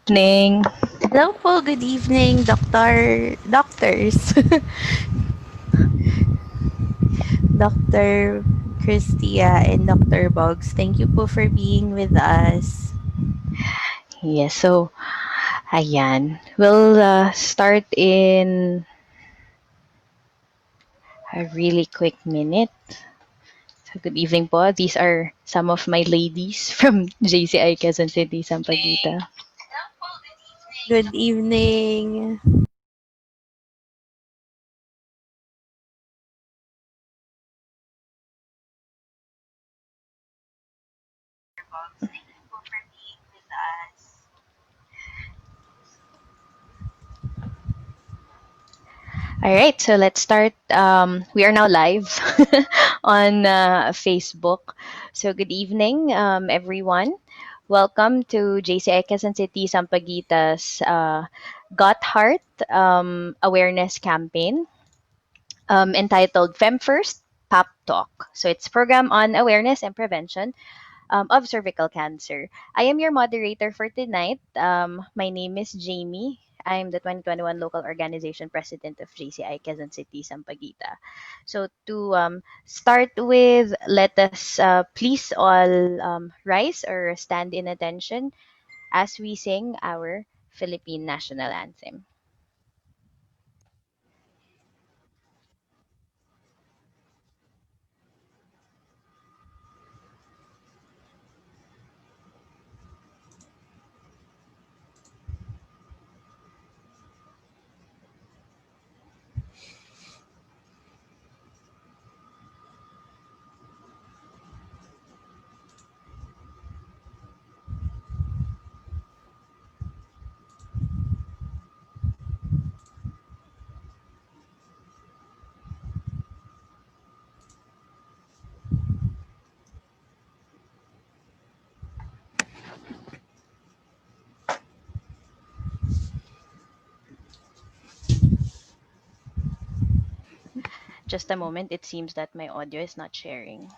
Evening. Hello po, good evening, doctors. Dr. Christia and Dr. Bogs. Thank you po for being with us. Yes, so ayan. We'll start in a really quick minute. So good evening po. These are some of my ladies from JCI Quezon City, Sampaguita. Good evening. All right, so let's start. We are now live on Facebook. So good evening, everyone. Welcome to JCI Quezon City, Sampaguita's Got Heart awareness campaign entitled Femme First, P.A.P Talk. So it's a program on awareness and prevention of cervical cancer. I am your moderator for tonight. My name is Jamie. I'm the 2021 local organization president of JCI Quezon City, Sampaguita. So to start with, let us please all rise or stand in attention as we sing our Philippine national anthem. Just a moment, it seems that my audio is not sharing.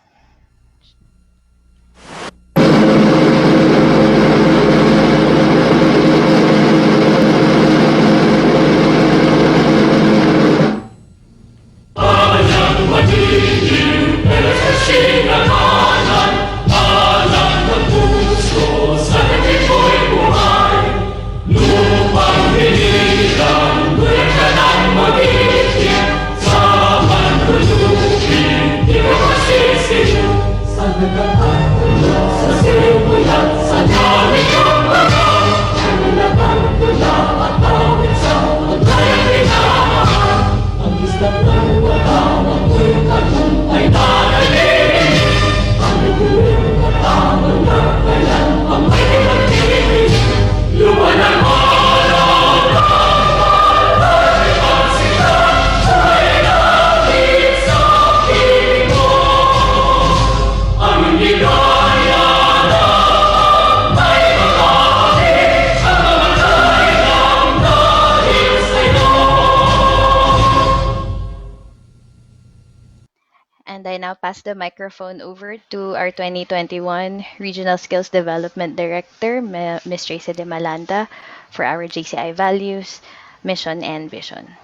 And I now pass the microphone over to our 2021 Regional Skills Development Director, Ms. Tracy De Malanta, for our JCI values, mission, and vision.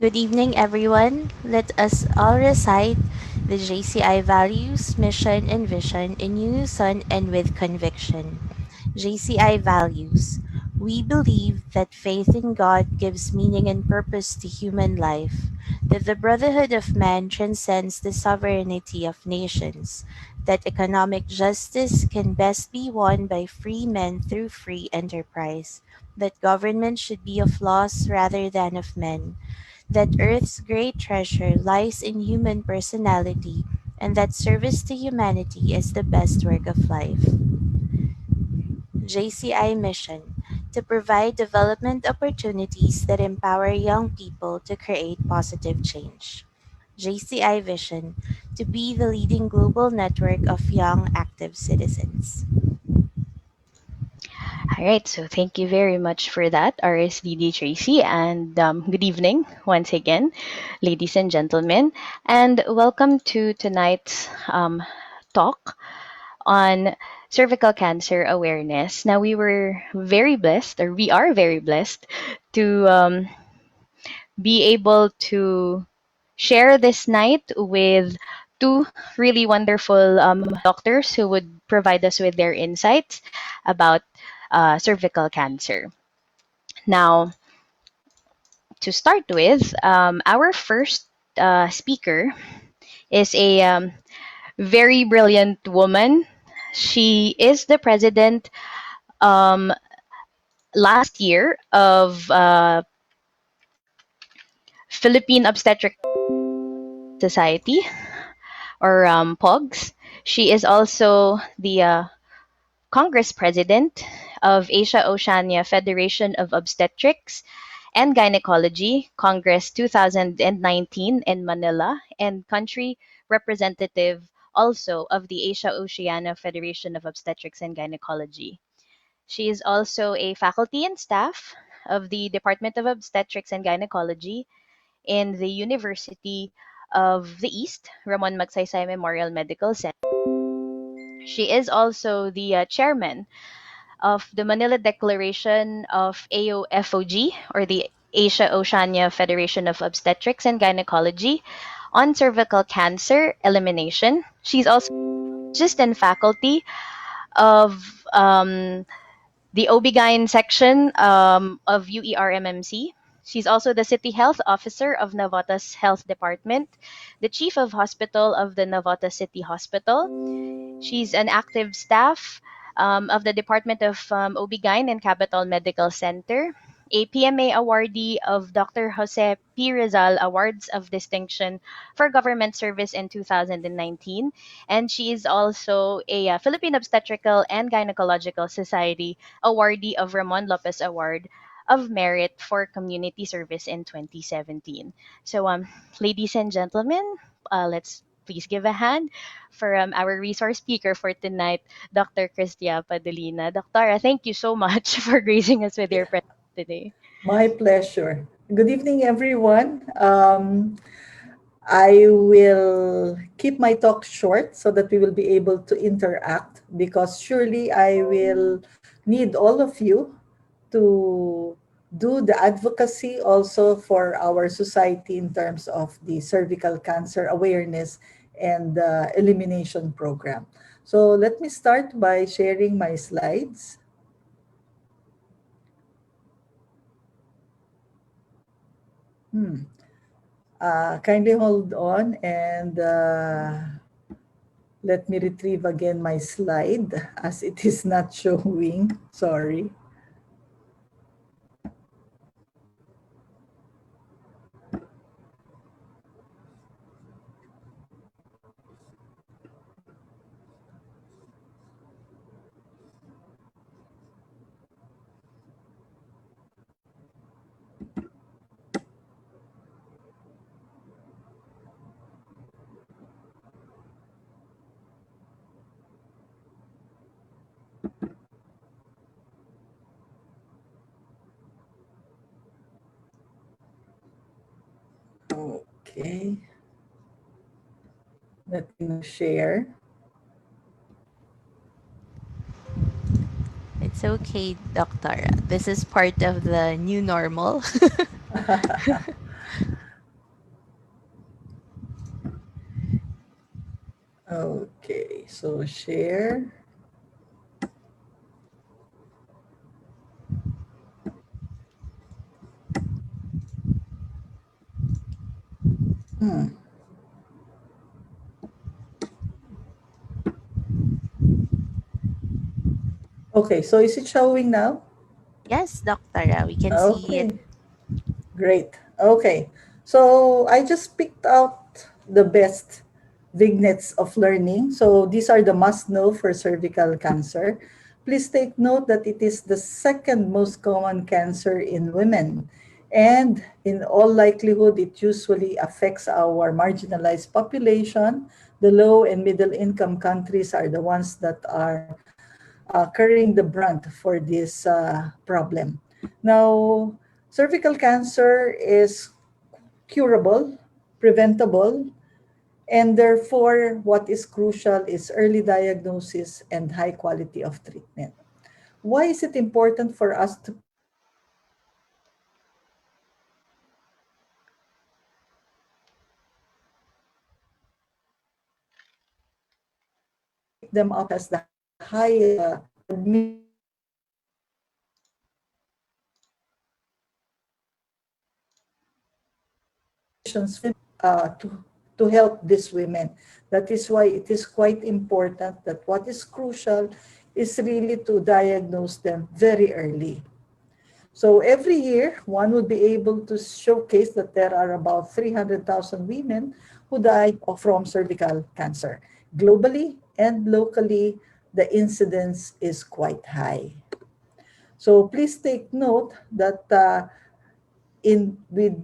Good evening, everyone. Let us all recite the JCI values, mission, and vision in unison and with conviction. JCI values. We believe that faith in God gives meaning and purpose to human life, that the brotherhood of man transcends the sovereignty of nations, that economic justice can best be won by free men through free enterprise, that government should be of laws rather than of men, that Earth's great treasure lies in human personality, and that service to humanity is the best work of life. JCI mission to provide development opportunities that empower young people to create positive change. JCI vision to be the leading global network of young active citizens. All right, so thank you very much for that, RSDD Tracy, and good evening once again, ladies and gentlemen, and welcome to tonight's talk on cervical cancer awareness. Now, we were very blessed, or we are very blessed, to be able to share this night with two really wonderful doctors who would provide us with their insights about cervical cancer. Now, to start with, our first speaker is a very brilliant woman. She is the president um, last year of Philippine Obstetrical Society, or POGS. She is also the Congress President of Asia Oceania Federation of Obstetrics and Gynecology, Congress 2019 in Manila, and country representative also of the Asia Oceania Federation of Obstetrics and Gynecology. She is also a faculty and staff of the Department of Obstetrics and Gynecology in the University of the East, Ramon Magsaysay Memorial Medical Center. She is also the chairman of the Manila Declaration of AOFOG, or the Asia Oceania Federation of Obstetrics and Gynecology, on cervical cancer elimination. She's also just in faculty of the OB-GYN section of UERMMC. She's also the City Health Officer of Navotas Health Department, the Chief of Hospital of the Navotas City Hospital. She's an active staff of the Department of OB-GYN and Capital Medical Center, a PMA awardee of Dr. Jose P. Rizal Awards of Distinction for Government Service in 2019. And she is also a Philippine Obstetrical and Gynecological Society awardee of Ramon Lopez Award of Merit for Community Service in 2017. So, ladies and gentlemen, let's please give a hand for our resource speaker for tonight, Dr. Christia Padolina. Doctora, thank you so much for gracing us with your presence today. My pleasure. Good evening, everyone. I will keep my talk short so that we will be able to interact because surely I will need all of you to do the advocacy also for our society in terms of the cervical cancer awareness and elimination program. So let me start by sharing my slides. Kindly hold on and let me retrieve again my slide as it is not showing. Sorry. Okay. Let me now share. It's okay, Doctor. This is part of the new normal. Okay, so share. Okay, so is it showing now? Yes, Doctor. We can see it. Okay, great. Okay, so I just picked out the best vignettes of learning. So these are the must know for cervical cancer. Please take note that it is the second most common cancer in women. And in all likelihood, it usually affects our marginalized population. The low and middle income countries are the ones that are carrying the brunt for this problem. Now, cervical cancer is curable, preventable, And therefore, what is crucial is early diagnosis and high quality of treatment. Why is it important for us to pick them up as the highest admissions to help these women. That is why it is quite important that what is crucial is really to diagnose them very early. So every year, one would be able to showcase that there are about 300,000 women who die from cervical cancer. Globally and locally, the incidence is quite high. So please take note that in with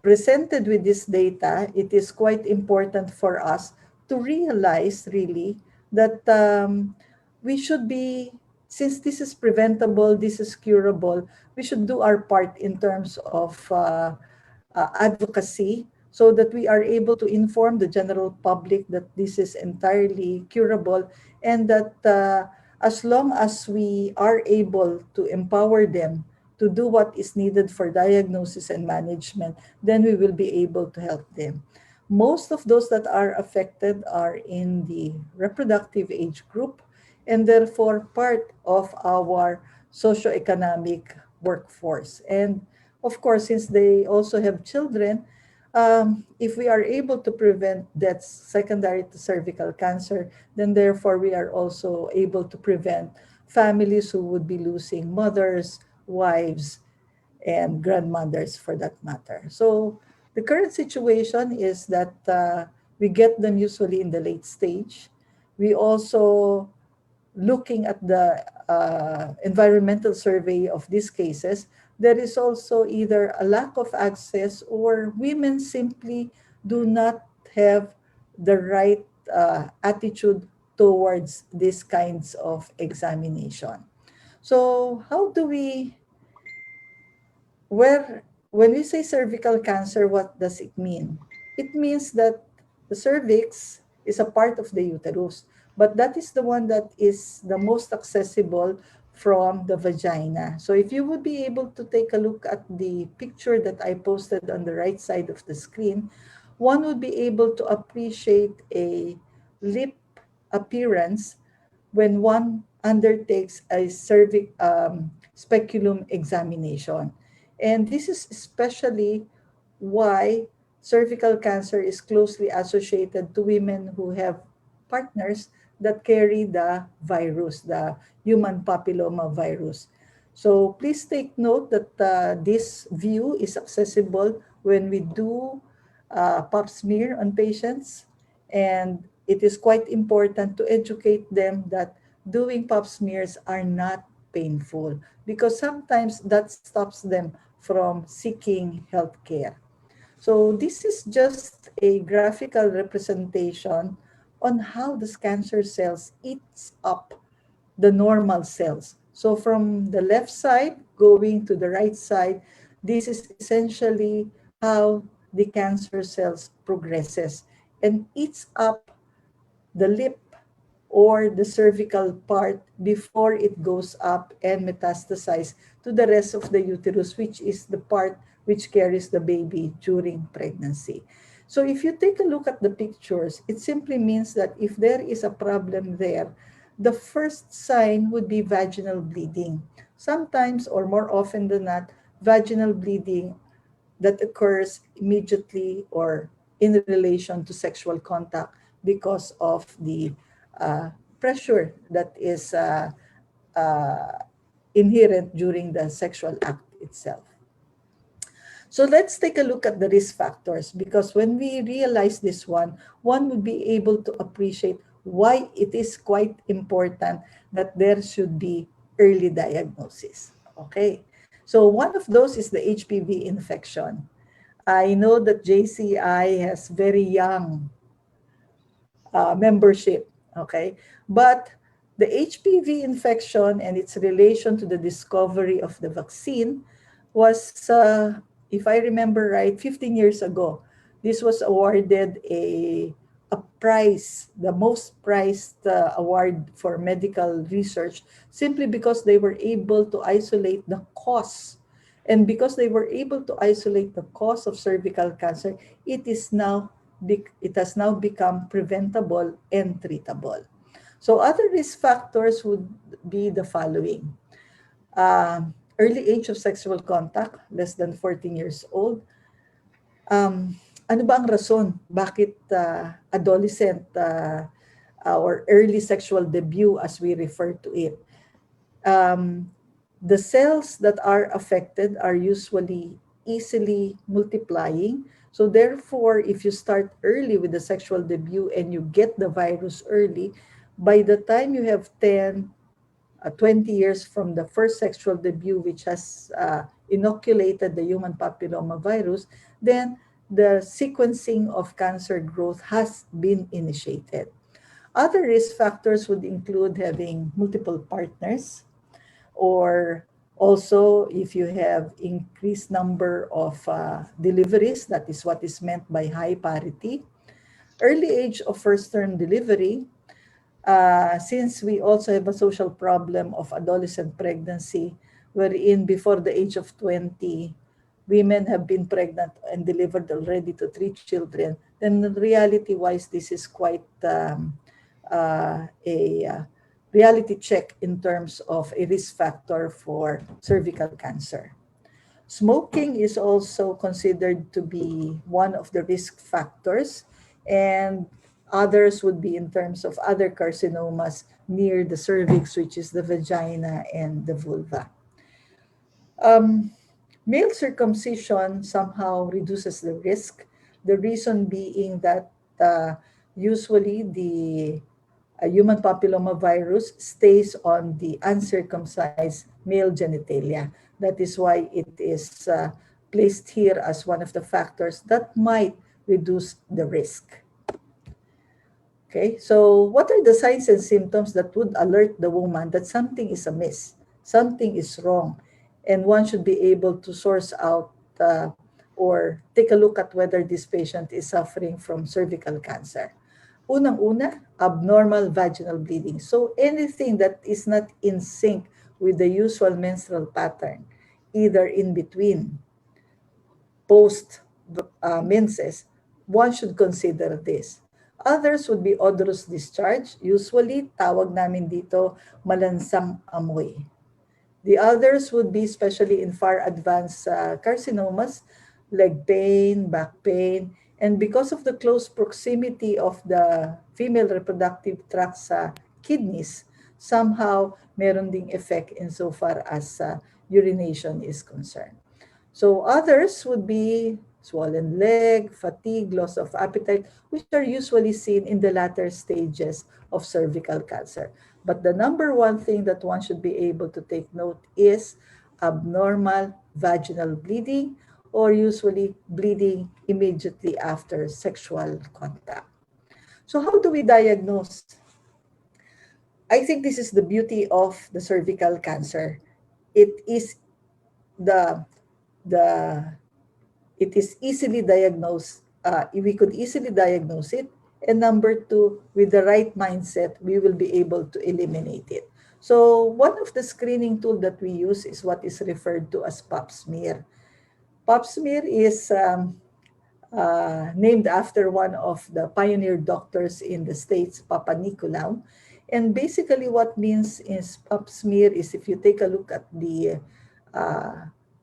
presented with this data, it is quite important for us to realize really that we should be, since this is preventable, this is curable, we should do our part in terms of advocacy so that we are able to inform the general public that this is entirely curable, and that as long as we are able to empower them to do what is needed for diagnosis and management, then we will be able to help them. Most of those that are affected are in the reproductive age group and therefore part of our socioeconomic workforce. And of course, since they also have children, if we are able to prevent deaths secondary to cervical cancer, then therefore we are also able to prevent families who would be losing mothers, wives, and grandmothers for that matter. So the current situation is that we get them usually in the late stage. We also looking at the environmental survey of these cases, there is also either a lack of access or women simply do not have the right attitude towards these kinds of examination. So how do we where when we say cervical cancer, what does it mean? It means that the cervix is a part of the uterus, but that is the one that is the most accessible from the vagina. So if you would be able to take a look at the picture that I posted on the right side of the screen, one would be able to appreciate a lip appearance when one undertakes a speculum examination. And this is especially why cervical cancer is closely associated to women who have partners that carry the virus, the human papilloma virus. So please take note that this view is accessible when we do pap smear on patients, and it is quite important to educate them that doing pap smears are not painful because sometimes that stops them from seeking health care. So this is just a graphical representation on how the cancer cells eats up the normal cells. So from the left side going to the right side, this is essentially how the cancer cells progresses and eats up the lip or the cervical part before it goes up and metastasize to the rest of the uterus, which is the part which carries the baby during pregnancy. So if you take a look at the pictures, it simply means that if there is a problem there, the first sign would be vaginal bleeding. Sometimes, or more often than not, vaginal bleeding that occurs immediately or in relation to sexual contact because of the uh, pressure that is uh, inherent during the sexual act itself. So let's take a look at the risk factors, because when we realize this one would be able to appreciate why it is quite important that there should be early diagnosis. Okay. So one of those is the HPV infection. I know that JCI has very young membership. Okay. But the HPV infection and its relation to the discovery of the vaccine was, if I remember right, 15 years ago. This was awarded a the most prized award for medical research simply because they were able to isolate the cause. And because they were able to isolate the cause of cervical cancer, it has now become preventable and treatable. So other risk factors would be the following. Early age of sexual contact, less than 14 years old. Ano ba ang rason bakit adolescent or early sexual debut as we refer to it? Um, the cells that are affected are usually easily multiplying. So therefore, if you start early with the sexual debut and you get the virus early, by the time you have 20 years from the first sexual debut, which has inoculated the human papilloma virus, then the sequencing of cancer growth has been initiated. Other risk factors would include having multiple partners, or also if you have increased number of deliveries, that is what is meant by high parity. Early age of first term delivery, since we also have a social problem of adolescent pregnancy, wherein before the age of 20, women have been pregnant and delivered already to 3 children, then reality-wise, this is quite a reality check in terms of a risk factor for cervical cancer. Smoking is also considered to be one of the risk factors, and others would be in terms of other carcinomas near the cervix, which is the vagina and the vulva. Um, Male circumcision somehow reduces the risk. The reason being that uh, usually the human papilloma virus stays on the uncircumcised male genitalia. That is why it is placed here as one of the factors that might reduce the risk. Okay, so what are the signs and symptoms that would alert the woman that something is amiss, something is wrong, and one should be able to source out or take a look at whether this patient is suffering from cervical cancer? Unang-una, abnormal vaginal bleeding. So anything that is not in sync with the usual menstrual pattern, either in between, post menses, one should consider this. Others would be odorous discharge. Usually, tawag namin dito malansang amoy. The others would be especially in far advanced carcinomas, leg pain, back pain, and because of the close proximity of the female reproductive tract sa kidneys, somehow meron ding effect insofar as urination is concerned. So others would be swollen leg, fatigue, loss of appetite, which are usually seen in the latter stages of cervical cancer. But the number one thing that one should be able to take note is abnormal vaginal bleeding, or usually bleeding immediately after sexual contact. So how do we diagnose? I think this is the beauty of the cervical cancer. It is the the it is easily diagnosed. We could easily diagnose it. And number two, with the right mindset, we will be able to eliminate it. So one of the screening tool that we use is what is referred to as pap smear. Pap smear is named after one of the pioneer doctors in the States, Papa Nicolau. And basically what means is pap smear is, if you take a look at the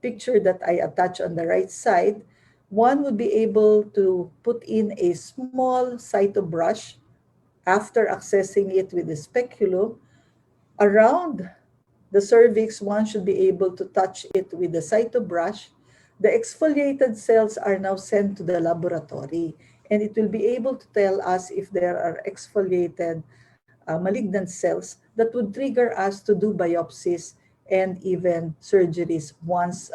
picture that I attach on the right side, one would be able to put in a small cytobrush after accessing it with the speculum around the cervix. One should be able to touch it with the cytobrush. The exfoliated cells are now sent to the laboratory, and it will be able to tell us if there are exfoliated malignant cells that would trigger us to do biopsies and even surgeries once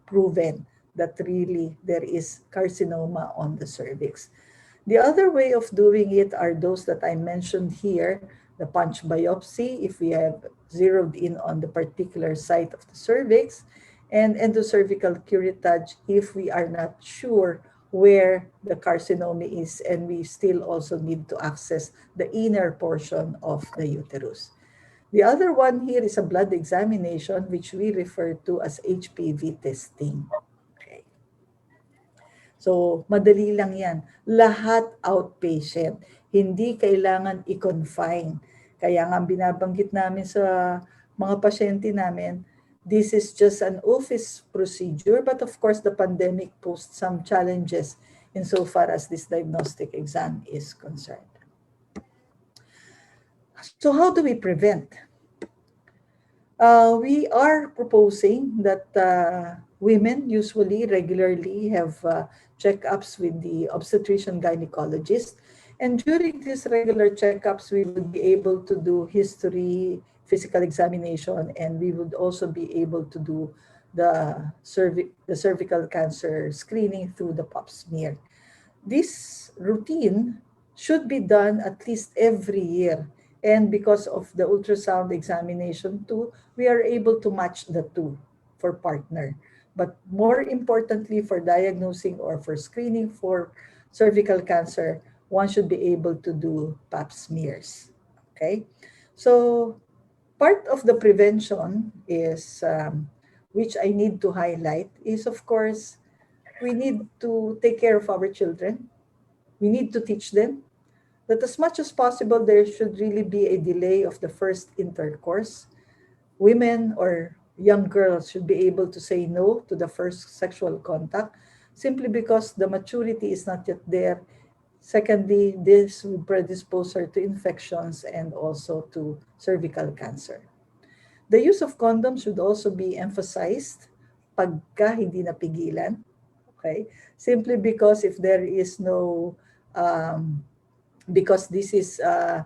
proven that really there is carcinoma on the cervix. The other way of doing it are those that I mentioned here, the punch biopsy, if we have zeroed in on the particular site of the cervix, and endocervical curettage if we are not sure where the carcinoma is, and we still also need to access the inner portion of the uterus. The other one here is a blood examination, which we refer to as HPV testing. Okay. So, madali lang yan. Lahat outpatient. Hindi kailangan i-confine. Kaya nga binabanggit namin sa mga pasyente namin, this is just an office procedure, but of course the pandemic posed some challenges insofar as this diagnostic exam is concerned. So how do we prevent? We are proposing that women usually regularly have checkups with the obstetrician gynecologist. And during these regular checkups, we would be able to do history, physical examination, and we would also be able to do the cervical cancer screening through the pap smear. This routine should be done at least every year. And because of the ultrasound examination too, we are able to match the two for partner. But more importantly, for diagnosing or for screening for cervical cancer, one should be able to do pap smears. Okay? So part of the prevention is, which I need to highlight, is of course, we need to take care of our children. We need to teach them that as much as possible, there should really be a delay of the first intercourse. Women or young girls should be able to say no to the first sexual contact simply because the maturity is not yet there. Secondly, this will predispose her to infections and also to cervical cancer. The use of condoms should also be emphasized pagka hindi napigilan. Okay? Simply because if there is no, um, because this is a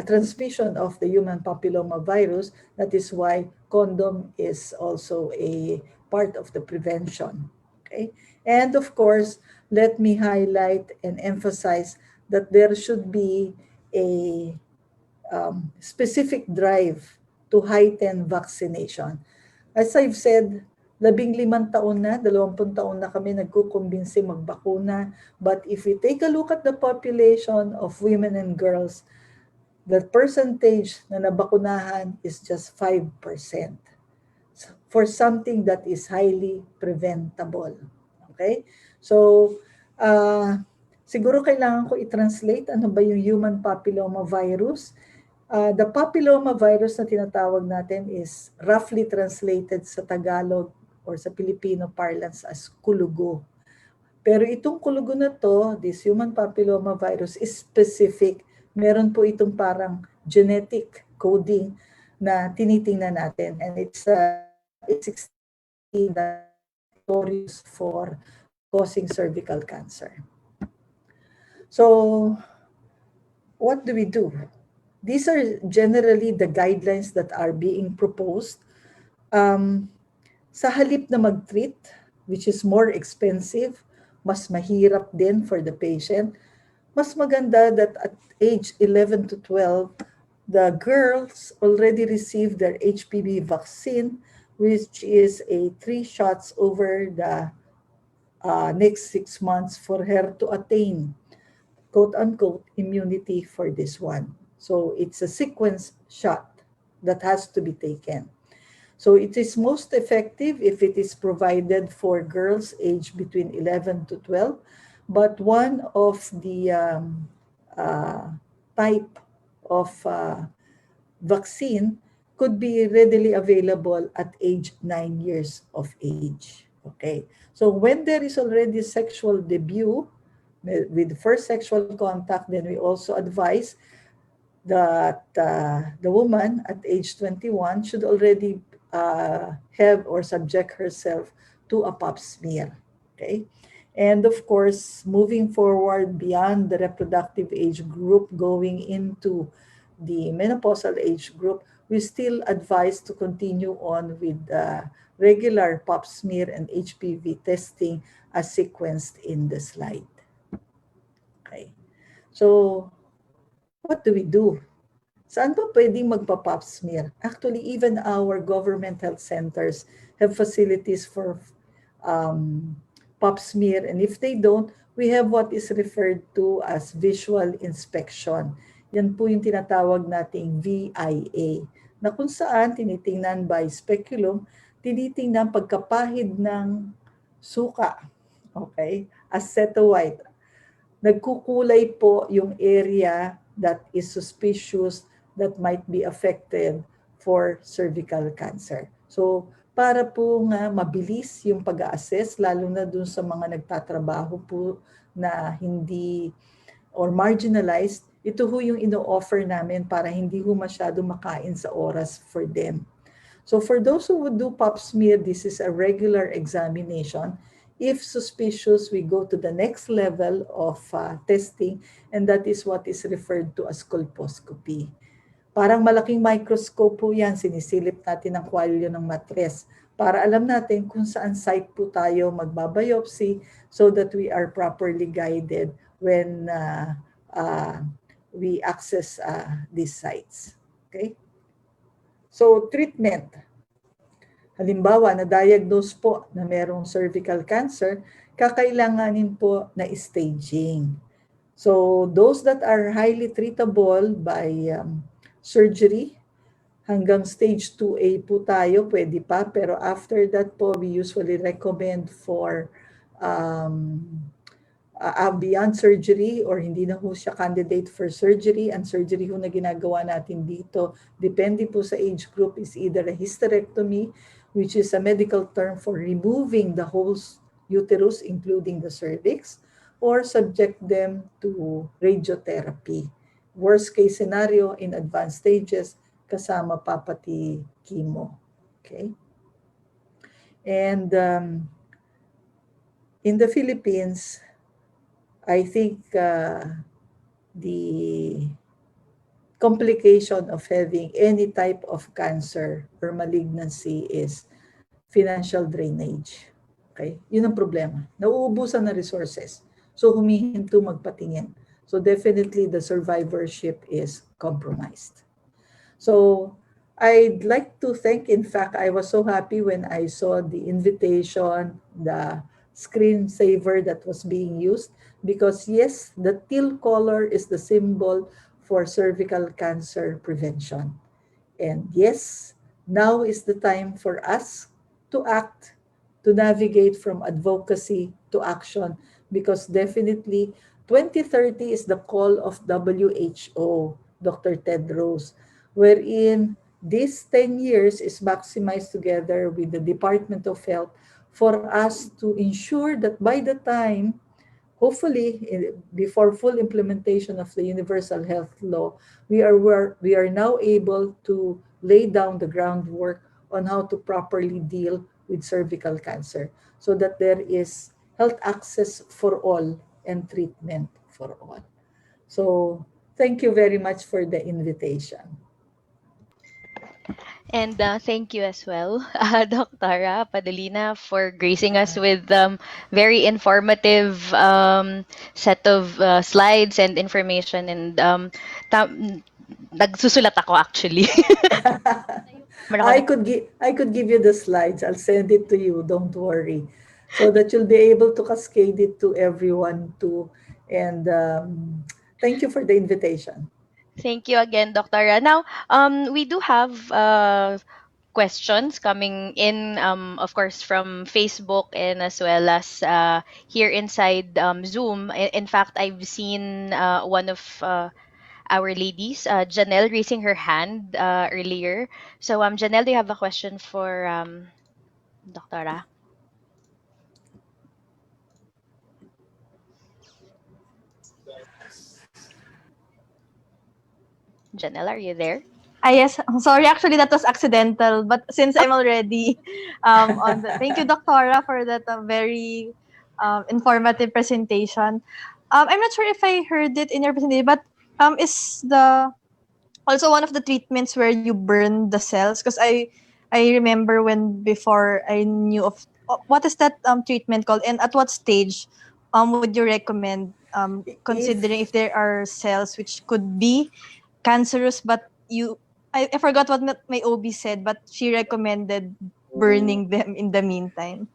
transmission of the human papilloma virus, that is why condom is also a part of the prevention. Okay? And of course, let me highlight and emphasize that there should be a specific drive to heighten vaccination. As I've said, 15 taon na, 20 taon na kami nagkukumbinsi magbakuna. But if we take a look at the population of women and girls, the percentage na nabakunahan is just 5% for something that is highly preventable. Okay? So, siguro kailangan ko i-translate ano ba yung human papilloma virus. The papilloma virus na tinatawag natin is roughly translated sa Tagalog or sa Filipino parlance as kulugo. Pero itong kulugo na to, this human papilloma virus is specific. Meron po itong parang genetic coding na tinitingnan natin. And it's extremely notorious for causing cervical cancer. So, what do we do? These are generally the guidelines that are being proposed. Sa halip na mag-treat, which is more expensive, mas mahirap din for the patient, mas maganda that at age 11 to 12, the girls already receive their HPV vaccine, which is a 3 shots over the next 6 months for her to attain quote-unquote immunity for this one. So it's a sequence shot that has to be taken. So it is most effective if it is provided for girls aged between 11 to 12. But one of the type of vaccine could be readily available at age 9 years of age. Okay. So when there is already sexual debut, with first sexual contact, then we also advise that the woman at age 21 should already have or subject herself to a pap smear. Okay. And of course, moving forward beyond the reproductive age group, going into the menopausal age group, we still advise to continue on with regular pap smear and HPV testing as sequenced in the slide. Okay. So, what do we do? Saan ba pwedeng magpa-pap smear? Actually, even our government health centers have facilities for pap smear. And if they don't, we have what is referred to as visual inspection. Yan po yung tinatawag nating VIA, na kung saan tinitingnan by speculum, tinitingnan pagkapahid ng suka. Okay? Acetowhite. Nagkukulay po yung area that is suspicious that might be affected for cervical cancer. So, para po nga mabilis yung pag-assess, lalo na dun sa mga nagtatrabaho po na hindi or marginalized, ito ho yung ino-offer namin para hindi ho masyado makain sa oras for them. So for those who would do pap smear, this is a regular examination. If suspicious, we go to the next level of testing, and that is what is referred to as colposcopy. Parang malaking microscope po yan, sinisilip natin ang kwalyo ng matres para alam natin kung saan site po tayo magbabiopsy so that we are properly guided when uh, we access these sites. Okay? So, treatment. Halimbawa, na-diagnose po na merong cervical cancer, kakailanganin po na staging. So, those that are highly treatable by surgery, hanggang stage 2A po tayo, pwede pa. Pero after that po, we usually recommend for um, beyond surgery or hindi na ho siya candidate for surgery. Ang surgery ho na ginagawa natin dito, depende po sa age group, is either a hysterectomy, which is a medical term for removing the whole uterus, including the cervix, or subject them to radiotherapy. Worst case scenario, in advanced stages, kasama pa pati chemo. Okay? And in the Philippines, I think the complication of having any type of cancer or malignancy is financial drainage. Okay? Yun ang problema. Nauubusan na resources. So humihinto magpatingin. So definitely the survivorship is compromised. So I'd like to thank, in fact, I was so happy when I saw the invitation, the screensaver that was being used, because yes, the teal color is the symbol for cervical cancer prevention. And yes, now is the time for us to act, to navigate from advocacy to action, because definitely 2030 is the call of WHO, Dr. Tedros, wherein this 10 years is maximized together with the Department of Health for us to ensure that by the time, hopefully, before full implementation of the Universal Health Law, we are now able to lay down the groundwork on how to properly deal with cervical cancer so that there is health access for all and treatment for all. So thank you very much for the invitation. And thank you as well, Dr. Padolina, for gracing us with very informative set of slides and information. And nagsusulat ako actually. I could give you the slides. I'll send it to you. Don't worry, so that you'll be able to cascade it to everyone too. And thank you for the invitation. Thank you again, Dr. Now, we do have questions coming in, of course, from Facebook and as well as here inside Zoom. In fact, I've seen one of our ladies, Janelle, raising her hand earlier. So, Janelle, do you have a question for Dr. Janelle, are you there? Yes. Sorry, actually, that was accidental. But since I'm already on the, thank you, Doctora, for that very informative presentation. I'm not sure if I heard it in your presentation, but is the also one of the treatments where you burn the cells? Because I remember when before I knew of what is that treatment called, and at what stage would you recommend considering if If there are cells which could be cancerous, but I forgot what my OB said, but she recommended burning them in the meantime.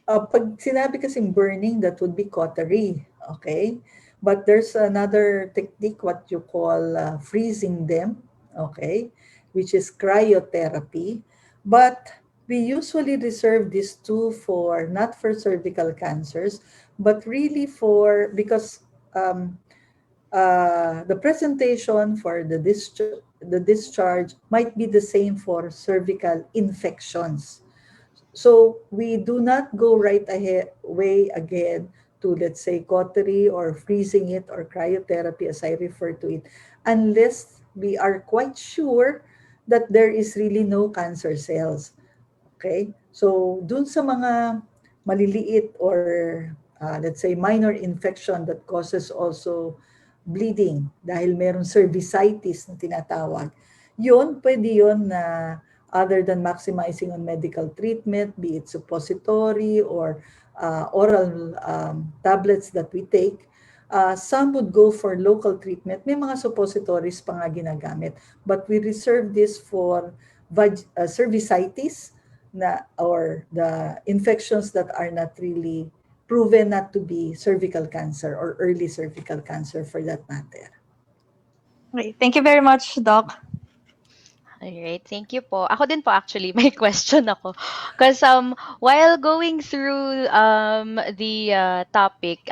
Pag sinabi kasing burning, that would be cautery, okay? But there's another technique, what you call freezing them, okay? Which is cryotherapy. But we usually reserve these two for, not for cervical cancers, but really for, because the presentation for the discharge might be the same for cervical infections. So we do not go right ahead way again to, let's say, cautery or freezing it or cryotherapy as I refer to it, unless we are quite sure that there is really no cancer cells. Okay? So dun sa mga maliliit or let's say minor infection that causes also bleeding dahil merong cervicitis na tinatawag, yun, pwede yun na other than maximizing on medical treatment, be it suppository or oral tablets that we take, some would go for local treatment. May mga suppositories pa nga ginagamit. But we reserve this for cervicitis na, or the infections that are not really proven not to be cervical cancer or early cervical cancer for that matter. Okay, thank you very much, Doc. Alright, thank you po. Ako din po actually, may question ako. Because while going through the topic,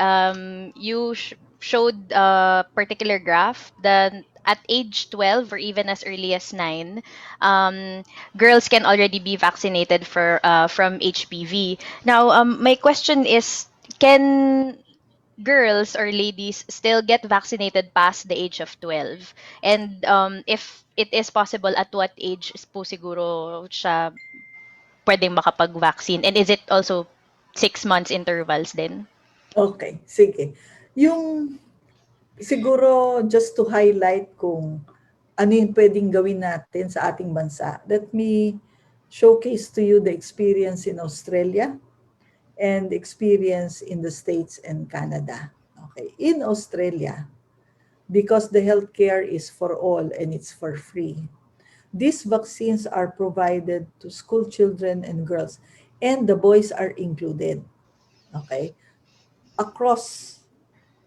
you showed a particular graph that at age 12 or even as early as 9, um, girls can already be vaccinated from HPV. Now, my question is, can girls or ladies still get vaccinated past the age of 12? And if it is possible, at what age po siguro siya pwedeng makapag-vaccine? And is it also 6 months intervals din? Okay, sige. Yung siguro just to highlight kung ano yung pwedeng gawin natin sa ating bansa, let me showcase to you the experience in Australia and experience in the States and Canada. Okay, in Australia, because the healthcare is for all and it's for free, these vaccines are provided to school children and girls, and the boys are included. Okay, across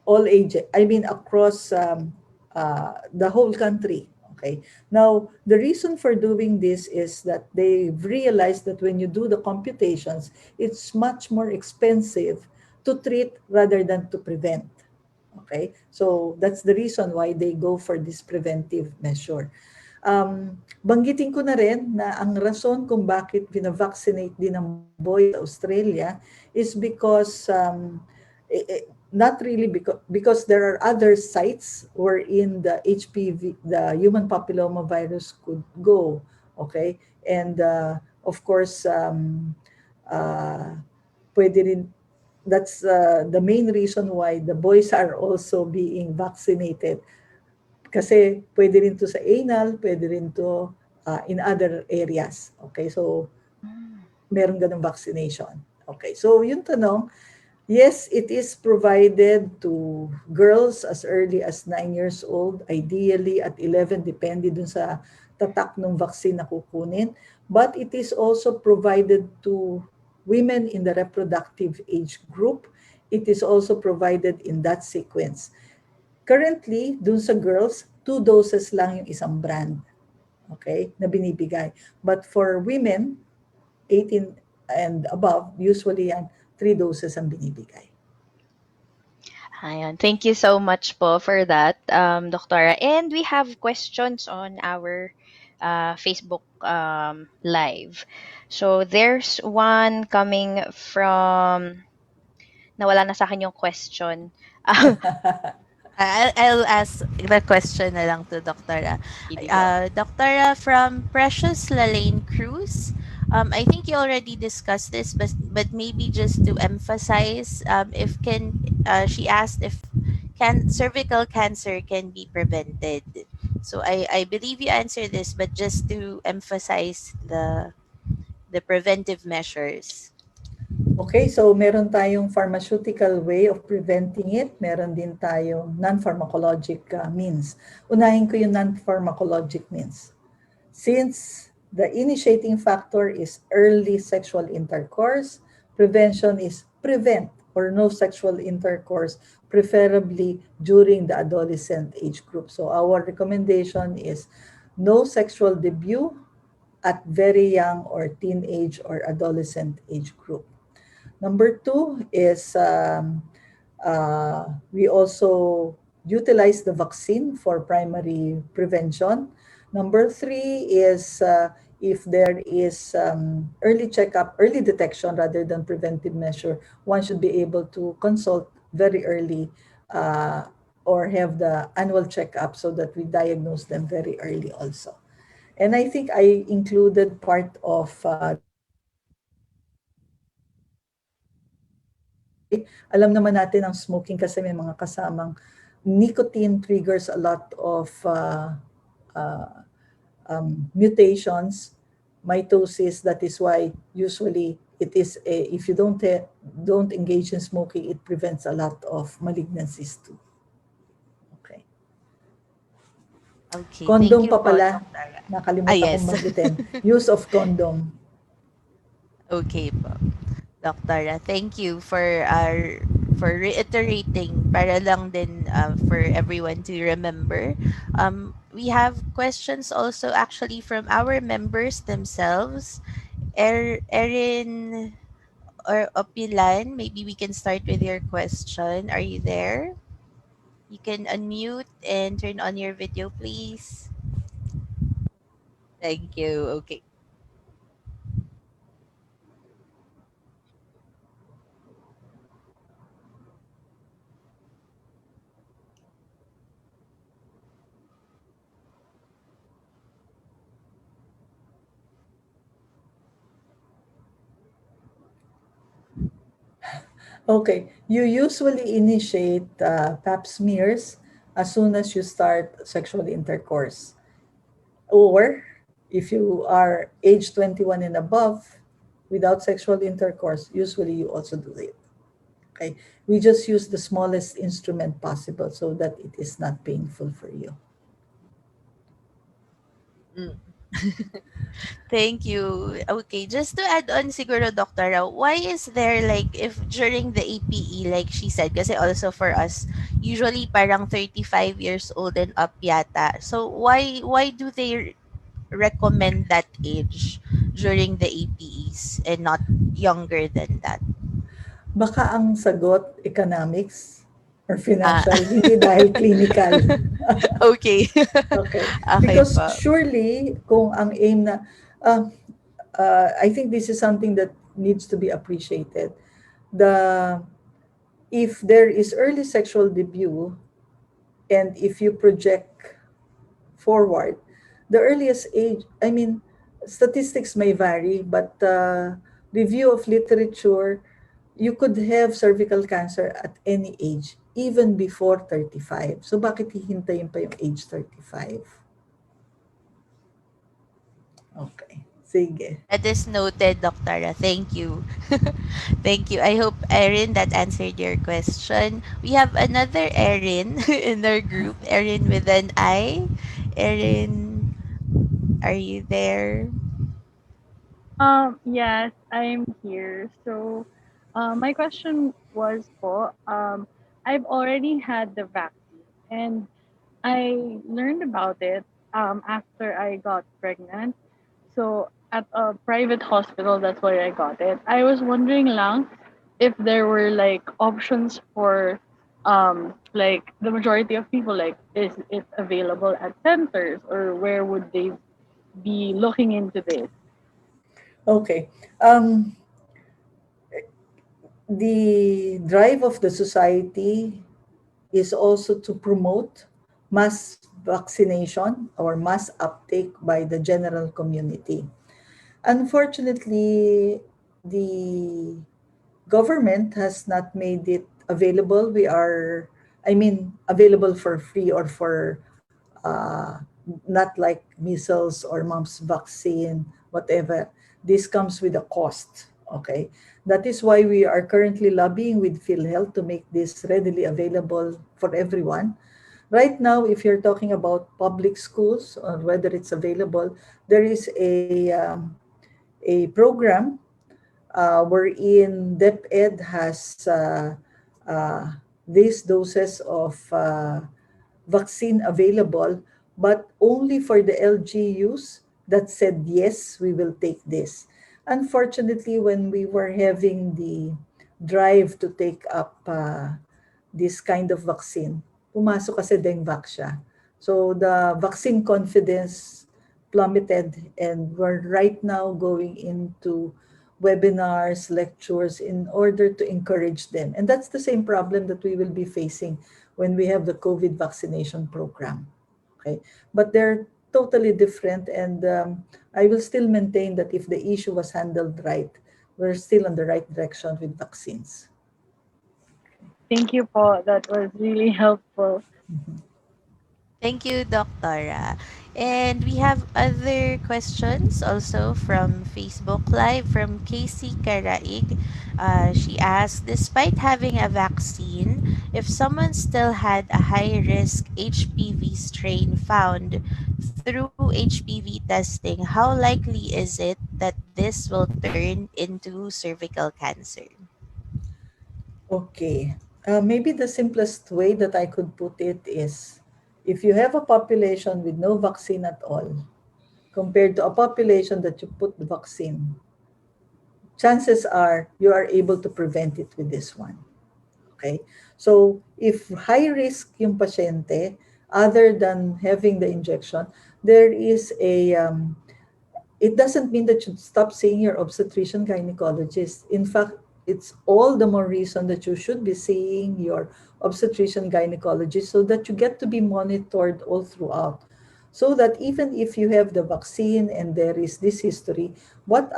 all ages, I mean across the whole country. Okay. Now, the reason for doing this is that they realized that when you do the computations, it's much more expensive to treat rather than to prevent. Okay. So that's the reason why they go for this preventive measure. Banggitin ko na rin na ang rason kung bakit binavaccinate din ng boys sa Australia is because not really because there are other sites wherein the HPV, the human papilloma virus, could go. Okay, and of course, uh, pwede rin, that's the main reason why the boys are also being vaccinated. Kasi pwede rin to sa anal, pwede rin to in other areas. Okay, so meron ganung vaccination. Okay, so yung tanong, yes, it is provided to girls as early as 9 years old, ideally at 11, depende dun sa tatak ng vaccine na kukunin. But it is also provided to women in the reproductive age group. It is also provided in that sequence. Currently, dun sa girls, 2 doses lang yung isang brand, okay, na binibigay. But for women, 18 and above, usually yan, 3 doses ang binibigay. Ayan. Thank you so much po for that, Doktora. And we have questions on our Facebook live. So there's one coming from, nawala na sa akin yung question. I'll ask the question na lang to Doctora. Sige po. Doctora, from Precious Lalaine Cruz, I think you already discussed this, but maybe just to emphasize, if can she asked if can cervical cancer can be prevented. So I believe you answered this, but just to emphasize the preventive measures. Okay, so meron tayong pharmaceutical way of preventing it. Meron din tayong non-pharmacologic means. Unahin ko yung non-pharmacologic means. Since the initiating factor is early sexual intercourse, Prevention is prevent or no sexual intercourse, preferably during the adolescent age group. So our recommendation is no sexual debut at very young or teenage or adolescent age group. Number two is we also utilize the vaccine for primary prevention. Number three is if there is early checkup, early detection rather than preventive measure, one should be able to consult very early uh, or have the annual checkup so that we diagnose them very early also. And I think I included part of the smoking kasi alam naman natin ang smoking kasi may mga kasamang nicotine triggers a lot of uh, mutations, mitosis. That is why usually it is if you don't engage in smoking, it prevents a lot of malignancies too. Okay. Okay, thank Condom you pa po, pala. Dr. Ah, Nakalimutan kong yes. banggitin. Use of condom. Okay po. Doctora, thank you for reiterating para lang din for everyone to remember. We have questions also actually from our members themselves. Erin or Opilan, maybe we can start with your question. Are you there? You can unmute and turn on your video, please. Thank you. Okay. Okay, you usually initiate pap smears as soon as you start sexual intercourse. Or if you are age 21 and above without sexual intercourse, usually you also do it. Okay, we just use the smallest instrument possible so that it is not painful for you. Mm. Thank you. Okay, just to add on siguro, Doctora, why is there like, if during the APE, like she said, kasi also for us, usually parang 35 years old and up yata. So why do they recommend that age during the APEs and not younger than that? Baka ang sagot economics or Ah, financial, hindi dahil clinical. okay. Okay. Okay Because po. surely, kung ang aim na, uh, I think this is something that needs to be appreciated. The If there is early sexual debut, and if you project forward, the earliest age, I mean, statistics may vary, but review of literature, you could have cervical cancer at any age, even before 35. So bakit hihintayin pa yung age 35? Okay. Sige. That is noted, Doctora. Thank you. Thank you. I hope, Erin, that answered your question. We have another Erin in our group, Erin with an I. Erin, are you there? Yes, I'm here. So, my question was po, I've already had the vaccine and I learned about it after I got pregnant. So, at a private hospital, that's where I got it. I was wondering lang if there were like options for like the majority of people, like is it available at centers or where would they be looking into this? Okay. The drive of the society is also to promote mass vaccination or mass uptake by the general community. Unfortunately, the government has not made it available. I mean, available for free or for uh, not like measles or mumps vaccine, whatever. This comes with a cost. Okay, that is why we are currently lobbying with PhilHealth to make this readily available for everyone. Right now, if you're talking about public schools or whether it's available, there is a program wherein DepEd has uh, these doses of vaccine available, but only for the LGUs that said, yes, we will take this. Unfortunately, when we were having the drive to take up this kind of vaccine, pumasok kasi Dengvac siya. So the vaccine confidence plummeted, and we're right now going into webinars, lectures in order to encourage them. And that's the same problem that we will be facing when we have the COVID vaccination program. Okay, but they're totally different, and I will still maintain that if the issue was handled right, we're still on the right direction with vaccines. Thank you po. That was really helpful. Thank you, Doctora. And we have other questions also from Facebook Live from Casey Karaig. She asked, despite having a vaccine, if someone still had a high risk HPV strain found through HPV testing, how likely is it that this will turn into cervical cancer? Okay. Maybe the simplest way that I could put it is, if you have a population with no vaccine at all, compared to a population that you put the vaccine, chances are you are able to prevent it with this one. Okay? So, if high risk yung pasyente, other than having the injection, there is it doesn't mean that you stop seeing your obstetrician gynecologist. In fact, it's all the more reason that you should be seeing your obstetrician gynecologist so that you get to be monitored all throughout. So that even if you have the vaccine and there is this history, what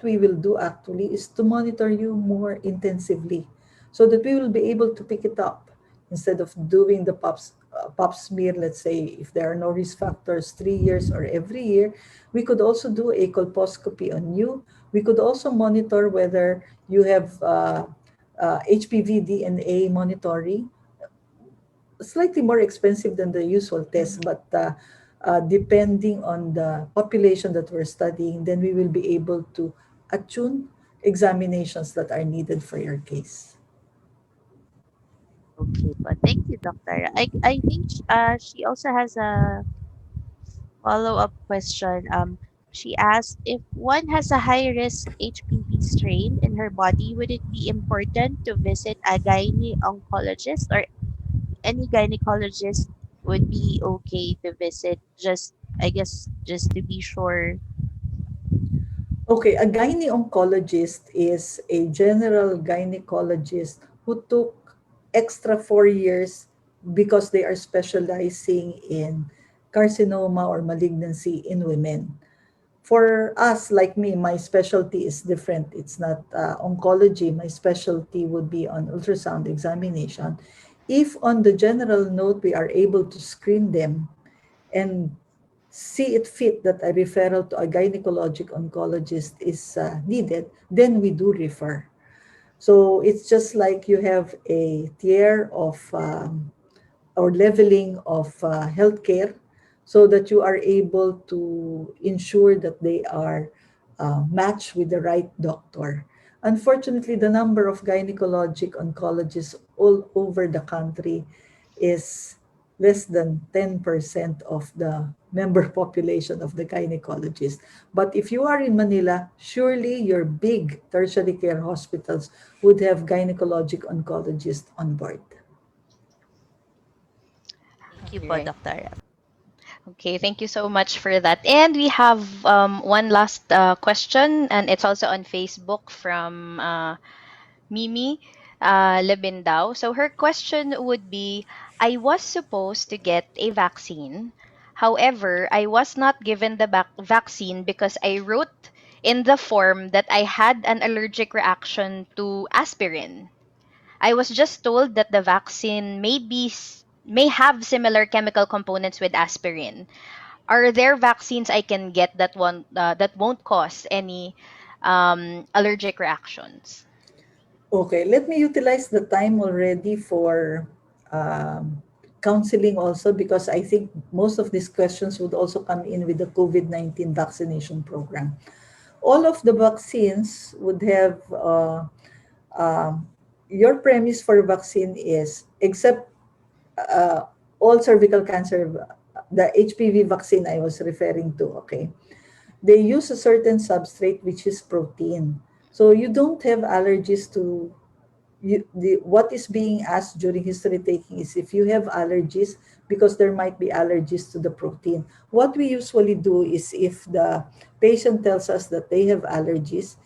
we will do actually is to monitor you more intensively so that we will be able to pick it up instead of doing the pap smear. Let's say if there are no risk factors 3 years or every year, we could also do a colposcopy on you. We could also monitor whether you have HPV DNA monitoring, slightly more expensive than the usual test, but depending on the population that we're studying, then we will be able to attune examinations that are needed for your case. Okay, but thank you, Doctor. I think she also has a follow-up question. She asked if one has a high-risk HPV strain in her body, would it be important to visit a oncologist, or any gynecologist would be okay to visit? Just, I guess, just to be sure. Okay, a gyne-oncologist is a general gynecologist who took extra 4 years because they are specializing in carcinoma or malignancy in women. For us, like me, my specialty is different. It's not oncology. My specialty would be on ultrasound examination. If on the general note we are able to screen them and see it fit that a referral to a gynecologic oncologist is needed, then we do refer. So it's just like you have a tier of or leveling of healthcare so that you are able to ensure that they are matched with the right doctor. Unfortunately, the number of gynecologic oncologists all over the country is less than 10% of the member population of the gynecologist. But if you are in Manila, surely your big tertiary care hospitals would have gynecologic oncologists on board. Thank you All po, right. Doctor. Okay, thank you so much for that. And we have one last question, and it's also on Facebook from Mimi Lebindao. So her question would be, I was supposed to get a vaccine. However, I was not given the vaccine because I wrote in the form that I had an allergic reaction to aspirin. I was just told that the vaccine may have similar chemical components with aspirin. Are there vaccines I can get that won't cause any allergic reactions? Okay, let me utilize the time already for um, counseling also, because I think most of these questions would also come in with the COVID-19 vaccination program. all of the vaccines would have um, your premise for vaccine is, except uh, all cervical cancer, the HPV vaccine I was referring to, okay, they use a certain substrate which is protein. So you don't have allergies to what is being asked during history taking is if you have allergies, because there might be allergies to the protein. What we usually do is if the patient tells us that they have allergies,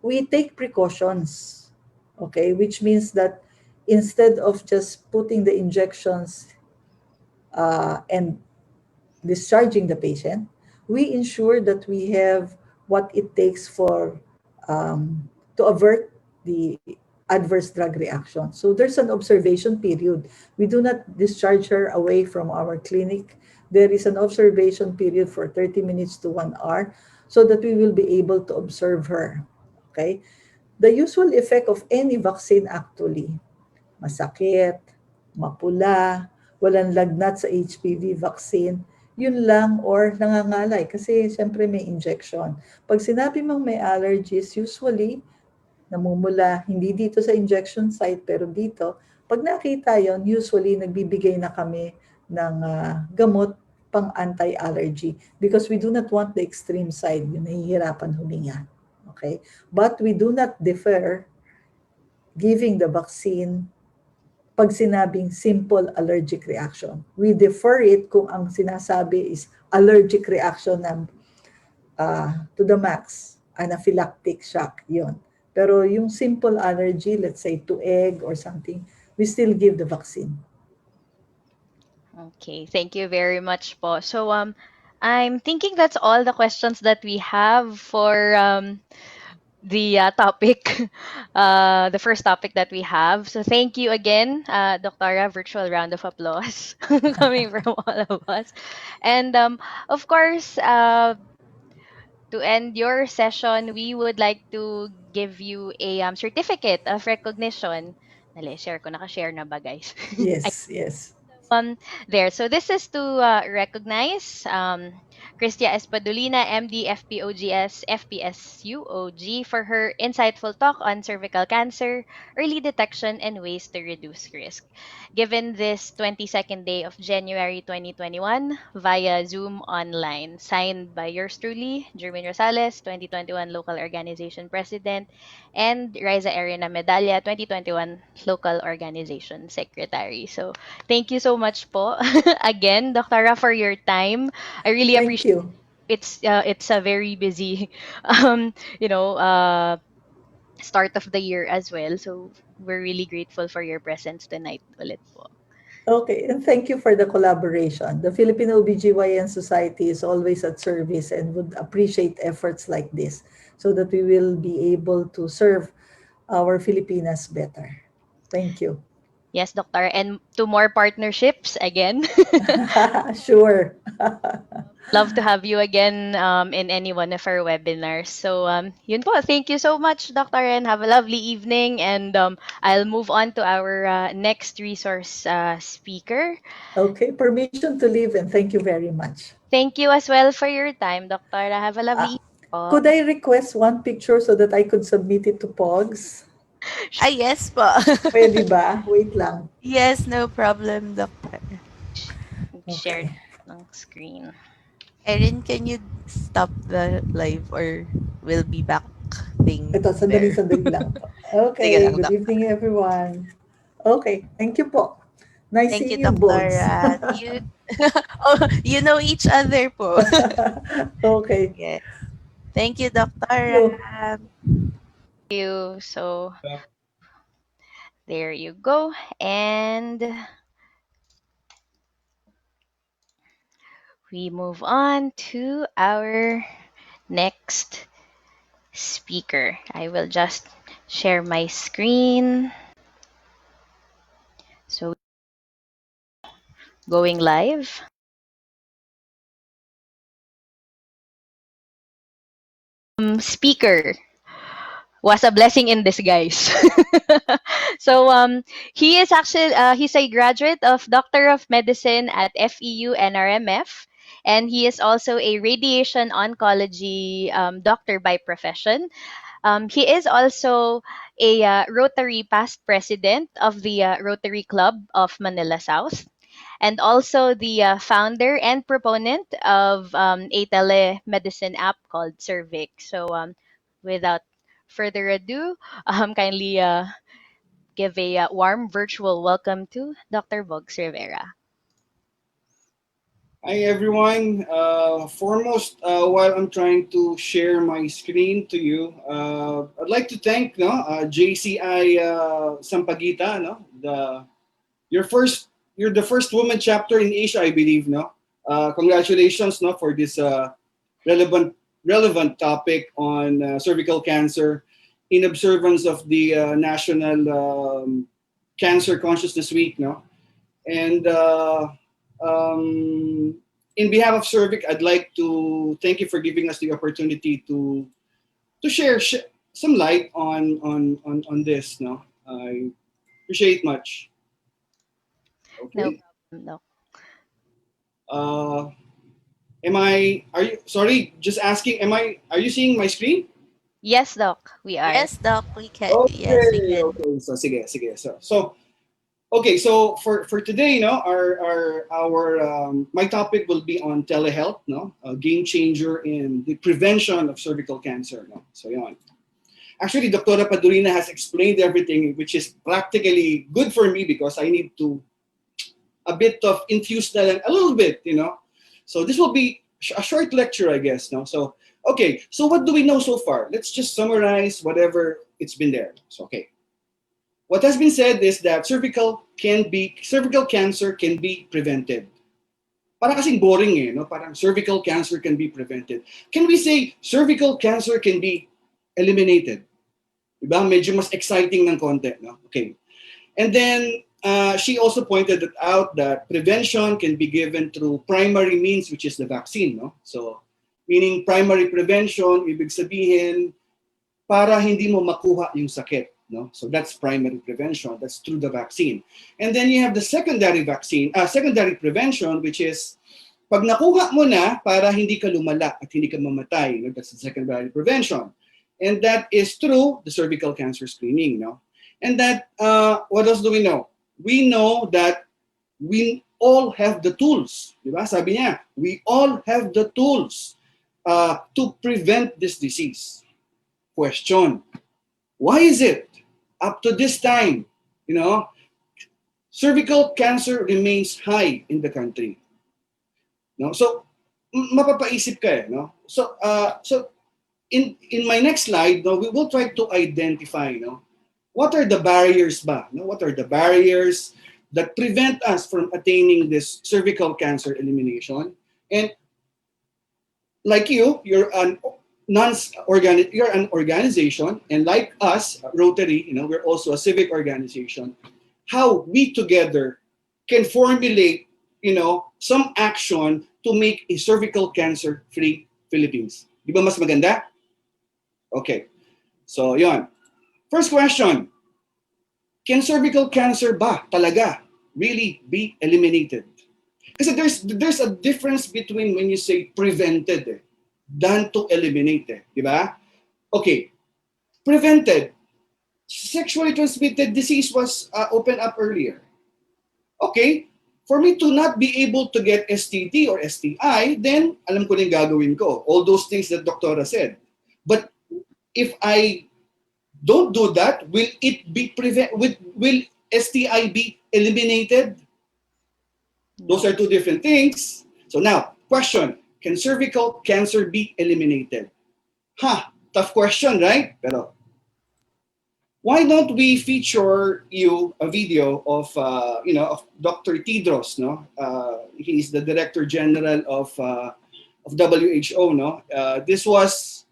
we take precautions, okay, which means that instead of just putting the injections and discharging the patient, we ensure that we have what it takes for to avert the adverse drug reaction. So there's an observation period. We do not discharge her away from our clinic. There is an observation period for 30 minutes to 1 hour so that we will be able to observe her. Okay? The usual effect of any vaccine actually, masakit, mapula, walang lagnat sa HPV vaccine, yun lang, or nangangalay kasi siyempre may injection. Pag sinabi mong may allergies, usually namumula, hindi dito sa injection site pero dito, pag nakita yon, usually nagbibigay na kami ng gamot pang anti-allergy because we do not want the extreme side, yung nahihirapan huminga. Okay? But we do not defer giving the vaccine pag sinabing simple allergic reaction. We defer it kung ang sinasabi is allergic reaction ng to the max, anaphylactic shock, yon. Pero yung simple allergy, let's say to egg or something, we still give the vaccine. Okay, thank you very much po. So I'm thinking that's all the questions that we have for the topic, the first topic that we have. So thank you again, Doctora. Virtual round of applause coming from all of us. And of course, to end your session, we would like to give you a certificate of recognition. Dali, share ko. Naka-share na ba, guys? Yes, yes. There. So this is to recognize Christia Padolina, MD, FPOGS, FPSUOG, for her insightful talk on cervical cancer, early detection, and ways to reduce risk. Given this 22nd day of January 2021 via Zoom online, signed by yours truly, Jermaine Rosales, 2021 Local Organization President, and Riza Arena Medalla, 2021 Local Organization Secretary. So thank you so much po again, Doctora, for your time. I really Thank appreciate you. it's a very busy um, you know, start of the year as well. So we're really grateful for your presence tonight ulit po. Okay, and thank you for the collaboration. The Philippine OBGYN Society is always at service and would appreciate efforts like this so that we will be able to serve our Filipinas better. Thank you. Yes, Doctor. And to more partnerships again. Sure. Love to have you again in any one of our webinars. So, yun po. Thank you so much, Dr. And have a lovely evening. And I'll move on to our next resource speaker. Okay, permission to leave and thank you very much. Thank you as well for your time, Dr. Have a lovely Uh, evening po. could I request one picture so that I could submit it to Pogs? Ah, yes po. Pwede ba? Wait lang. Yes, no problem, doctor. Share Okay. ng screen. Erin, can you stop the live or we'll be back thing Ito, there? sandali lang po. Sige Okay, lang, good doc. evening everyone. Okay, thank you po. Nice Thank you, seeing you, Bogs. Doctora. You, oh, you know each other po. Okay, Yes. Thank you, thank Doctora. you. Thank you. So, there you go. And we move on to our next speaker. I will just share my screen. So, going live. Speaker was a blessing in disguise. So he is actually he's a graduate of Doctor of Medicine at FEU NRMF. And he is also a radiation oncology doctor by profession. He is also a Rotary past president of the Rotary Club of Manila South, and also the founder and proponent of a telemedicine app called CerviQ. So, without further ado, kindly give a warm virtual welcome to Dr. Bogs Rivera. Hi everyone. Foremost, while I'm trying to share my screen to you, I'd like to thank JCI Sampaguita, you're the first woman chapter in Asia, I believe, no. Congratulations, no, for this relevant relevant topic on cervical cancer in observance of the National Cancer Consciousness Week, no. And in behalf of Cervic, I'd like to thank you for giving us the opportunity to share some light on this. No, I appreciate much. No Okay. problem, Doc. Uh, am I? Are you? Sorry, just asking. Am I? Are you seeing my screen? Yes, Doc, we are. Yes, Doc, we can. Yes, we Okay. can. Okay. So sige, sige. So okay, so for today, my topic will be on telehealth, a game changer in the prevention of cervical cancer, So yun. Actually, Dr. Padolina has explained everything, which is practically good for me because I need to a bit of infuse na lang, a little bit. So this will be a short lecture, I guess, no. So okay, so what do we know so far? Let's just summarize whatever it's been there. So okay. What has been said is that cervical cancer can be prevented. Parang kasing boring no? Parang cervical cancer can be prevented. Can we say cervical cancer can be eliminated? Diba? Medyo mas exciting ng konti, no? Okay. And then she also pointed out that prevention can be given through primary means, which is the vaccine, no? So, meaning primary prevention, ibig sabihin, para hindi mo makuha yung sakit. No? So that's primary prevention. That's through the vaccine. And then you have the secondary prevention, which is pag nakuha mo na para hindi ka lumala at hindi ka mamatay. No? That's the secondary prevention. And that is through the cervical cancer screening. No? And that, what else do we know? We know that we all have the tools. Diba? Sabi niya, we all have the tools to prevent this disease. Question, why is it up to this time, cervical cancer remains high in the country? No? So, mapapaisip ka no? So in my next slide, no, we will try to identify, what are the barriers ba? No? What are the barriers that prevent us from attaining this cervical cancer elimination? And like you're you're an organization, and like us, Rotary, we're also a civic organization. How we together can formulate, some action to make a cervical cancer-free Philippines. Di ba mas maganda? Okay. So, yon. First question, can cervical cancer ba talaga really be eliminated? Kasi there's a difference between when you say prevented than to eliminate, di ba? Okay, prevented. Sexually transmitted disease was opened up earlier. Okay, for me to not be able to get STD or STI, then alam ko na yung gagawin ko. All those things that Doctora said. But if I don't do that, will STI be eliminated? Those are No. two different things. So now, question, can cervical cancer be eliminated? Tough question, right? Pero why don't we feature you a video of Dr. Tidros, no? He's the Director General of WHO, no? This was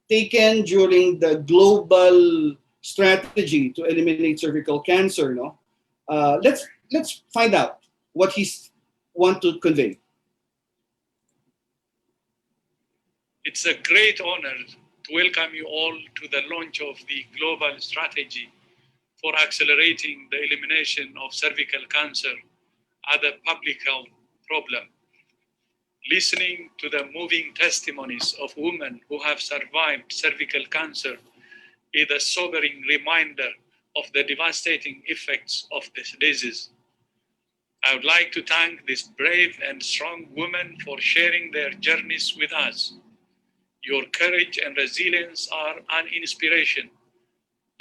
taken during the global strategy to eliminate cervical cancer, no? Let's find out what he's want to convey. It's a great honor to welcome you all to the launch of the global strategy for accelerating the elimination of cervical cancer as a public health problem. Listening to the moving testimonies of women who have survived cervical cancer is a sobering reminder of the devastating effects of this disease. I would like to thank these brave and strong women for sharing their journeys with us. Your courage and resilience are an inspiration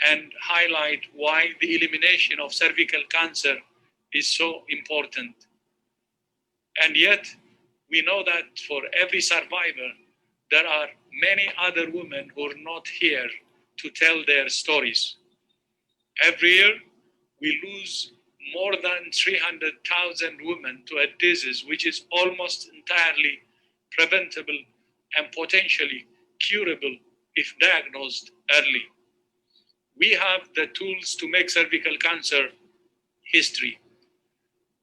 and highlight why the elimination of cervical cancer is so important. And yet, we know that for every survivor, there are many other women who are not here to tell their stories. Every year, we lose more than 300,000 women to a disease which is almost entirely preventable and potentially curable if diagnosed early. We have the tools to make cervical cancer history.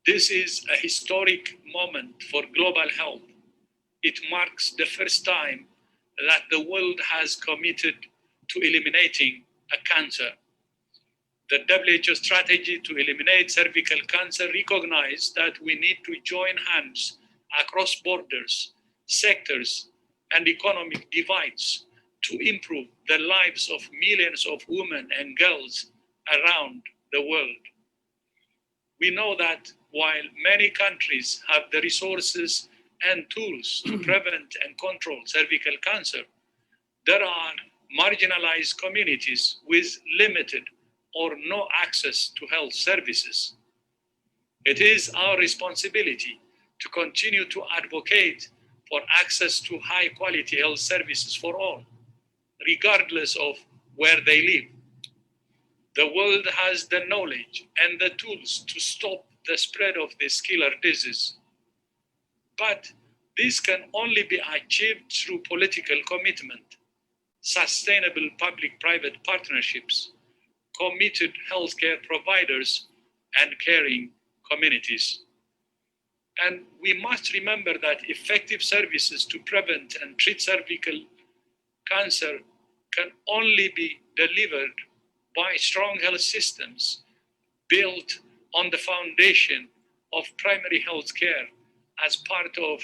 This is a historic moment for global health. It marks the first time that the world has committed to eliminating a cancer. The WHO strategy to eliminate cervical cancer recognized that we need to join hands across borders, sectors, and economic divides to improve the lives of millions of women and girls around the world. We know that while many countries have the resources and tools to prevent and control cervical cancer, there are marginalized communities with limited or no access to health services. It is our responsibility to continue to advocate for access to high quality health services for all, regardless of where they live. The world has the knowledge and the tools to stop the spread of this killer disease. But this can only be achieved through political commitment, sustainable public-private partnerships, committed healthcare providers, and caring communities. And we must remember that effective services to prevent and treat cervical cancer can only be delivered by strong health systems built on the foundation of primary health care as part of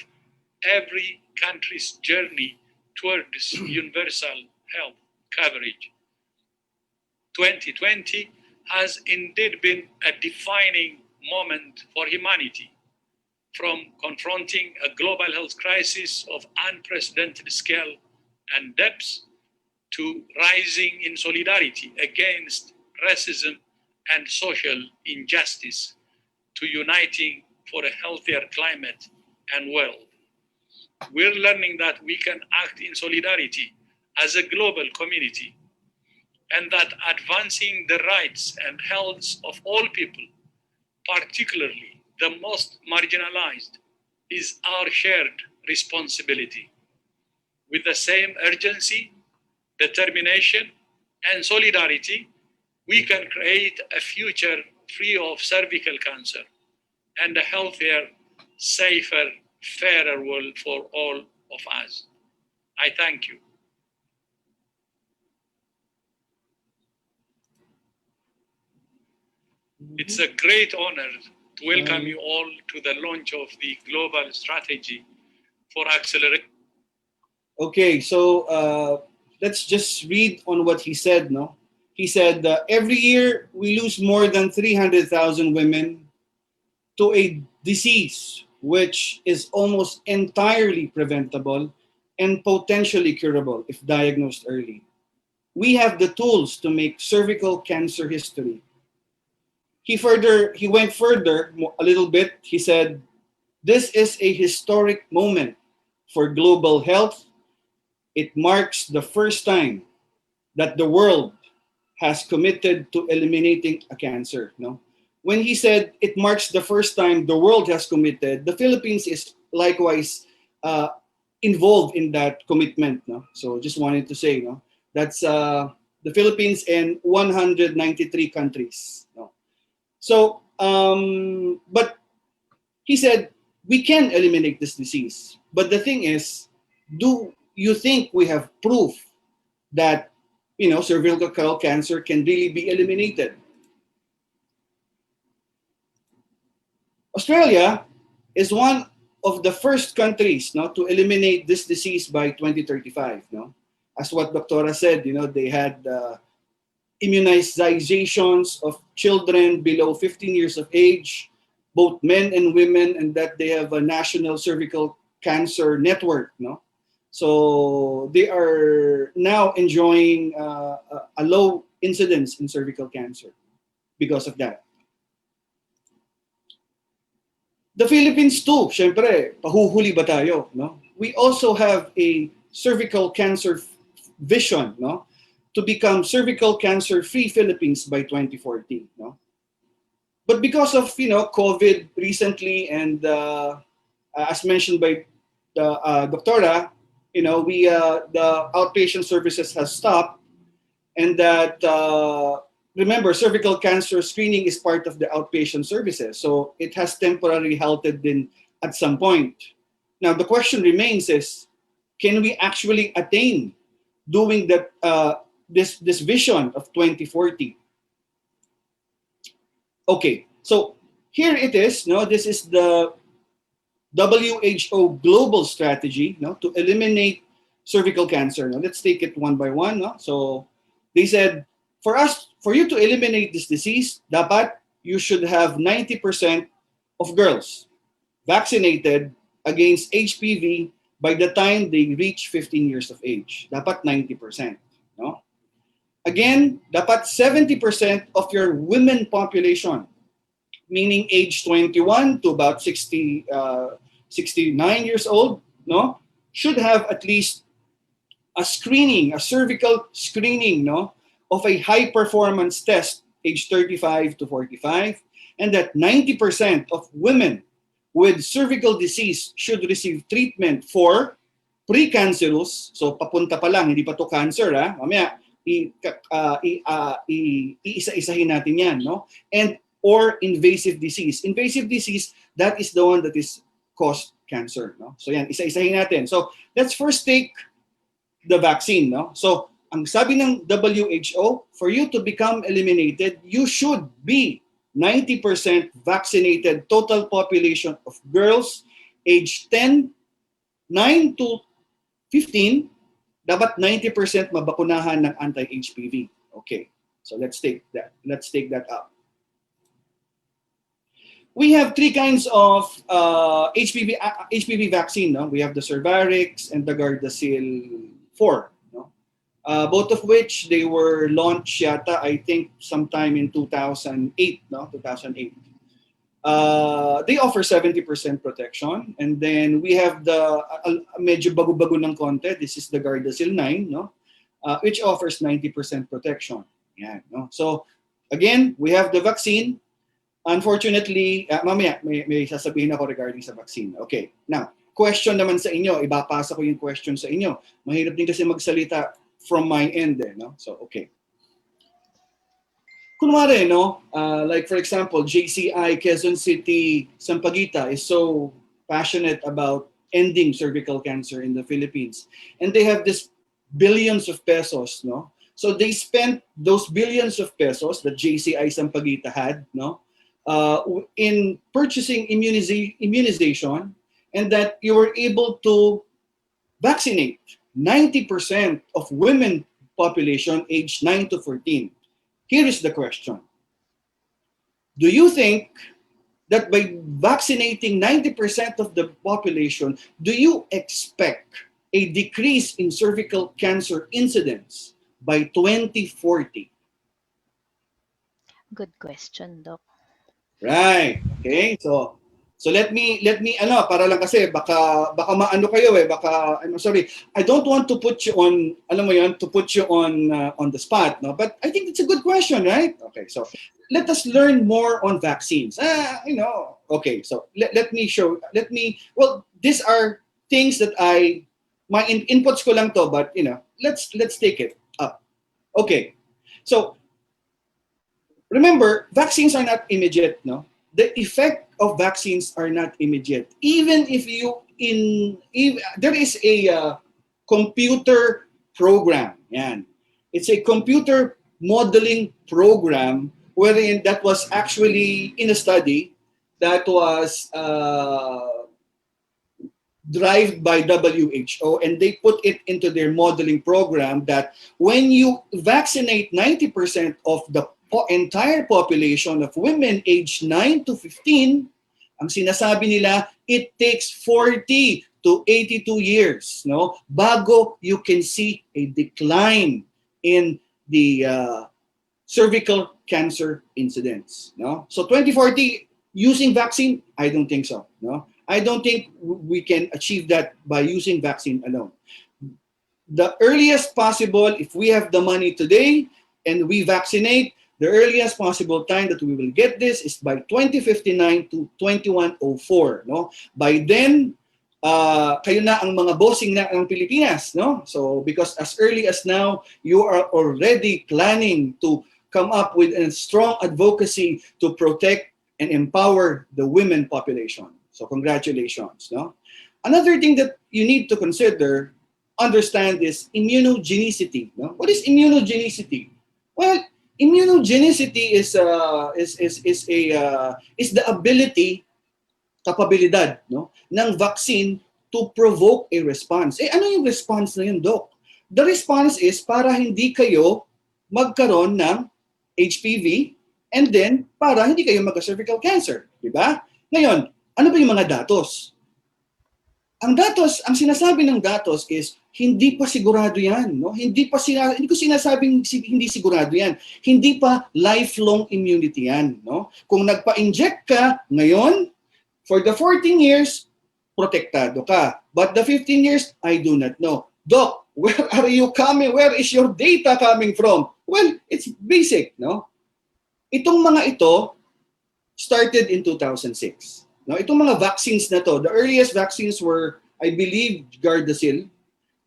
every country's journey towards universal health coverage. 2020 has indeed been a defining moment for humanity, from confronting a global health crisis of unprecedented scale and depth to rising in solidarity against racism and social injustice, to uniting for a healthier climate and world. We're learning that we can act in solidarity as a global community, and that advancing the rights and health of all people, particularly the most marginalized, is our shared responsibility. With the same urgency, determination, and solidarity, we can create a future free of cervical cancer and a healthier, safer, fairer world for all of us. I thank you. It's a great honor to welcome you all to the launch of the global strategy for accelerating. Okay, so let's just read on what he said. No, he said every year we lose more than 300,000 women to a disease which is almost entirely preventable and potentially curable if diagnosed early. We have the tools to make cervical cancer history. He went further a little bit. He said, "This is a historic moment for global health. It marks the first time that the world has committed to eliminating a cancer." No? When he said it marks the first time the world has committed, the Philippines is likewise involved in that commitment. No? So just wanted to say, no, that's the Philippines and 193 countries. No? So, but he said we can eliminate this disease. But the thing is, do you think we have proof that cervical cancer can really be eliminated? Australia is one of the first countries, no, to eliminate this disease by 2035. No, as what Doctora said, they had immunizations of children below 15 years of age, both men and women, and that they have a national cervical cancer network. No, so they are now enjoying a low incidence in cervical cancer because of that. The Philippines too, syempre, pahuhuli ba tayo, no? We also have a cervical cancer vision, no? To become cervical cancer free Philippines by 2040, no? But because of, COVID recently and as mentioned by the doctora, we the outpatient services has stopped, and that remember, cervical cancer screening is part of the outpatient services, so it has temporarily halted in at some point. Now the question remains is, can we actually attain doing that this vision of 2040? Okay, so here it is. No, this is the WHO global strategy, no, to eliminate cervical cancer. Now let's take it one by one. No? So they said, for you to eliminate this disease, dapat you should have 90% of girls vaccinated against HPV by the time they reach 15 years of age. Dapat 90%. No? Again, dapat 70% of your women population, meaning age 21 to about 69 years old, no, should have at least a screening, a cervical screening, no, of a high performance test, age 35 to 45, and that 90% of women with cervical disease should receive treatment for precancerous, so papunta pa lang, hindi pa to cancer, mamaya iisa-isahin natin yan, no? And or invasive disease. Invasive disease, that is the one that is caused cancer, no? So yan, isa-isahin natin. So let's first take the vaccine, no? So ang sabi ng WHO, for you to become eliminated, you should be 90% vaccinated total population of girls age 10, 9 to 15, dapat 90% mabakunahan ng anti-HPV. Okay, so let's take that up. We have three kinds of HPV vaccine. No? We have the Cervarix and the Gardasil 4. No? Both of which they were launched yata, I think, sometime in 2008. No? 2008. They offer 70% protection. And then we have the medyo bago-bago ng konti. This is the Gardasil 9, no? Which offers 90% protection. Yeah, no? So, again, we have the vaccine. Unfortunately, mamaya may sasabihin ako regarding sa vaccine. Okay, now, question naman sa inyo. Ibapasa ko yung question sa inyo. Mahirap din kasi magsalita from my end. No? So, okay. Kunwari, no? Like for example, JCI, Quezon City, Sampaguita is so passionate about ending cervical cancer in the Philippines. And they have this billions of pesos, no? So they spent those billions of pesos that JCI Sampaguita had, no? In purchasing immunization, and that you were able to vaccinate 90% of women population aged 9 to 14. Here is the question. Do you think that by vaccinating 90% of the population, do you expect a decrease in cervical cancer incidence by 2040? Good question, Doc. Right. Okay. So let me para lang kasi baka maano kayo I'm sorry. I don't want to put you on on the spot, no? But I think it's a good question, right? Okay. So let us learn more on vaccines. Okay. So well, these are things that my inputs ko lang to, but let's take it up. Okay. So remember, vaccines are not immediate, no? The effect of vaccines are not immediate. Even if there is a computer program, yan. It's a computer modeling program wherein that was actually in a study that was derived by WHO, and they put it into their modeling program that when you vaccinate 90% of the entire population of women aged 9 to 15, ang sinasabi nila, it takes 40 to 82 years, no, bago you can see a decline in the cervical cancer incidence, no? So 2040 using vaccine, I don't think so, no? I don't think we can achieve that by using vaccine alone. The earliest possible, if we have the money today and we vaccinate, the earliest possible time that we will get this is by 2059 to 2104, no? By then, kayo na ang mga bossing na ng Pilipinas, no? So because as early as now, you are already planning to come up with a strong advocacy to protect and empower the women population. So congratulations, no? Another thing that you need to consider, understand is immunogenicity, no? What is immunogenicity? Well, immunogenicity is the ability, kapabilidad, no, ng vaccine to provoke a response. Eh ano yung response na yun, Doc? The response is para hindi kayo magkaroon ng HPV and then para hindi kayo magka-cervical cancer, di ba? Ngayon, ano ba yung mga datos? Ang datos, ang sinasabi ng datos is hindi pa sigurado yan, no? Hindi ko sinasabing hindi sigurado yan. Hindi pa lifelong immunity yan, no? Kung nagpa-inject ka ngayon, for the 14 years, protektado ka. But the 15 years, I do not know. Doc, where are you coming? Where is your data coming from? Well, it's basic, no? Itong mga ito started in 2006. No, itong mga vaccines na to, the earliest vaccines were, I believe, Gardasil,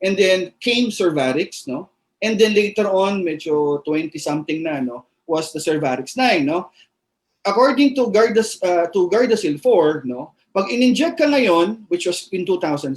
and then came Cervarix, no? And then later on, medyo 20-something na, no, was the Cervarix 9, no? According to Gardasil 4, no, pag in-inject ka ngayon, which was in 2006,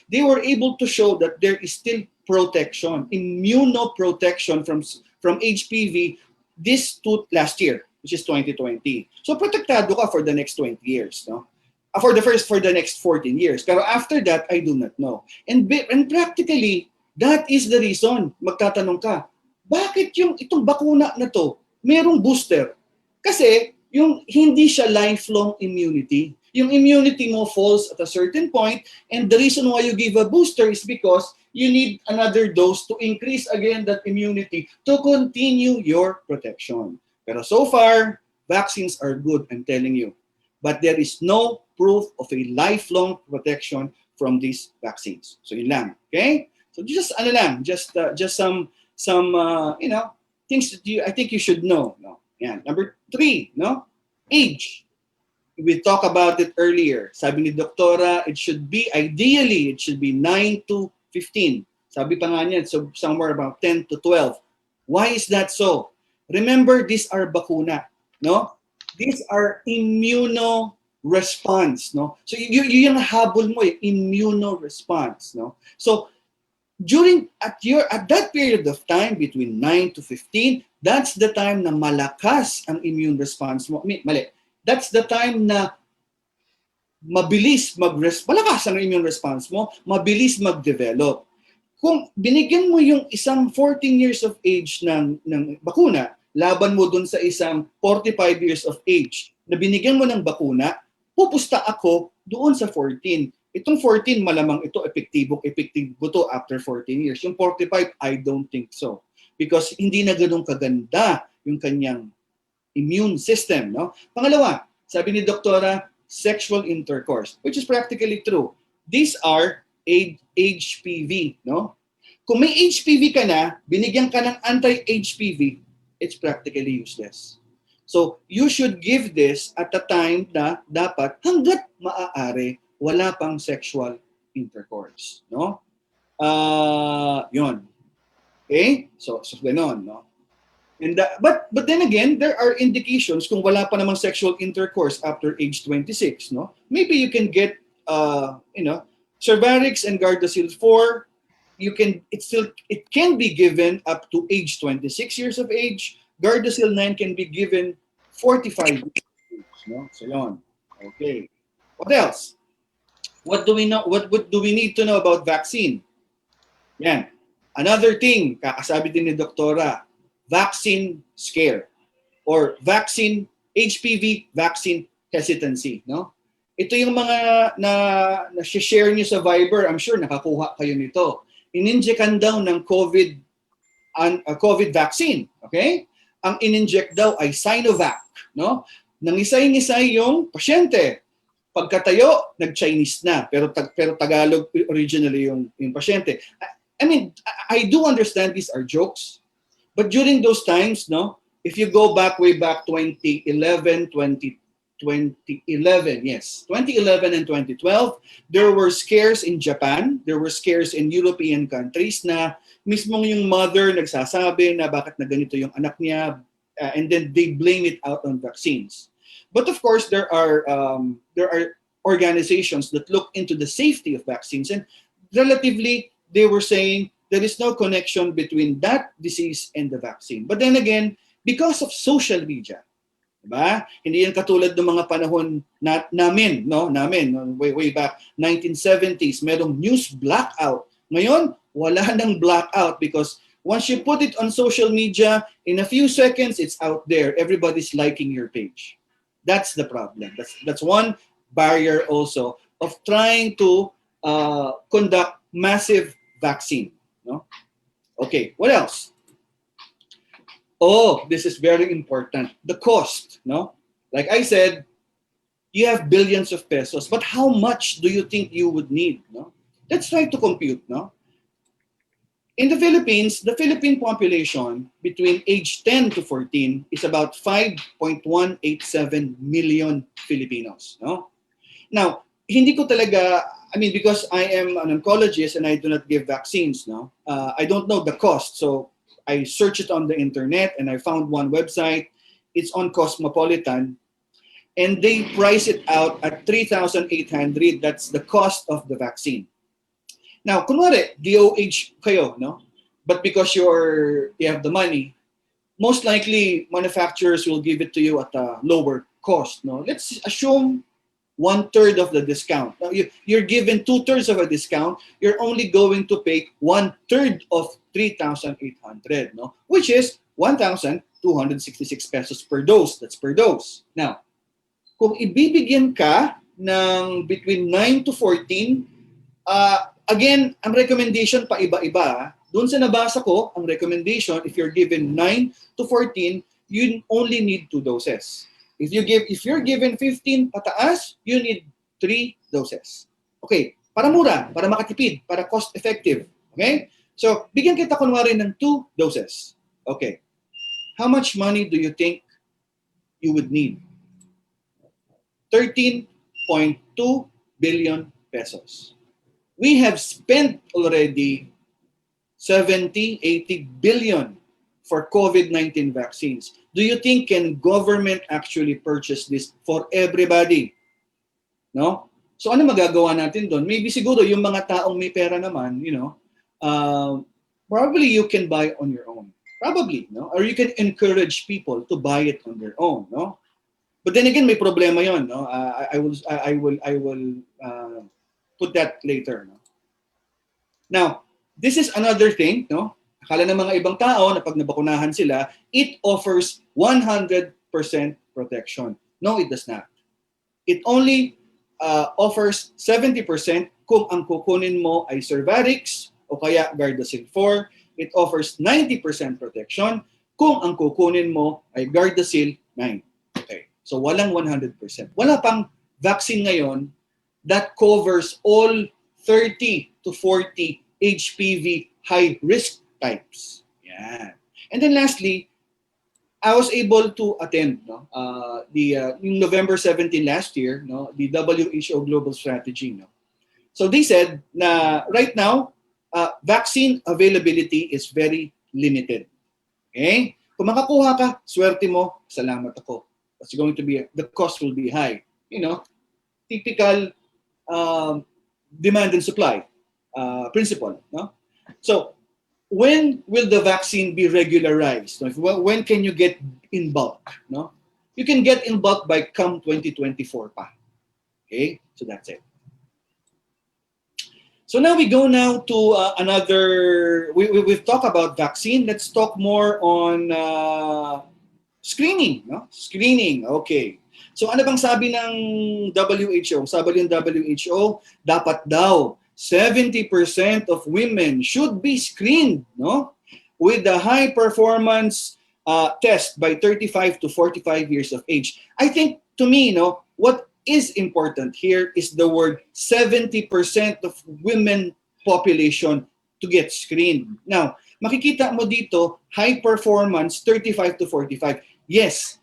they were able to show that there is still protection, immunoprotection from HPV this to last year, which is 2020. So protektado ka for the next 20 years, no? For the next 14 years. Pero after that, I do not know. And practically, that is the reason. Magtatanong ka, bakit itong bakuna na to, merong booster? Kasi yung hindi siya lifelong immunity. Yung immunity mo falls at a certain point, and the reason why you give a booster is because you need another dose to increase again that immunity to continue your protection. Pero so far, vaccines are good, I'm telling you. But there is no proof of a lifelong protection from these vaccines. So yun lang, okay? So just some things that I think you should know. No? Yeah. Number 3, no? Age. We talked about it earlier. Sabi ni Doktora, ideally, it should be 9 to 15. Sabi pa nga niya, so somewhere about 10 to 12. Why is that so? Remember, these are bakuna, no? These are immunoresponse, no? So yung habol mo, immunoresponse, no? So at that period of time between 9 to 15, that's the time na malakas ang immune response mo. Mali. That's the time na malakas ang immune response mo, mabilis mag-develop. Kung binigyan mo yung isang 14 years of age ng bakuna, laban mo dun sa isang 45 years of age na binigyan mo ng bakuna, pupusta ako doon sa 14. Itong 14, malamang ito epektibo to after 14 years. Yung 45, I don't think so. Because hindi na ganun kaganda yung kanyang immune system, no? Pangalawa, sabi ni Doktora, sexual intercourse, which is practically true. These are HPV, no? Kung may HPV ka na, binigyan ka ng anti-HPV, it's practically useless. So, you should give this at a time na dapat hanggat maaari wala pang sexual intercourse, no? Yun. Okay? So ganon, no? And but then again, there are indications kung wala pa namang sexual intercourse after age 26, no? Maybe you can get Cervarix and Gardasil 4, it can be given up to age 26 years of age. Gardasil 9 can be given 45 years of age, no? So yun. Okay. What else? What do we know? What do we need to know about vaccine? Yan. Another thing, kakasabi din ni Doktora, vaccine scare or vaccine, HPV vaccine hesitancy. No? Ito yung mga na-share niyo sa Viber. I'm sure nakakuha kayo nito. Ininjekan daw ng COVID vaccine. Okay? Ang ininject daw ay Sinovac. No? Nangisay-ngisay yung pasyente. Pagkatayo, nag-Chinese na. Pero Tagalog originally yung pasyente. I mean, I do understand these are jokes. But during those times, no, if you go back way back 2011 and 2012, there were scares in Japan, there were scares in European countries na mismong yung mother nagsasabi na bakit na ganito yung anak niya, and then they blame it out on vaccines. But of course, there are organizations that look into the safety of vaccines, and relatively, they were saying there is no connection between that disease and the vaccine. But then again, because of social media, diba? Hindi yan katulad ng mga panahon namin, way back 1970s, merong news blackout. Ngayon, wala nang blackout because once you put it on social media, in a few seconds, it's out there. Everybody's liking your page. That's the problem. That's one barrier also of trying to conduct massive vaccine. No? Okay, what else? Oh, this is very important. The cost, no? Like I said, you have billions of pesos, but how much do you think you would need, no? Let's try to compute, no? In the Philippines, the Philippine population between age 10 to 14 is about 5.187 million Filipinos, no? Now, hindi ko talaga, I mean, because I am an oncologist and I do not give vaccines, no? I don't know the cost. So I searched it on the internet and I found one website. It's on Cosmopolitan. And they price it out at 3,800. That's the cost of the vaccine. Now, kunwari, DOH kayo, no? But because you have the money, most likely manufacturers will give it to you at a lower cost, no? Let's assume 1/3 of the discount. Now, you're given 2/3 of a discount. You're only going to pay 1/3 of 3,800, no? Which is 1,266 pesos per dose. That's per dose. Now, kung ibibigyan ka ng between 9 to 14, again, ang recommendation pa iba-iba. Doon sa nabasa ko, ang recommendation, if you're given 9 to 14, you only need 2 doses. If you're given 15 pataas, you need 3 doses. Okay, para mura, para makatipid, para cost effective. Okay? So, bigyan kita kunwari ng 2 doses. Okay. How much money do you think you would need? 13.2 billion pesos. We have spent already 70, 80 billion for COVID-19 vaccines. Do you think can government actually purchase this for everybody? No? So ano magagawa natin doon? Maybe siguro yung mga taong may pera naman, probably you can buy on your own. Probably, no? Or you can encourage people to buy it on their own, no? But then again, may problema yon, no? I will put that later, no? Now, this is another thing, no? Akala ng mga ibang tao na pag nabakunahan sila, it offers 100% protection. No, it does not. It only offers 70% kung ang kukunin mo ay Cervarix o kaya Gardasil 4. It offers 90% protection kung ang kukunin mo ay Gardasil 9. Okay. So walang 100%. Wala pang vaccine ngayon that covers all 30 to 40 HPV high-risk types. Yeah. And then lastly, I was able to attend yung November 17 last year, no, the WHO Global Strategy. No? So they said na right now, vaccine availability is very limited. Okay? Kung makakuha ka, swerte mo, salamat ako. It's going to be, the cost will be high. Typical demand and supply principle. No? So, when will the vaccine be regularized? When can you get in bulk? No? You can get in bulk by come 2024 pa. Okay? So that's it. So now we go now to another, we've talked about vaccine. Let's talk more on screening. No? Screening, okay. So ano bang sabi ng WHO? Sabi ng WHO, dapat daw 70% of women should be screened, no? With the high performance test by 35 to 45 years of age. I think, to me, no, what is important here is the word 70% of women population to get screened. Now, makikita mo dito, high performance, 35 to 45. Yes,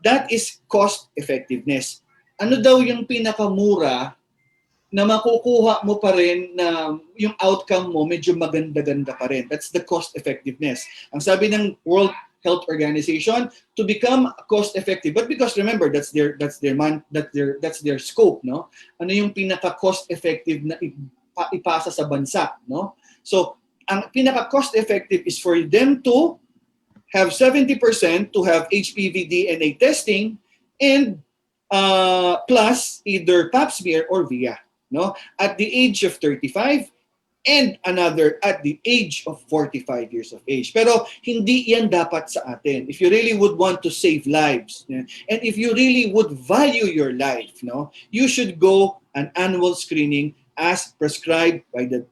that is cost effectiveness. Ano daw yung pinakamura na makukuha mo pa rin na yung outcome mo medyo maganda-ganda pa rin. That's the cost effectiveness. Ang sabi ng World Health Organization, to become cost effective, but because remember that's their scope, no? Ano yung pinaka cost effective na ipasa sa bansa, no? So ang pinaka cost effective is for them to have 70% to have HPV DNA testing and plus either Pap smear or VIA, no? At the age of 35 and another at the age of 45 years of age. Pero hindi yan dapat sa atin. If you really would want to save lives, and if you really would value your life, no, you should go an annual screening as prescribed by the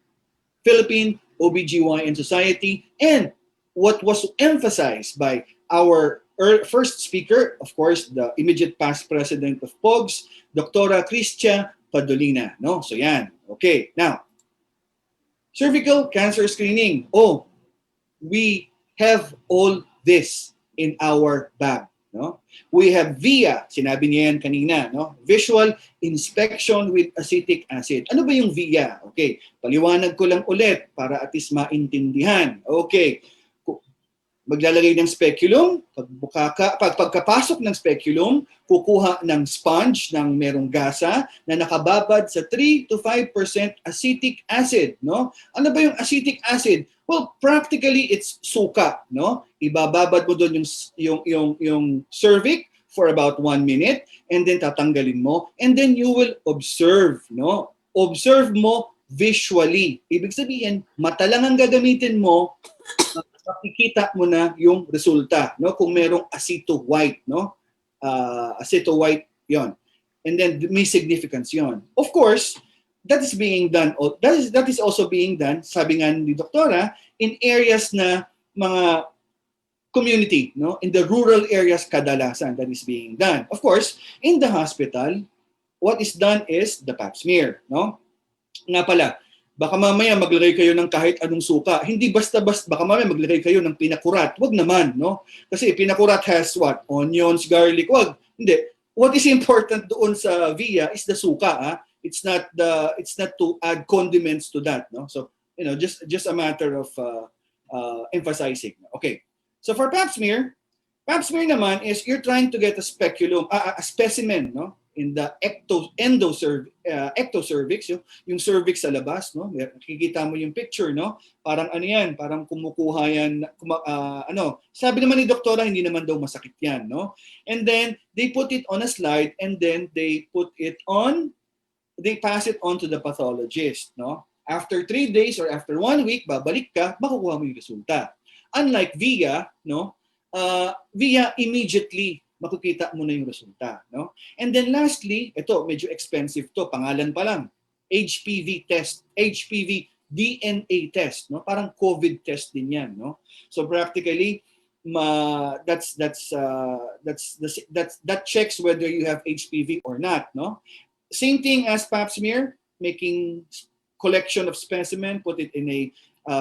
Philippine OBGYN Society, and what was emphasized by our first speaker, of course, the immediate past president of Bogs, Dr. Christia Padolina. No? So yan. Okay. Now, cervical cancer screening. Oh, we have all this in our bag. No? We have VIA, sinabi niya yan kanina, no? Visual inspection with acetic acid. Ano ba yung VIA? Okay, paliwanag ko lang ulit para at least maintindihan. Okay, maglalagay ng speculum, pagkapasok ng speculum, kukuha ng sponge ng merong gasa na nakababad sa 3 to 5% acetic acid, no? Ano ba yung acetic acid? Well, practically it's suka, no? Ibababad mo doon yung cervix for about 1 minute and then tatanggalin mo and then you will observe, no? Observe mo visually. Ibig sabihin, mata lang ang gagamitin mo, makikita mo na yung resulta, no? Kung merong aceto white, no? Aceto white 'yon. And then may significance 'yon. Of course, that is being done. That is also being done, sabi nga ni Doktora, in areas na mga community, no? In the rural areas kadalasan that is being done. Of course, in the hospital, what is done is the Pap smear, no? Nga pala, baka mamaya maglagay kayo ng kahit anong suka. Hindi basta-basta, baka mamaya maglagay kayo ng pinakurat. Wag naman, no? Kasi pinakurat has what? Onions, garlic. Wag. Hindi. What is important doon sa VIA is the suka, ha? It's not to add condiments to that, no? So, just a matter of emphasizing. Okay. So for Pap smear naman is you're trying to get a speculum, a specimen, no? In the ectocervix, yung cervix sa labas, no? Nakikita mo yung picture, no? Parang ano yan, parang kumukuha yan, sabi naman ni doktora, hindi naman daw masakit yan, no? And then, they put it on a slide and then they pass it on to the pathologist, no? After 3 days or after 1 week, babalik ka, makukuha mo yung resulta. Unlike VIA, no? VIA immediately makikita mo na yung resulta, no? And then lastly, ito medyo expensive to, pangalan pa lang. HPV test, HPV DNA test, no? Parang COVID test din 'yan, no? So practically that checks whether you have HPV or not, no? Same thing as Pap smear, making collection of specimen, put it in a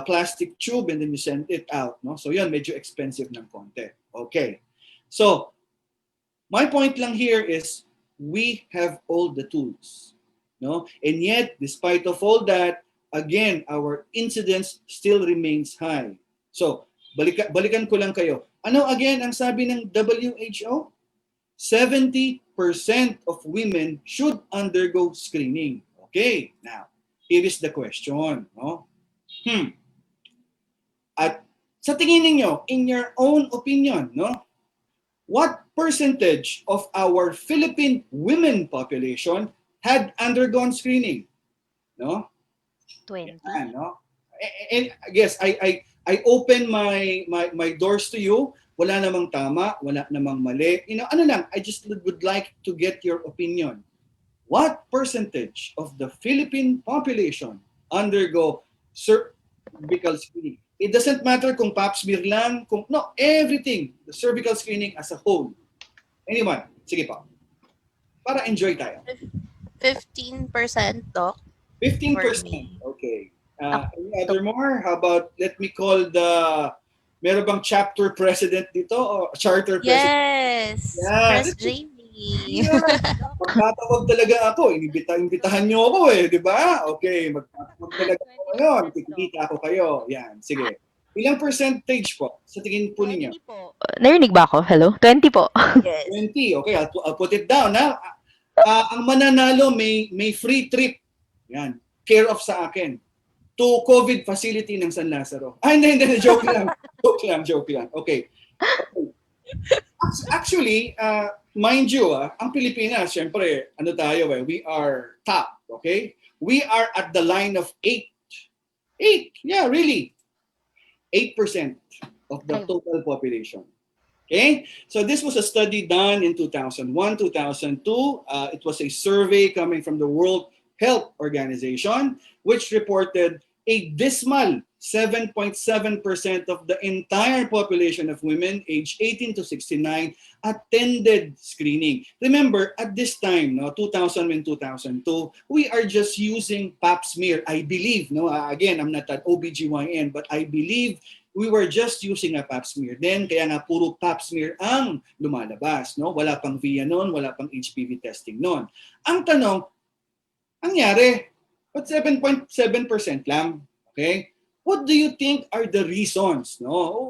plastic tube and then you send it out, no? So 'yan medyo expensive ng konti. Okay. So my point lang here is we have all the tools, no? And yet, despite of all that, again, our incidence still remains high. So, balikan ko lang kayo. Ano again ang sabi ng WHO? 70% of women should undergo screening. Okay, now, here is the question, no? At sa tingin niyo, in your own opinion, no? What percentage of our Philippine women population had undergone screening? No? 20. Yan, no? And yes, I open my doors to you. Wala namang tama, wala namang mali. Ano lang, I just would like to get your opinion. What percentage of the Philippine population undergo cervical screening? It doesn't matter kung pap smear lang, no, everything, the cervical screening as a whole. Anyone? Sige pa. Para enjoy tayo. 15%, Doc, for 15%. me. Okay. Ako, Any other more? How about, let me call meron bang chapter president dito o charter president? Yes, Yan. Press Jamie. Yan. Magtatawag talaga ako. Imbitahan nyo ako di ba? Okay, magtatawag talaga ako ngayon. 20%, Doc. Kikita ako kayo. Yan, sige. Ilang percentage po sa tingin po ninyo? 20 po. Narinig ba ako? Hello? 20 po. Yes. 20. Okay, I'll put it down. Ha? Ang mananalo may free trip. Yan. Care of sa akin. To COVID facility ng San Lazaro. Hindi. Joke lang. Joke lang. Okay. Actually, mind you, ang Pilipinas, syempre, ano tayo we are top, okay? We are at the line of 8. 8, yeah, really. 8% of the total population. Okay? So this was a study done in 2001, 2002. It was a survey coming from the World Health Organization, which reported a dismal 7.7% of the entire population of women aged 18 to 69 attended screening. Remember, at this time, 2000 and 2002, we are just using pap smear. I believe, again, I'm not an OBGYN, but I believe we were just using a pap smear. Then, kaya nga puro pap smear ang lumalabas. Wala pang VIA noon, wala pang HPV testing noon. Ang tanong, nangyari, but 7.7% lang. Okay? What do you think are the reasons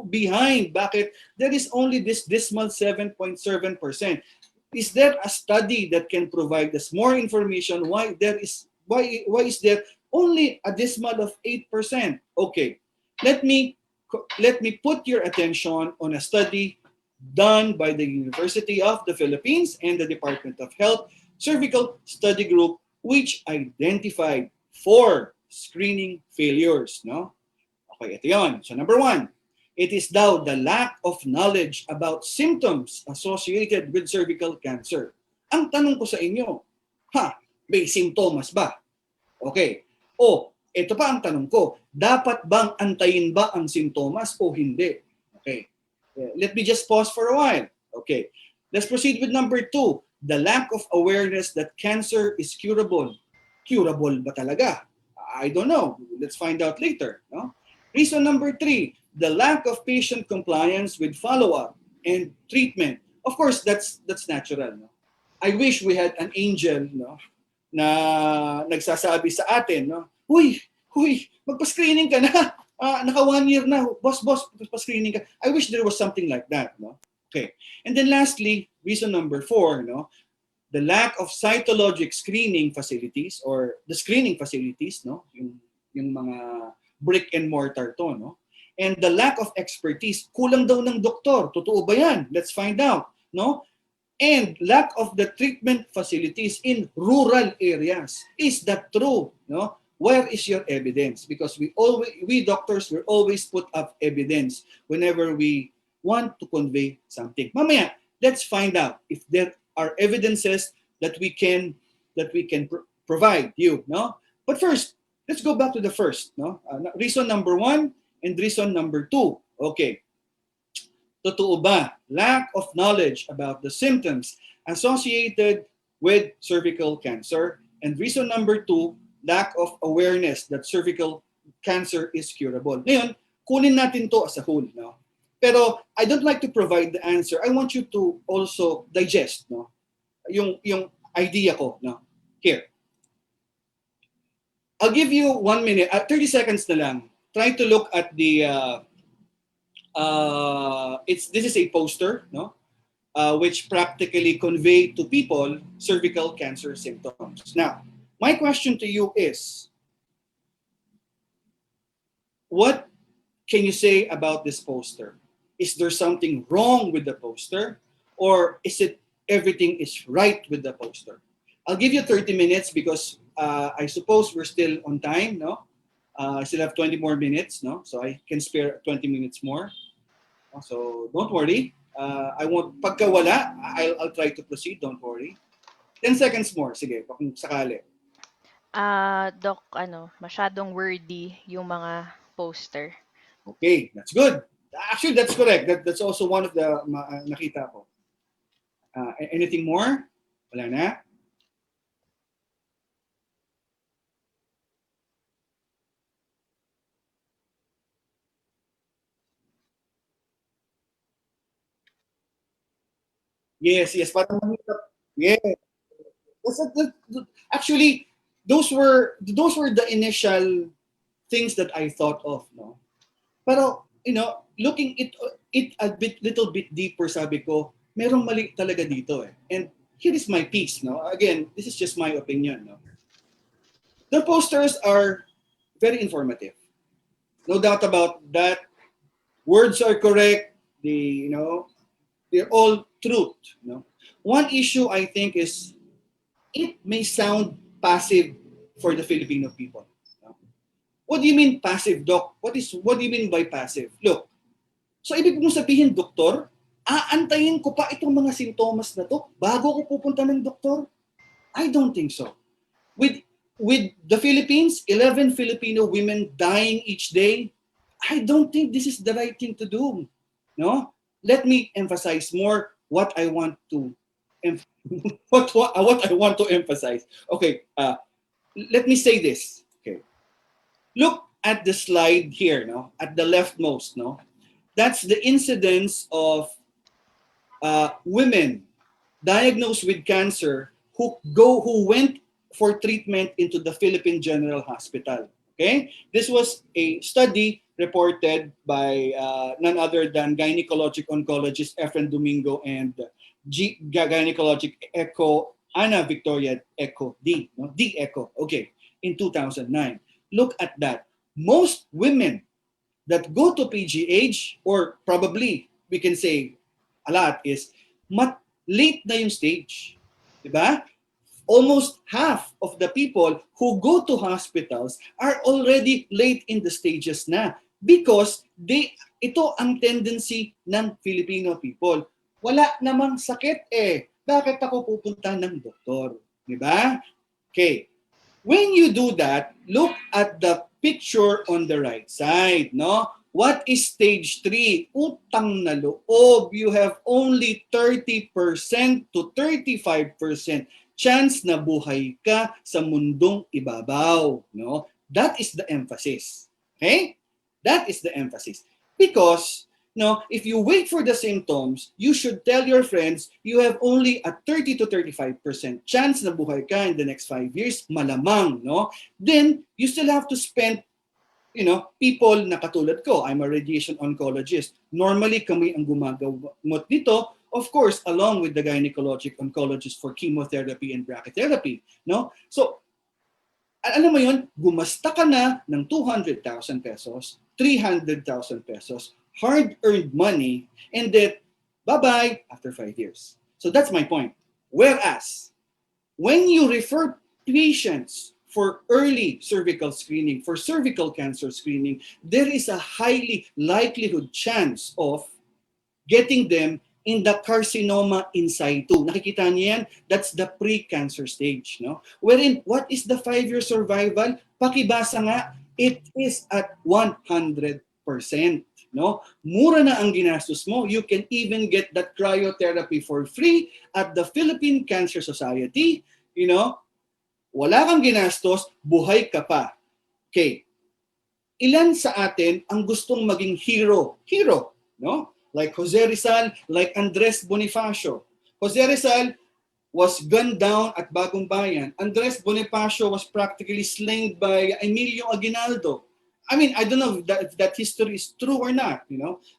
behind bakit there is only this dismal 7.7%? Is there a study that can provide us more information why is there only a dismal of 8%? Okay. Let me put your attention on a study done by the University of the Philippines and the Department of Health Cervical Study Group, which identified 4 screening failures. Okay, ito yun. So number 1, it is daw the lack of knowledge about symptoms associated with cervical cancer. Ang tanong ko sa inyo, may simptomas ba? Okay. Ito pa ang tanong ko, dapat bang antayin ba ang simptomas o hindi? Okay. Let me just pause for a while. Okay. Let's proceed with number 2, the lack of awareness that cancer is curable. Curable ba talaga? I don't know. Let's find out later. Reason number 3, the lack of patient compliance with follow-up and treatment. Of course, that's natural. I wish we had an angel na nagsasabi sa atin, Huy, magpa-screening ka na. Naka 1 year na. Boss, magpa-screening ka. I wish there was something like that. Okay. And then lastly, reason number 4, the lack of cytologic screening facilities or the screening facilities, yung mga brick and mortar to, and the lack of expertise. Kulang daw ng doktor. Totoo ba yan? Let's find out, And lack of the treatment facilities in rural areas. Is that true? Where is your evidence? Because we doctors will always put up evidence whenever we want to convey something. Mamaya, let's find out if there are evidences that we can provide you. But first, let's go back to the first. Reason number 1 and reason number 2. Okay. Totoo ba? Lack of knowledge about the symptoms associated with cervical cancer. And reason number 2, lack of awareness that cervical cancer is curable. Ngayon, kunin natin to as a whole. Pero I don't like to provide the answer. I want you to also digest yung idea ko. Here. I'll give you 1 minute, 30 seconds na lang. Try to look at the, this is a poster, which practically convey to people cervical cancer symptoms. Now, my question to you is, what can you say about this poster? Is there something wrong with the poster? Or is it everything is right with the poster? I'll give you 30 minutes because I suppose we're still on time, no? I still have 20 more minutes, no? So I can spare 20 minutes more. So don't worry. I won't, pagka wala, I'll try to proceed, don't worry. 10 seconds more, sige, kung sakali. Doc, masyadong wordy yung mga poster. Okay, that's good. Actually, that's correct. That's also one of the nakita ko. Anything more? Wala na? Yes, yes. Parang mahirap. Yeah. Actually, those were the initial things that I thought of, no. Pero looking it a little bit deeper, sabi ko, merong mali talaga dito eh. And here is my piece, no. Again, this is just my opinion, no. The posters are very informative. No doubt about that. Words are correct. They're all truth, no. One issue I think is it may sound passive for the Filipino people. No? What do you mean passive, Doc? What do you mean by passive? Look, so ibig mong sabihin, doktor, aantayin ko pa itong mga sintomas na to bago ko pupunta ng doktor? I don't think so. With the Philippines, 11 Filipino women dying each day, I don't think this is the right thing to do. No? Let me emphasize more what I want to what I want to emphasize. Okay, let me say this. Okay, look at the slide here. No, at the leftmost. No, that's the incidence of women diagnosed with cancer who went for treatment into the Philippine General Hospital. Okay, this was a study reported by none other than gynecologic oncologist Efren Domingo and gynecologic echo Ana Victoria Echo D, no? D Echo. Okay, in 2009. Look at that. Most women that go to PGH, or probably we can say a lot, is late na yung stage. Diba? Almost half of the people who go to hospitals are already late in the stages na because ito ang tendency ng Filipino people. Wala namang sakit eh. Bakit ako pupunta ng doktor? Diba? Okay. When you do that, look at the picture on the right side, no? What is stage 3? Utang na loob. You have only 30% to 35% chance na buhay ka sa mundong ibabaw, no? That is the emphasis. Okay? That is the emphasis. Because if you wait for the symptoms, you should tell your friends you have only a 30 to 35% chance na buhay ka in the next 5 years, malamang, no? Then, you still have to spend, people na katulad ko. I'm a radiation oncologist. Normally, kami ang gumagamot nito, of course, along with the gynecologic oncologist for chemotherapy and brachytherapy, no? So, alam mo yun, gumasta ka na ng 200,000 pesos, 300,000 pesos, hard-earned money, and then, bye-bye after 5 years. So that's my point. Whereas, when you refer patients for early cervical screening, for cervical cancer screening, there is a highly likelihood chance of getting them in the carcinoma in situ. Nakikita niyo yan? That's the pre-cancer stage. No? Wherein, what is the 5-year survival? Pakibasa nga, it is at 100%. No? Mura na ang ginastos mo. You can even get that cryotherapy for free at the Philippine Cancer Society. Wala kang ginastos, buhay ka pa. Okay. Ilan sa atin ang gustong maging hero? Hero, no? Like Jose Rizal, like Andres Bonifacio. Jose Rizal was gunned down at Bagong Bayan. Andres Bonifacio was practically slain by Emilio Aguinaldo. I mean, I don't know if that history is true or not,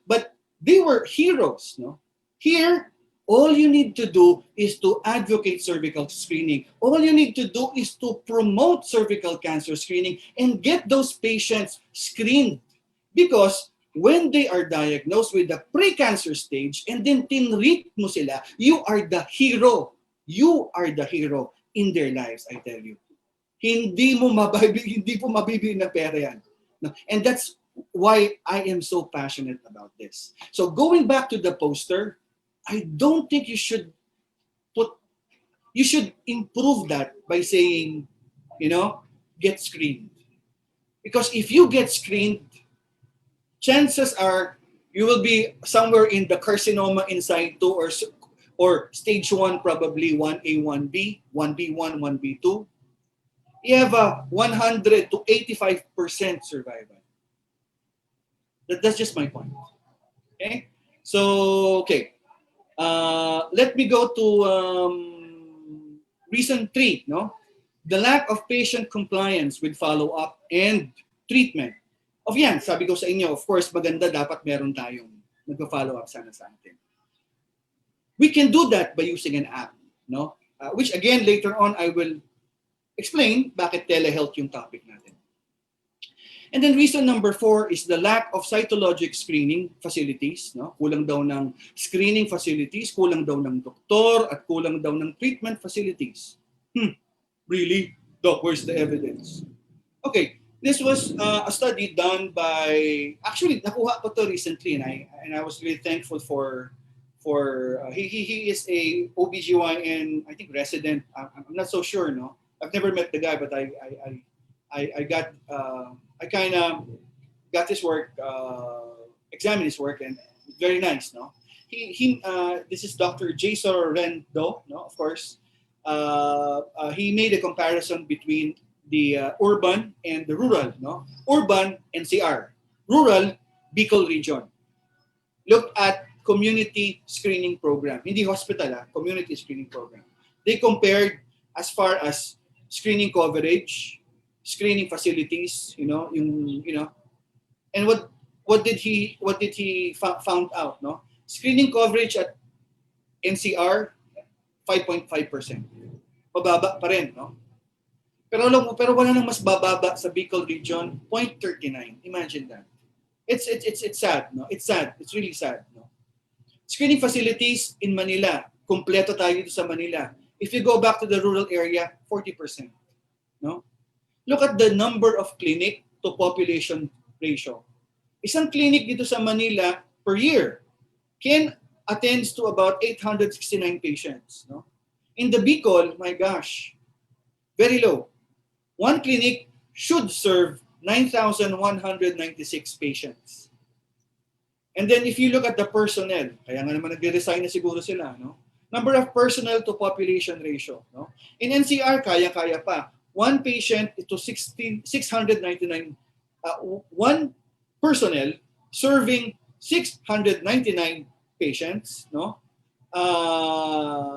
but they were heroes, no? Here, all you need to do is to advocate cervical screening. All you need to do is to promote cervical cancer screening and get those patients screened. Because when they are diagnosed with the pre-cancer stage and then tinreat mo sila, you are the hero. You are the hero in their lives, I tell you. hindi po mabibili ng pera yan. No? And that's why I am so passionate about this. So going back to the poster, I don't think you should improve that by saying, get screened. Because if you get screened, chances are you will be somewhere in the carcinoma inside 2 or stage 1, probably 1A, 1B, 1B1, 1B2. You have a 100 to 85% survival. That's just my point. Okay? So, okay. Let me go to reason 3, no? The lack of patient compliance with follow-up and treatment. Of yan, sabi ko sa inyo, of course, maganda dapat meron tayong nagpa-follow up sana sa atin. We can do that by using an app, no? Which again, later on, I will explain bakit telehealth yung topic natin. And then reason number 4 is the lack of cytologic screening facilities, no? Kulang daw ng screening facilities, kulang daw ng doktor, at kulang daw ng treatment facilities. Really? Doc, where's the evidence? Okay, this was a study done by, actually nakuha ko to recently, and I was really thankful for he is a OBGYN, I think resident. I'm not so sure, no. I've never met the guy, but I kind of got his work, examined his work, and very nice, no. This is Dr. Jason Rendo, no, of course. He made a comparison between the urban and the rural, no? Urban, NCR. Rural, Bicol region. Looked at community screening program. Hindi hospital, community screening program. They compared as far as screening coverage, screening facilities, and what did he found out, no? Screening coverage at NCR 5.5%. Mababa pa rin, no? Pero wala nang mas bababa sa Bicol region, 0.39. Imagine that. It's sad, no? It's sad. It's really sad, no? Screening facilities in Manila, kompleto tayo dito sa Manila. If you go back to the rural area, 40%, no? Look at the number of clinic to population ratio. Isang clinic dito sa Manila per year can attends to about 869 patients, no? In the Bicol, my gosh, very low. One clinic should serve 9,196 patients. And then if you look at the personnel, kaya nga naman nagre-resign na siguro sila, no? Number of personnel to population ratio, no? In NCR, kaya-kaya pa. One patient to 699, one personnel serving 699 patients, no?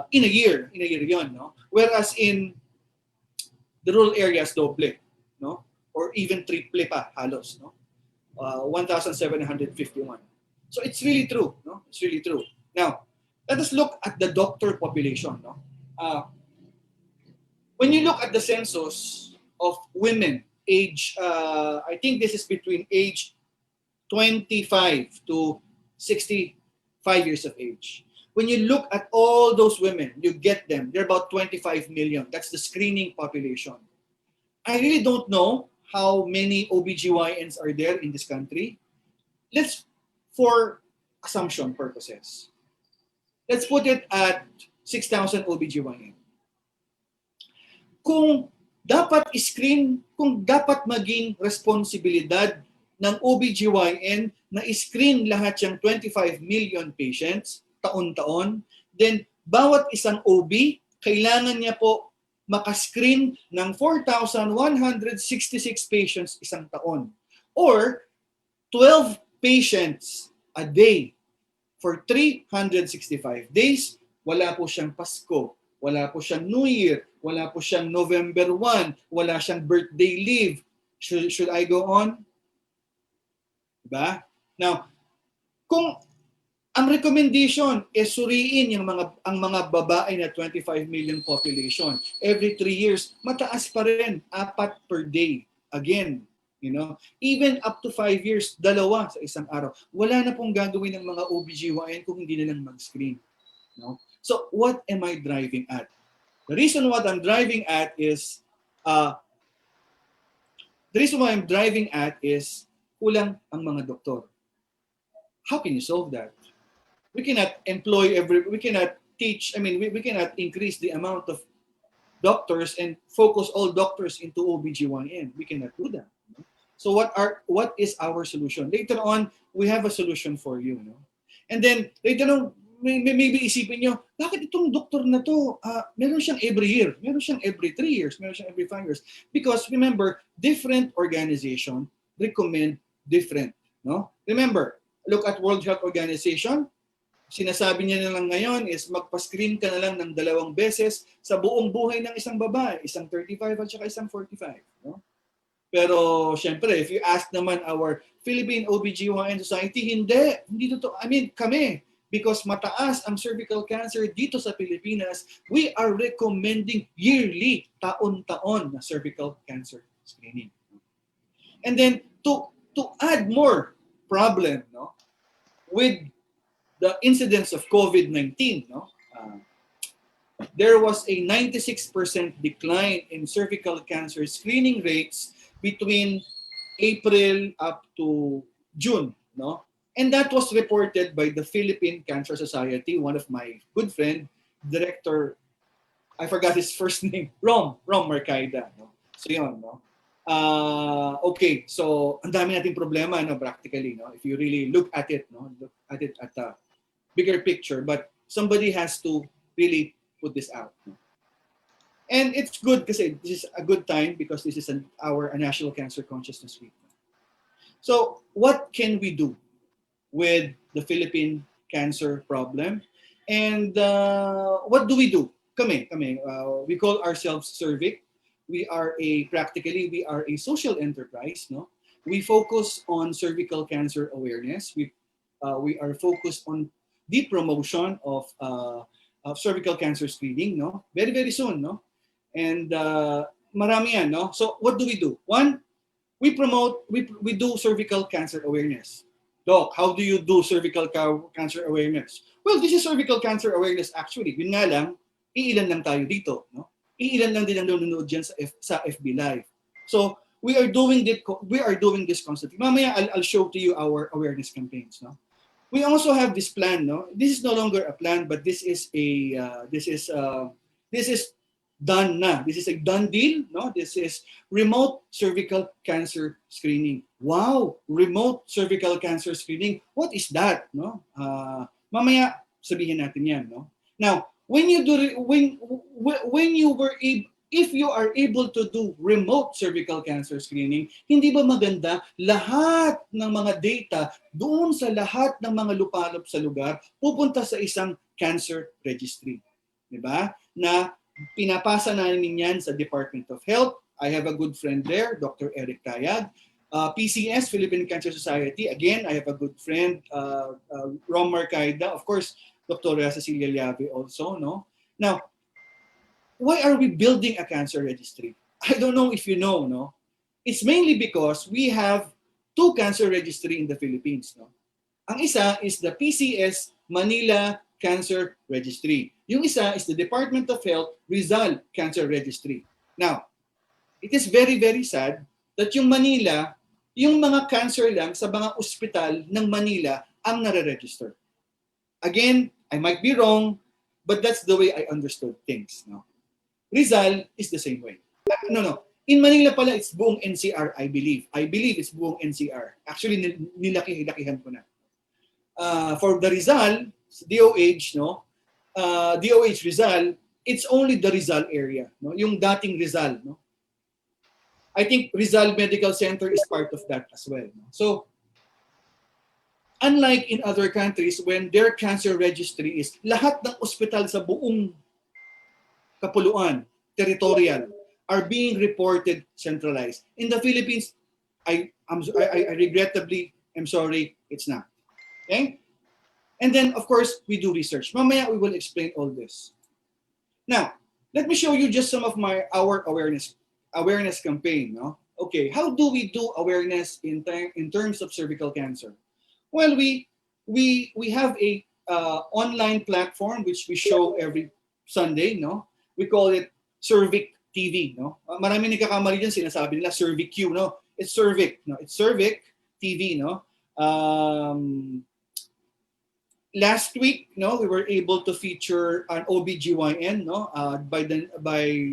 In a year yon, no? Whereas in the rural areas, doble, no? Or even triple pa halos, no? 1,751. So it's really true, no? It's really true. Now, let us look at the doctor population, no? When you look at the census of women age, I think this is between age 25 to 65 years of age. When you look at all those women, you get them. They're about 25 million. That's the screening population. I really don't know how many OBGYNs are there in this country. For assumption purposes, let's put it at 6,000 OBGYN. Kung dapat screen, kung dapat maging responsibilidad ng OBGYN na screen lahat yung 25 million patients taon-taon, then bawat isang OB, kailangan niya po makascreen ng 4,166 patients isang taon. Or 12 patients a day for 365 days. Wala po siyang Pasko, wala po siyang New Year, wala po siyang November 1, wala siyang birthday leave. Should I go on? Diba? Now, kung ang recommendation is suriin ang mga babae na 25 million population every 3 years, mataas pa rin, 4 per day. Again, even up to 5 years, 2 sa isang araw. Wala na pong gagawin ng mga OBGYN kung hindi na lang mag-screen. No? So, what am I driving at? The reason what I'm driving at is The reason why I'm driving at is kulang ang mga doktor. How can you solve that? We cannot we cannot teach, we cannot increase the amount of doctors and focus all doctors into OBGYN. We cannot do that. So what is our solution? Later on, we have a solution for you. No? And then later on, maybe isipin nyo, bakit itong doktor na to, meron siyang every year, meron siyang every 3 years, meron siyang every 5 years. Because remember, different organization recommend different. No? Remember, look at World Health Organization, sinasabi niya na lang ngayon is magpa-screen ka na lang ng 2 beses sa buong buhay ng isang babae, isang 35 at saka isang 45. No? Pero syempre, if you ask naman our Philippine OBGYN Society, hindi totoo. Kami, because mataas ang cervical cancer dito sa Pilipinas, we are recommending yearly, taon-taon na cervical cancer screening. And then to add more problem, no, with the incidence of COVID-19, no, there was a 96% decline in cervical cancer screening rates between April up to June, no? And that was reported by the Philippine Cancer Society, one of my good friend, director, I forgot his first name, Rom Marcaida, no? So yun, no? Okay, so ang dami nating problema, no, practically, no? If you really look at it, no, look at it at a bigger picture, but somebody has to really put this out. No? And it's good kasi this is a good time because this is our National Cancer Consciousness Week. So what can we do with the Philippine cancer problem? And what do? We call ourselves CerviQ. We are we are a social enterprise. No, we focus on cervical cancer awareness. We are focused on the promotion of cervical cancer screening. No, very very soon. No. And marami yan, no? So what do? One, we do cervical cancer awareness. Doc, how do you do cervical cancer awareness? Well, this is cervical cancer awareness actually. Yun nga lang, iilan lang tayo dito, no? Iilan lang din ang nanonood dyan sa FB Live. So we are doing this constantly. Mamaya I'll show to you our awareness campaigns, no? We also have this plan, no? This is no longer a plan, but this is done na. This is a done deal, no? This is remote cervical cancer screening. Wow, remote cervical cancer screening. What is that, no? Mamaya sabihin natin 'yan, no? Now, if you are able to do remote cervical cancer screening, hindi ba maganda lahat ng mga data doon sa lahat ng mga lupalop sa lugar pupunta sa isang cancer registry, 'di ba? Na pinapasa namin yan sa Department of Health. I have a good friend there, Dr. Eric Tayag. PCS, Philippine Cancer Society. Again, I have a good friend, Rom Marcaida. Of course, Dr. Cecilia Llave also. No. Now, why are we building a cancer registry? I don't know if you know. No, it's mainly because we have 2 cancer registry in the Philippines. No, ang isa is the PCS Manila Cancer Registry. Yung isa is the Department of Health Rizal Cancer Registry. Now, it is very, very sad that yung Manila, yung mga cancer lang sa mga ospital ng Manila ang nare-register. Again, I might be wrong, but that's the way I understood things. No? Rizal is the same way. No. In Manila pala, it's buong NCR, I believe. I believe it's buong NCR. Actually, nilaki-lakihan ko na. For the Rizal, DOH, no? DOH Rizal, it's only the Rizal area, no? Yung dating Rizal, no? I think Rizal Medical Center is part of that as well. No? So, unlike in other countries when their cancer registry is lahat ng ospital sa buong kapuluan, territorial, are being reported centralized. In the Philippines, I regrettably am sorry, it's not. Okay? And then, of course, we do research. Mamaya, we will explain all this. Now, let me show you just some of our awareness campaign. No? Okay, how do we do awareness in terms of cervical cancer? Well, we have a online platform which we show every Sunday. No, we call it CerviQ TV, no? Marami nagkakamali dyan, sinasabi nila CerviQ, no? It's Cervic, no? It's Cervic TV, no? Last week, no, we were able to feature an OBGYN, no, by the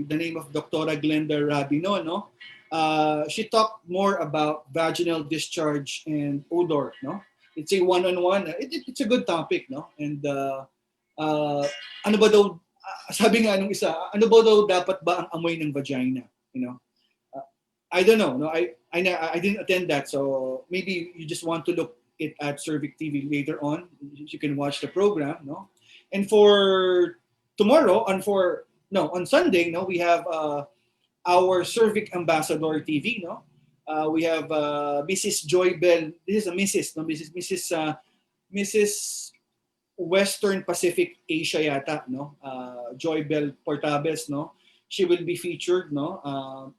name of Dr. Glenda Rabino, no. She talked more about vaginal discharge and odor, no. It's a one-on-one. It's a good topic, no. And ano ba daw, sabi nga nung isa, ano ba daw dapat ba ang amoy ng vagina, you know? I don't know, no. I didn't attend that, so maybe you just want to look it at CerviQ TV later on. You can watch the program, no. And for tomorrow, on Sunday, no, we have our CerviQ Ambassador TV, no. We have Mrs. Joy Bell. This is a Mrs. No, Mrs. Western Pacific Asia yata, no? Joy Bell Portabes, no? She will be featured, no?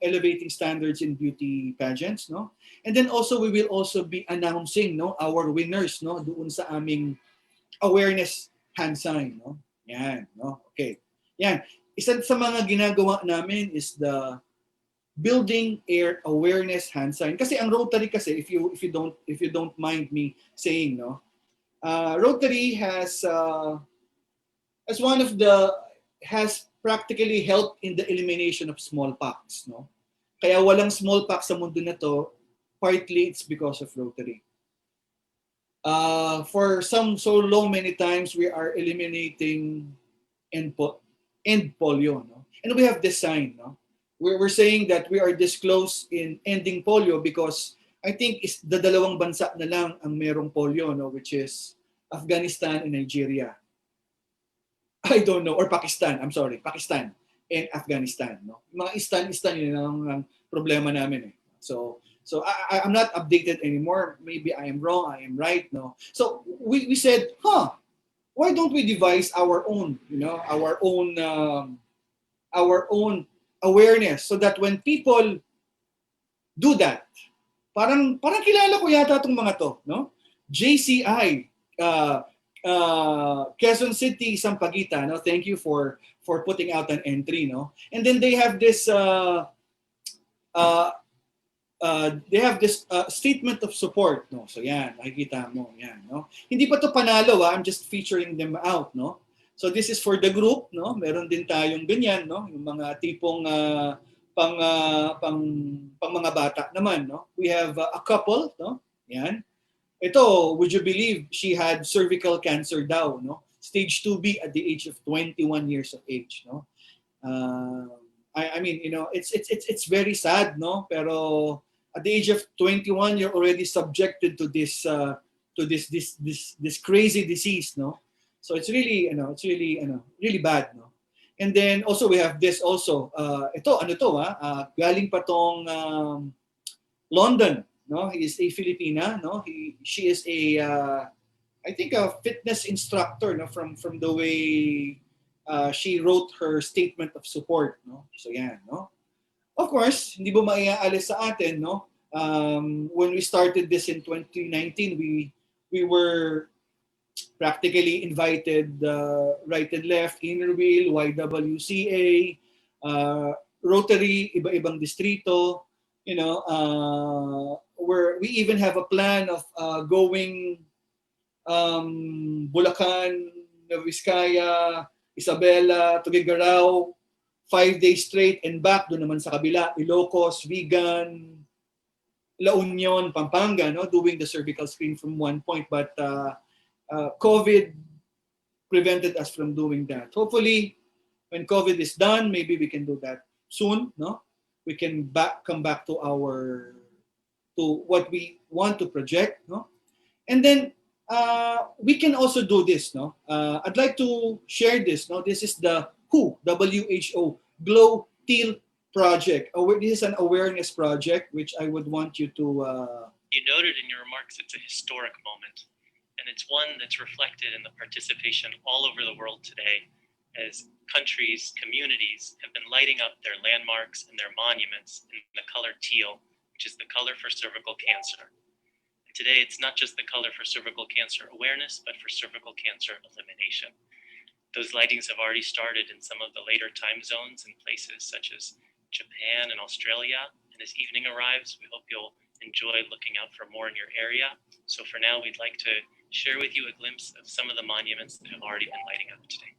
Elevating standards in beauty pageants, no? And then also we will also be announcing, no, our winners, no, doon sa aming awareness hand sign, no? Yan, no? Okay. Yan. Isa sa mga ginagawa namin is the building air awareness hand sign. Kasi ang Rotary kasi, if you don't mind me saying, no, Rotary as one of the has practically helped in the elimination of smallpox, no. Kaya walang smallpox sa mundo na to, partly it's because of Rotary. For so long many times we are eliminating end polio, no. And we have this sign, no. We're saying that we are this close in ending polio because I think is the dalawang bansa na lang ang merong polio, no, which is Afghanistan and Nigeria. I don't know, or Pakistan. I'm sorry, Pakistan and Afghanistan, no. Mga istan yun ang problema namin, eh. So I'm not updated anymore. Maybe I am wrong, I am right, no. So we said, why don't we devise our own, you know, our own awareness so that when people do that, parang kilala ko yata itong mga to, no? JCI, Quezon City, Sampaguita, no? Thank you for putting out an entry, no? And then they have this statement of support, no? So yan, nakikita mo, yan, no? Hindi pa to panalo, I'm just featuring them out, no? So this is for the group, no? Meron din tayong ganyan, no? Yung mga tipong pang mga bata naman, no? We have a couple, no? Yan. Ito, would you believe she had cervical cancer daw, no? Stage 2B at the age of 21 years of age, no? I mean, you know, it's very sad, no? Pero at the age of 21, you're already subjected to this crazy disease, no? So it's really, really bad, no? And then also we have this also. Ito, ano to, galing pa tong London, no? He is a Filipina, no? She is I think a fitness instructor, no? From the way she wrote her statement of support, no? So yan, no? Of course, hindi mo maiaalis sa atin, no? When we started this in 2019, we were practically invited right and left, Inner Wheel, YWCA, Rotary, iba-ibang distrito, you know, where we even have a plan of going Bulacan, Nueva Vizcaya, Isabela, Tuguegarao, 5 days straight and back, doon naman sa kabila, Ilocos, Vigan, La Union, Pampanga, no, doing the cervical screen from one point, but COVID prevented us from doing that. Hopefully, when COVID is done, maybe we can do that soon, no? We can come back to what we want to project, no? And then we can also do this, no? I'd like to share this, no? This is the WHO Glow Teal project. This is an awareness project which I would want you to. You noted in your remarks it's a historic moment, and it's one that's reflected in the participation all over the world today as countries, communities have been lighting up their landmarks and their monuments in the color teal, which is the color for cervical cancer. And today, it's not just the color for cervical cancer awareness, but for cervical cancer elimination. Those lightings have already started in some of the later time zones in places such as Japan, and Australia. And as evening arrives, we hope you'll enjoy looking out for more in your area. So for now, we'd like to share with you a glimpse of some of the monuments that have already been lighting up today.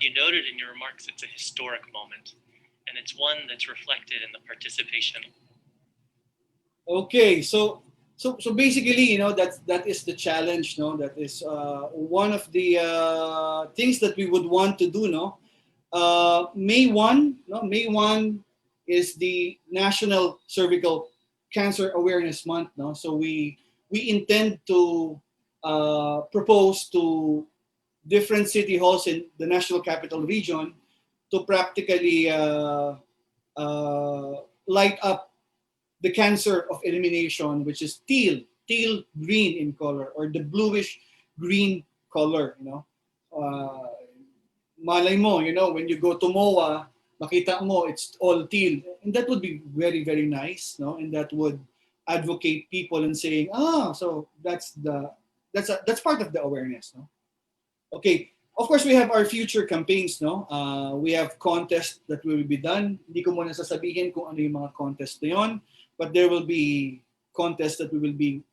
You noted in your remarks it's a historic moment, and it's one that's reflected in the participation. Okay, so basically, that is the challenge, no? That is one of the things that we would want to do, no? May 1, no? May 1 is the National Cervical Cancer Awareness Month, no? So we intend to propose to different city halls in the National Capital Region to practically uh, light up the cancer of elimination, which is teal green in color, or the bluish green color. Malay mo, when you go to MOA, makita mo it's all teal, and that would be very, very nice, no? And that would advocate people and saying, so that's part of the awareness, no? Okay. Of course, we have our future campaigns, no? We have contests that will be done. Hindi ko muna sasabihin kung ano yung mga contest na yon, but there will be contests that we will be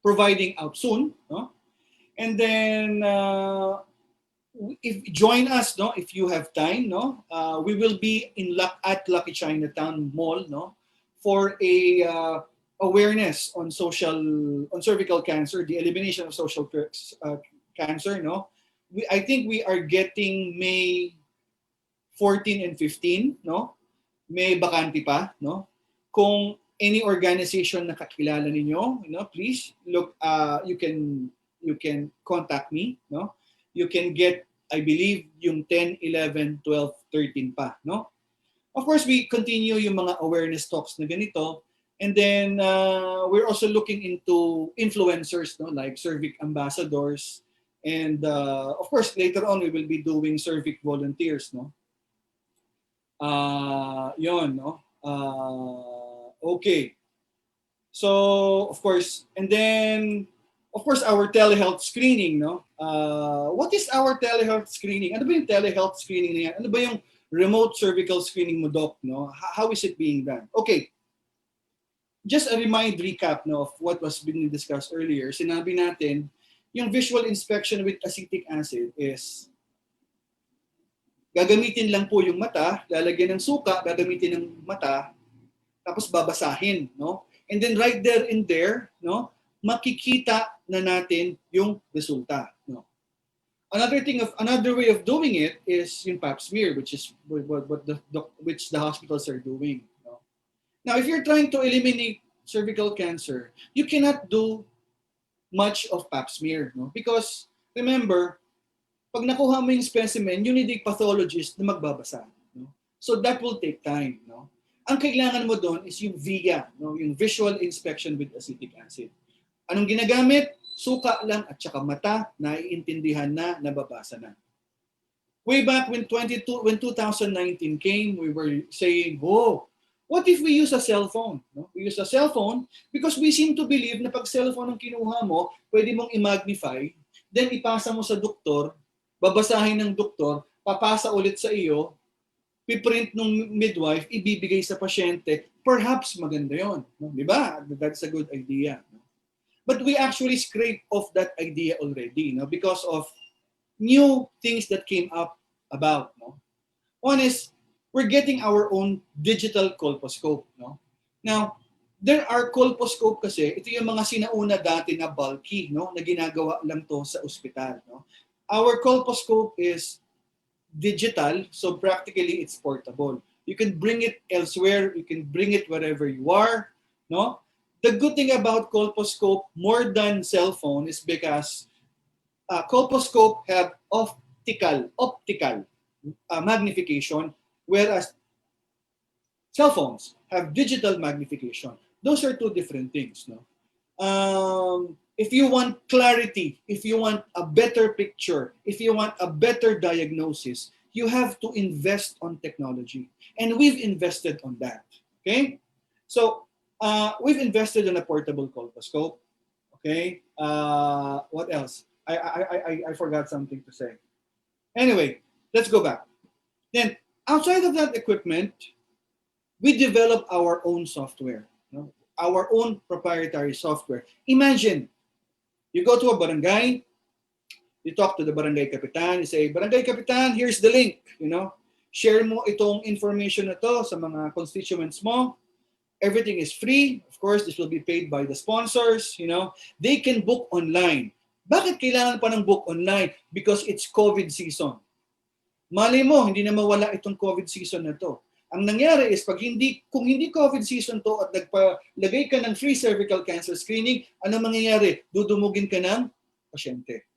providing out soon, no? And then if join us, no, if you have time, no, we will be at Lucky Chinatown Mall, no, for a awareness on cervical cancer, the elimination of social cancer, no. I think we are getting May 14 and 15, no. May bakante pa, no. Kung any organization na kakilala ninyo, please look. You can contact me, no. You can get, I believe, yung 10, 11, 12, 13 pa, no. Of course, we continue yung mga awareness talks na ganito. And then we're also looking into influencers, no, like Cervic ambassadors. And of course, later on, we will be doing Cervic volunteers, no. Yon, no. Okay. So, of course, and then, of course, our telehealth screening, no. What is our telehealth screening? Ano ba yung telehealth screening na yan? Ano ba yung remote cervical screening mo, Doc, no? How is it being done? Okay. Just a recap, no, of what was being discussed earlier. Sinabi natin, yung visual inspection with acetic acid is gagamitin lang po yung mata, lalagyan ng suka, gagamitin ng mata, tapos babasahin, no? And then right there in there, no, makikita na natin yung resulta, no? Another way of doing it is yung Pap smear, which is which the hospitals are doing. No? Now, if you're trying to eliminate cervical cancer, you cannot do much of Pap smear, no? Because remember, pag nakuha mo yung specimen, you need a pathologist na magbabasa, no? So that will take time, no? Ang kailangan mo doon is yung VIA, no? Yung visual inspection with acetic acid. Anong ginagamit? Suka lang at saka mata, naiintindihan na, nababasa na. Way back when 2019 came, we were saying, oh, what if we use a cell phone? No? We use a cell phone because we seem to believe na pag cellphone ang kinuha mo, pwede mong i-magnify, then ipasa mo sa doktor, babasahin ng doktor, papasa ulit sa iyo, piprint ng midwife, ibibigay sa pasyente, perhaps maganda yon. No? Di ba? That's a good idea. No? But we actually scraped off that idea already, no? Because of new things that came up about. No? One is, we're getting our own digital colposcope. No? Now, there are colposcope kasi, ito yung mga sinauna dati na bulky, no? Na ginagawa lang to sa ospital. No? Our colposcope is digital, so practically it's portable. You can bring it elsewhere, you can bring it wherever you are. No? The good thing about colposcope, more than cell phone, is because colposcope have optical magnification, whereas cell phones have digital magnification. Those are two different things. No? If you want clarity, if you want a better picture, if you want a better diagnosis, you have to invest on technology. And we've invested on that. Okay? So, we've invested in a portable colposcope. Okay? What else? I forgot something to say. Anyway, let's go back. Then, outside of that equipment, we develop our own software, no? Our own proprietary software. Imagine, you go to a barangay, you talk to the barangay kapitan, you say, Barangay Kapitan, here's the link, share mo itong information na to sa mga constituents mo. Everything is free. Of course, this will be paid by the sponsors, They can book online. Bakit kailangan pa ng book online? Because it's COVID season. Mali mo, hindi na mawala itong COVID season na to. Ang nangyari is, kung hindi COVID season to at nagpalagay ka ng free cervical cancer screening, ano mangyayari? Dudumugin ka ng pasyente.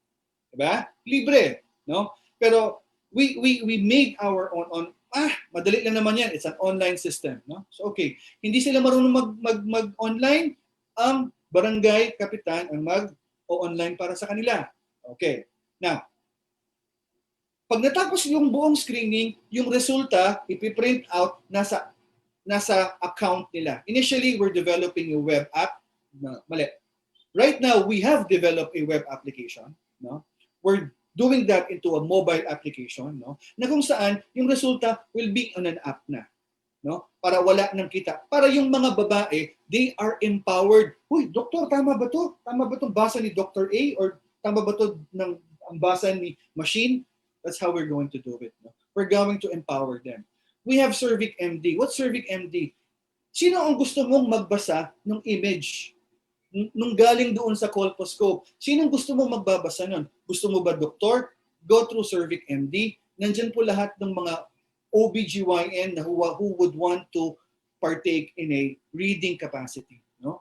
Diba? Libre. No? Pero we made our own madali lang naman yan. It's an online system. No? So okay, hindi sila marunong mag-online, ang barangay kapitan ang mag-online para sa kanila. Okay. Now, pag natapos yung buong screening, yung resulta, ipiprint out, nasa account nila. Initially, we're developing a web app. Mali. Right now, we have developed a web application. No? We're doing that into a mobile application. No? Na kung saan, yung resulta will be on an app na. No? Para wala nang kita. Para yung mga babae, they are empowered. Uy, doktor, tama ba to? Tama ba itong basa ni Dr. A? Or tama ba to ang basa ni machine? That's how we're going to do it. No? We're going to empower them. We have CerviQ. What's CerviQ? Sino ang gusto mong magbasa ng image nung galing doon sa colposcope? Sino ang gusto mong magbabasa nun? Gusto mo ba doktor? Go through CerviQ. Nandyan po lahat ng mga OBGYN na who would want to partake in a reading capacity. No?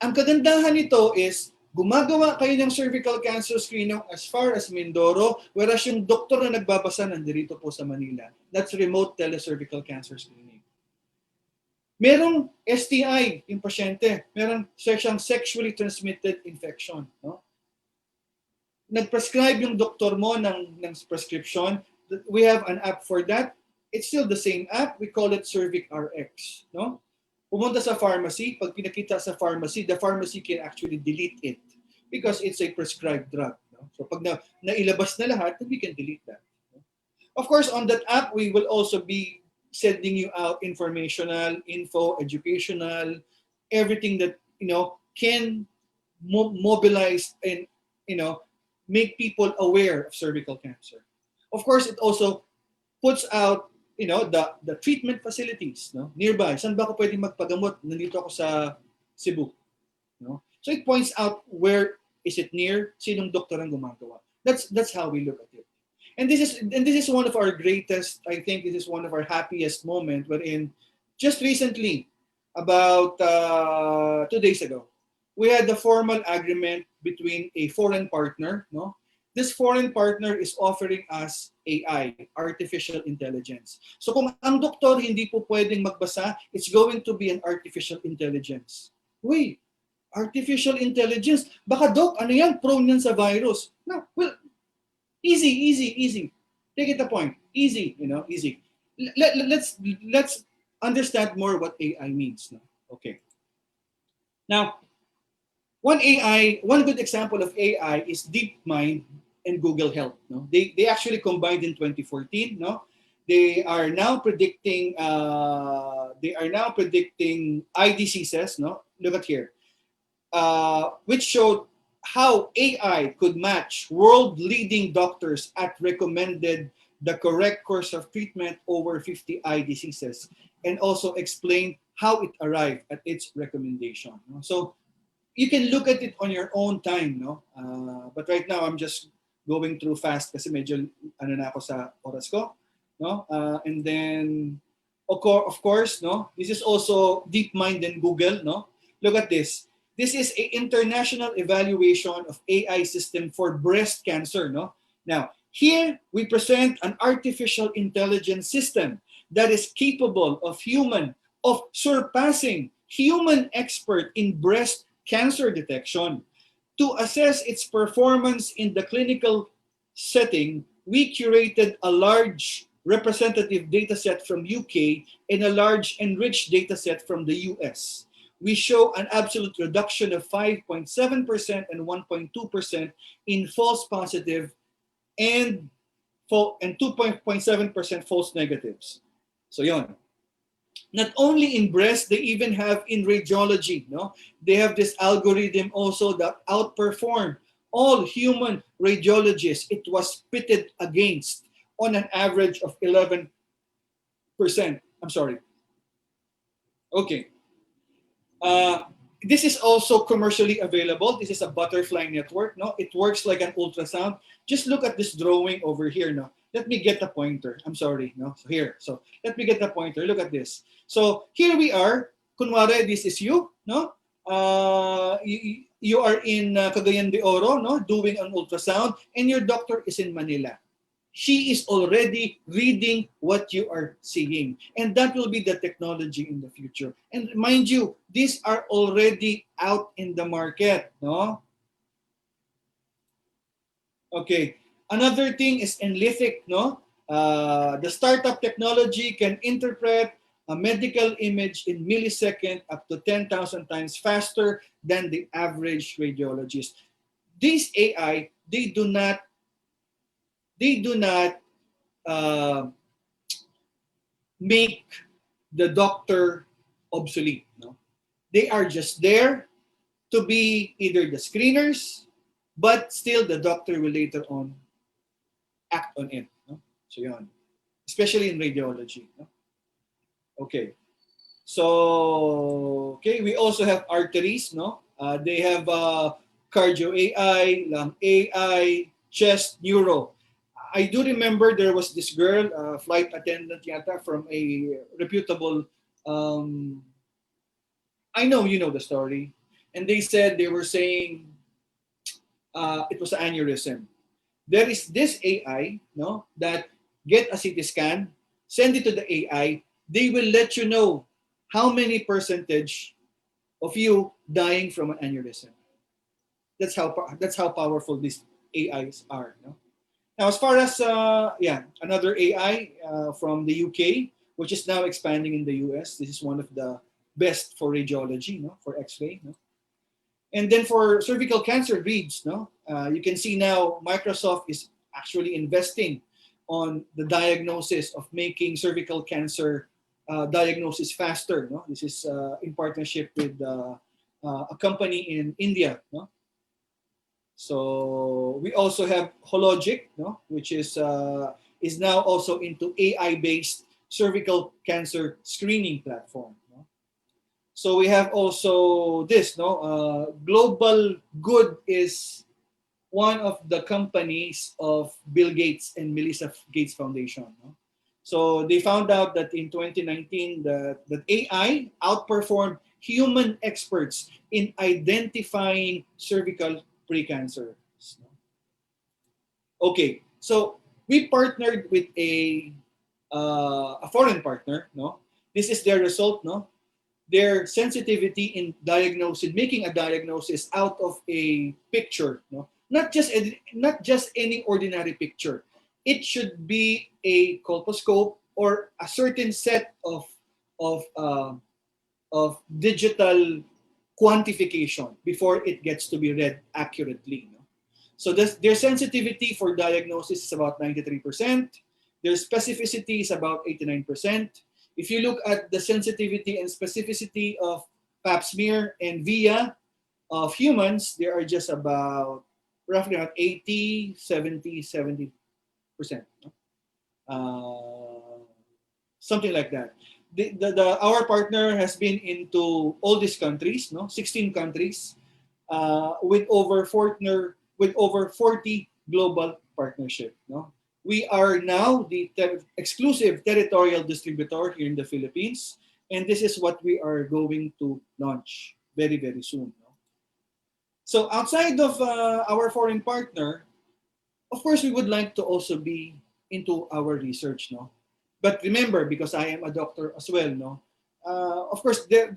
Ang kagandahan nito is, gumagawa kayo ng cervical cancer screening as far as Mindoro, whereas yung doktor na nagbabasa nandito po sa Manila. That's remote telecervical cancer screening. Merong STI yung pasyente. Merong siyang sexually transmitted infection. No? Nag-prescribe yung doktor mo ng prescription. We have an app for that. It's still the same app. We call it CerviqRx. No? Pumunta sa pharmacy, pag pinakita sa pharmacy, the pharmacy can actually delete it because it's a prescribed drug. No? So pag nailabas na lahat, then we can delete that. No? Of course, on that app, we will also be sending you out informational, educational, everything that can mobilize and make people aware of cervical cancer. Of course, it also puts out the treatment facilities nearby. Saan ba ako pwedeng magpagamot? Nandito ako sa Cebu. So it points out where is it near, sinong doktor ang gumagawa. That's how we look at it. And this is one of our greatest, I think this is one of our happiest moment wherein just recently, about 2 days ago, we had the formal agreement between a foreign partner. This foreign partner is offering us AI, artificial intelligence. So kung ang doktor hindi po pwedeng magbasa, it's going to be an artificial intelligence. Uy, artificial intelligence, baka doc, ano yan, prone yan sa virus. No, well, Easy, easy, easy. Take it the point. Easy, easy. Let's understand more what AI means. No? Okay. Now, one good example of AI is DeepMind and Google Health. No, they actually combined in 2014. No, they are now predicting eye diseases. No, look at here, which showed how AI could match world-leading doctors at recommended the correct course of treatment over 50 eye diseases, and also explain how it arrived at its recommendation. No? So you can look at it on your own time, no? But right now, I'm just going through fast kasi medyo ano na ako sa oras ko, no? And then, of course, no? This is also DeepMind and Google, no? Look at this. This is an international evaluation of AI system for breast cancer, no? Now, here we present an artificial intelligence system that is capable of surpassing human expert in breast cancer detection. To assess its performance in the clinical setting, we curated a large representative dataset from UK and a large enriched dataset from the US. We show an absolute reduction of 5.7% and 1.2% in false positive and 2.7% false negatives. So yon. Not only in breast, they even have in radiology. No, they have this algorithm also that outperformed all human radiologists. It was pitted against on an average of 11%. I'm sorry. Okay. Uh, this is also commercially available. This is a butterfly network. No, it works like an ultrasound. Just look at this drawing over here. No, let me get the pointer. I'm sorry. No, so here. So let me get the pointer. Look at this. So here we are. Kunwari, this is you. No, you are in Cagayan de Oro. No, doing an ultrasound, and your doctor is in Manila. She is already reading what you are seeing. And that will be the technology in the future. And mind you, these are already out in the market. No? Okay. Another thing is Enlithic. No? The startup technology can interpret a medical image in millisecond up to 10,000 times faster than the average radiologist. These AI, they do not uh, make the doctor obsolete. No? They are just there to be either the screeners, but still the doctor will later on act on it. No? So yun. Especially in radiology. No? Okay. So, okay, we also have arteries. No? They have cardio AI, lung AI, chest, neuro. I do remember there was this girl, flight attendant yata from a reputable, um, I know you know the story. And they said, they were saying it was an aneurysm. There is this AI, no, that get a CT scan, send it to the AI, they will let you know how many percentage of you dying from an aneurysm. That's how powerful these AIs are. No? Now, as far as another AI from the UK, which is now expanding in the US. This is one of the best for radiology, no, for X-ray, no. And then for cervical cancer reads, no, you can see now Microsoft is actually investing on the diagnosis of making cervical cancer diagnosis faster. No, this is in partnership with a company in India. No, so we also have Hologic, no, which is now also into AI-based cervical cancer screening platform. No? So we have also this, no, Global Good is one of the companies of Bill Gates and Melinda Gates Foundation. No? So they found out that in 2019 that AI outperformed human experts in identifying cervical precancer. Okay, so we partnered with a foreign partner. No, this is their result. No, their sensitivity in diagnosing, making a diagnosis out of a picture. No, not just any ordinary picture. It should be a colposcope or a certain set of digital quantification before it gets to be read accurately. No? So their sensitivity for diagnosis is about 93%. Their specificity is about 89%. If you look at the sensitivity and specificity of pap smear and VIA of humans, they are just about roughly about 80, 70%. No? Something like that. Our partner has been into all these countries, no, 16 countries, with over 40 global partnership. No, we are now the exclusive territorial distributor here in the Philippines, and this is what we are going to launch very very soon. No? So outside of our foreign partner, of course, we would like to also be into our research, no. But remember, because I am a doctor as well, no. Of course, there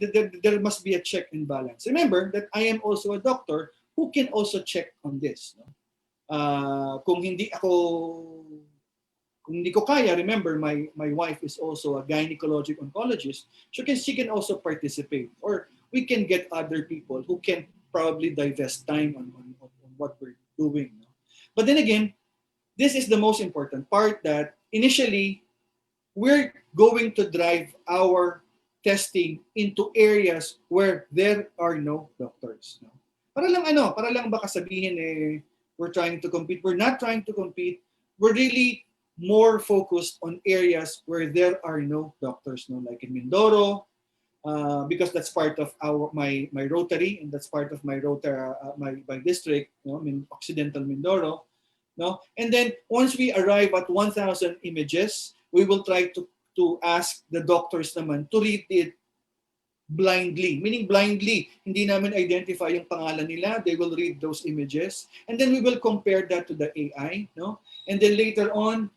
must be a check and balance. Remember that I am also a doctor who can also check on this. No? Kung hindi ko kaya, remember my wife is also a gynecological oncologist. She can also participate, or we can get other people who can probably divest time on what we're doing. No? But then again, this is the most important part, that initially we're going to drive our testing into areas where there are no doctors. No? Para lang baka sabihin we're trying to compete. We're not trying to compete. We're really more focused on areas where there are no doctors, no, like in Mindoro, because that's part of my Rotary, and that's part of my my district, you know, Occidental Mindoro. No? And then once we arrive at 1,000 images, we will try to ask the doctors naman to read it blindly. Meaning blindly, hindi namin identify yung pangalan nila. They will read those images. And then we will compare that to the AI. No? And then later on,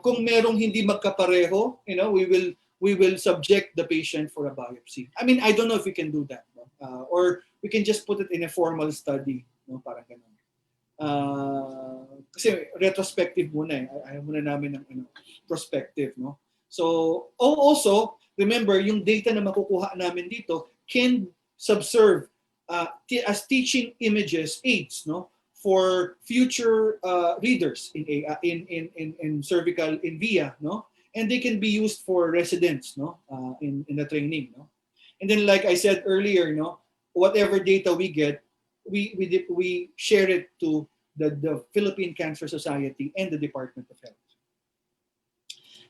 kung merong hindi magkapareho, you know, we will subject the patient for a biopsy. I mean, I don't know if we can do that. No? Or we can just put it in a formal study. No? Parang ganun. Kasi retrospective muna eh. Ayaw muna namin ng prospective, no? So, also, remember, yung data na makukuha namin dito can serve as teaching images aids, no? For future readers in cervical, in VIA, no? And they can be used for residents, no? In the training, no? And then, like I said earlier, no? Whatever data we get, we share it to the Philippine Cancer Society and the Department of Health.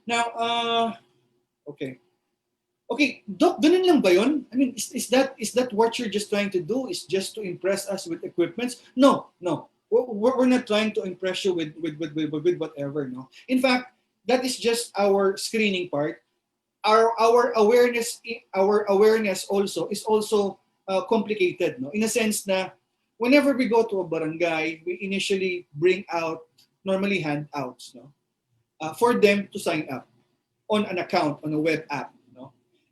Now, okay. Okay, Doc, ganun lang ba yun? I mean, is that what you're just trying to do? Is just to impress us with equipments? No. We're not trying to impress you with whatever, no. In fact, that is just our screening part. Our awareness also is also complicated, no. In a sense na whenever we go to a barangay, we initially bring out normally handouts, no, for them to sign up on an account on a web app.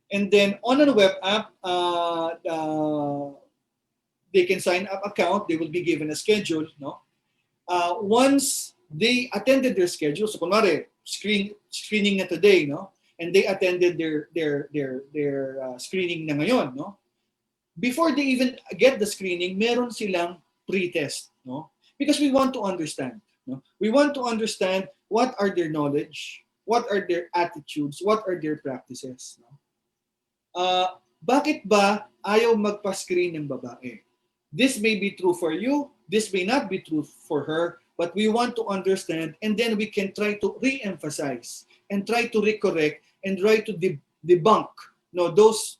And then on a web app, they can sign up account. They will be given a schedule. No, once they attended their schedule, so kunwari screening na today, no, and they attended their screening na ngayon, no. Before they even get the screening, meron silang pre-test, no, because we want to understand. No, we want to understand what are their knowledge, what are their attitudes, what are their practices. No? Bakit ba ayaw magpa-screen ng babae? This may be true for you, this may not be true for her, but we want to understand, and then we can try to re-emphasize and try to recorrect and try to debunk, no, those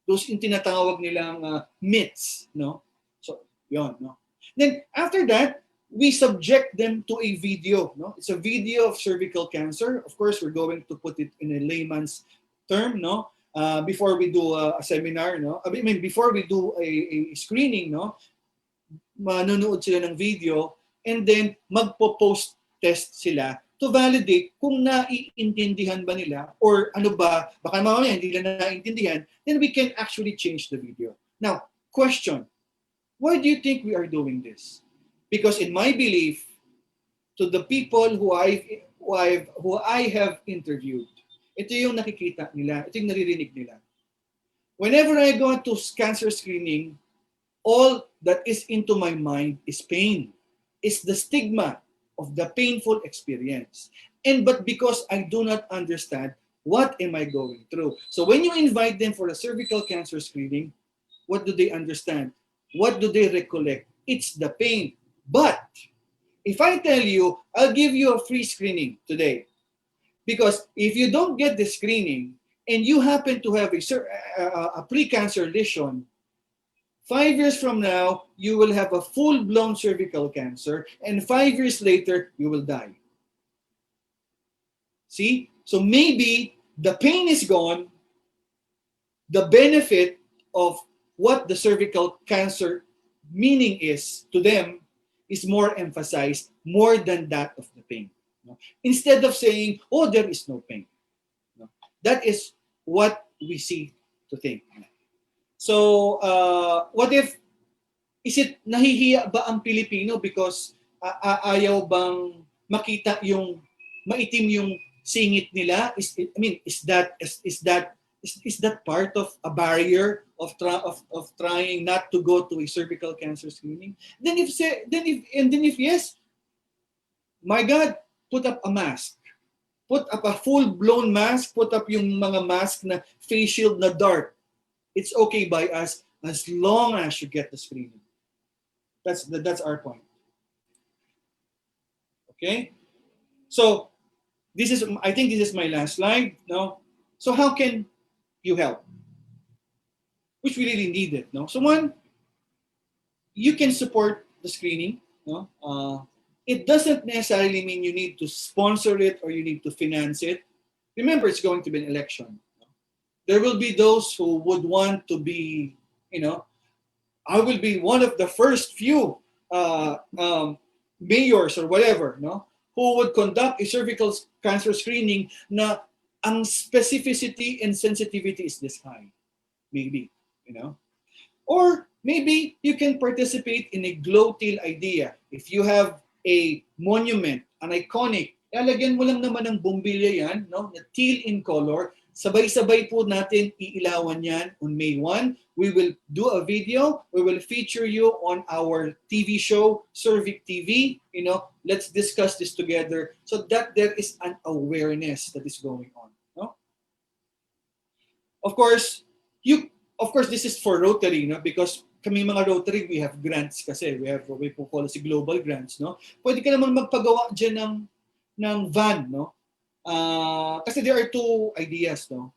yung tinatawag nilang myths, no? So, yon, no? Then after that, we subject them to a video, no? It's a video of cervical cancer. Of course, we're going to put it in a layman's term, no? Before we do a seminar, no? I mean, before we do a screening, no? Manonood sila ng video, and then magpo-post test sila to validate kung naiintindihan ba nila, or ano ba, baka mamaya hindi nila naiintindihan, then we can actually change the video. Now, question, why do you think we are doing this? Because in my belief, to the people who I have interviewed, ito yung nakikita nila, ito yung naririnig nila. Whenever I go to cancer screening, all that is into my mind is pain. Is the stigma of the painful experience. But because I do not understand what am I going through. So when you invite them for a cervical cancer screening, what do they understand? What do they recollect? It's the pain. But if I tell you, I'll give you a free screening today. Because if you don't get the screening and you happen to have a pre-cancer lesion, 5 years from now, you will have a full-blown cervical cancer, and 5 years later, you will die. See? So maybe the pain is gone, the benefit of what the cervical cancer meaning is to them is more emphasized more than that of the pain. Instead of saying, oh, there is no pain. That is what we see to think. So, what if, is it nahihiya ba ang Pilipino because ayaw bang makita yung maitim yung singit nila? Is that part of a barrier of trying not to go to a cervical cancer screening? Then if yes, my God, put up a mask. Put up a full-blown mask, put up yung mga mask na face shield na dark. It's okay by us as long as you get the screening. That's our point. Okay? So, I think this is my last slide. No? So how can you help? Which we really need it. No? So one, you can support the screening. No? It doesn't necessarily mean you need to sponsor it or you need to finance it. Remember, it's going to be an election. There will be those who would want to be, I will be one of the first few mayors or whatever, no, who would conduct a cervical cancer screening na ang specificity and sensitivity is this high. Maybe, Or maybe you can participate in a glow teal idea. If you have a monument, an iconic, lalagyan mo lang naman ng bumbilya yan, no, na teal in color. Sabay-sabay po natin iilawan yan on May 1. We will do a video. We will feature you on our TV show, CerviQ TV. Let's discuss this together so that there is an awareness that is going on. No? Of course, this is for Rotary, no? Because kami mga Rotary, we have grants kasi. We have what we call as global grants. No? Pwede ka naman magpagawa dyan ng van, no? Kasi there are two ideas, no?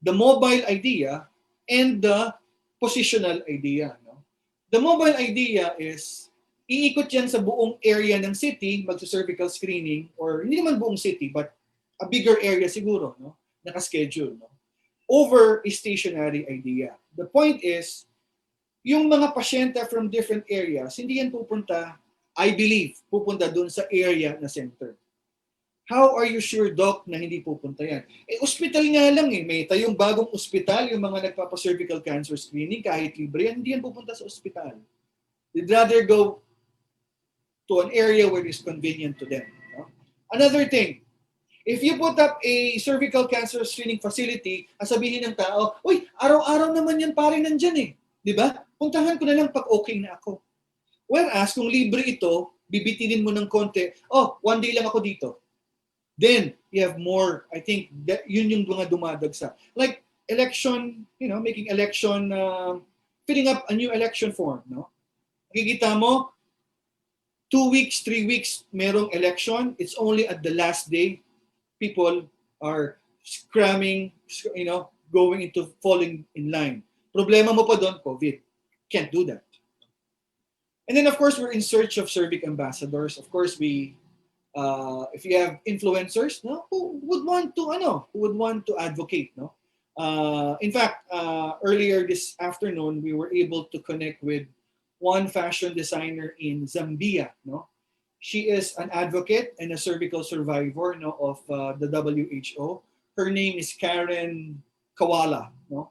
The mobile idea and the positional idea, no? The mobile idea is iikot yan sa buong area ng city, magsa-cervical screening, or hindi naman buong city, but a bigger area siguro, no? Naka-schedule, no? Over a stationary idea. The point is, yung mga pasyente from different areas, hindi yan pupunta, I believe, pupunta dun sa area na center. How are you sure, Doc, na hindi pupunta yan? Hospital nga lang eh. May tayong bagong hospital, yung mga nagpapa-cervical cancer screening, kahit libre yan, hindi yan pupunta sa hospital. They'd rather go to an area where it's convenient to them. No? Another thing, if you put up a cervical cancer screening facility, sabihin ng tao, uy, araw-araw naman yan pare nandyan eh. Di ba? Puntahan ko na lang pag okay na ako. Whereas, kung libre ito, bibitinin mo ng konti, one day lang ako dito. Then, you have more, I think, yun yung mga dumadagsa. Like, election, making election, filling up a new election form, no? Nakikita mo, 2 weeks, 3 weeks, merong election. It's only at the last day, people are cramming, going into falling in line. Problema mo pa doon, COVID. Can't do that. And then, of course, we're in search of CerviQ ambassadors. Of course, if you have influencers, no, who would want to advocate, no? In fact, earlier this afternoon, we were able to connect with one fashion designer in Zambia, no? She is an advocate and a cervical survivor, no, of the WHO. Her name is Karen Kawala, no?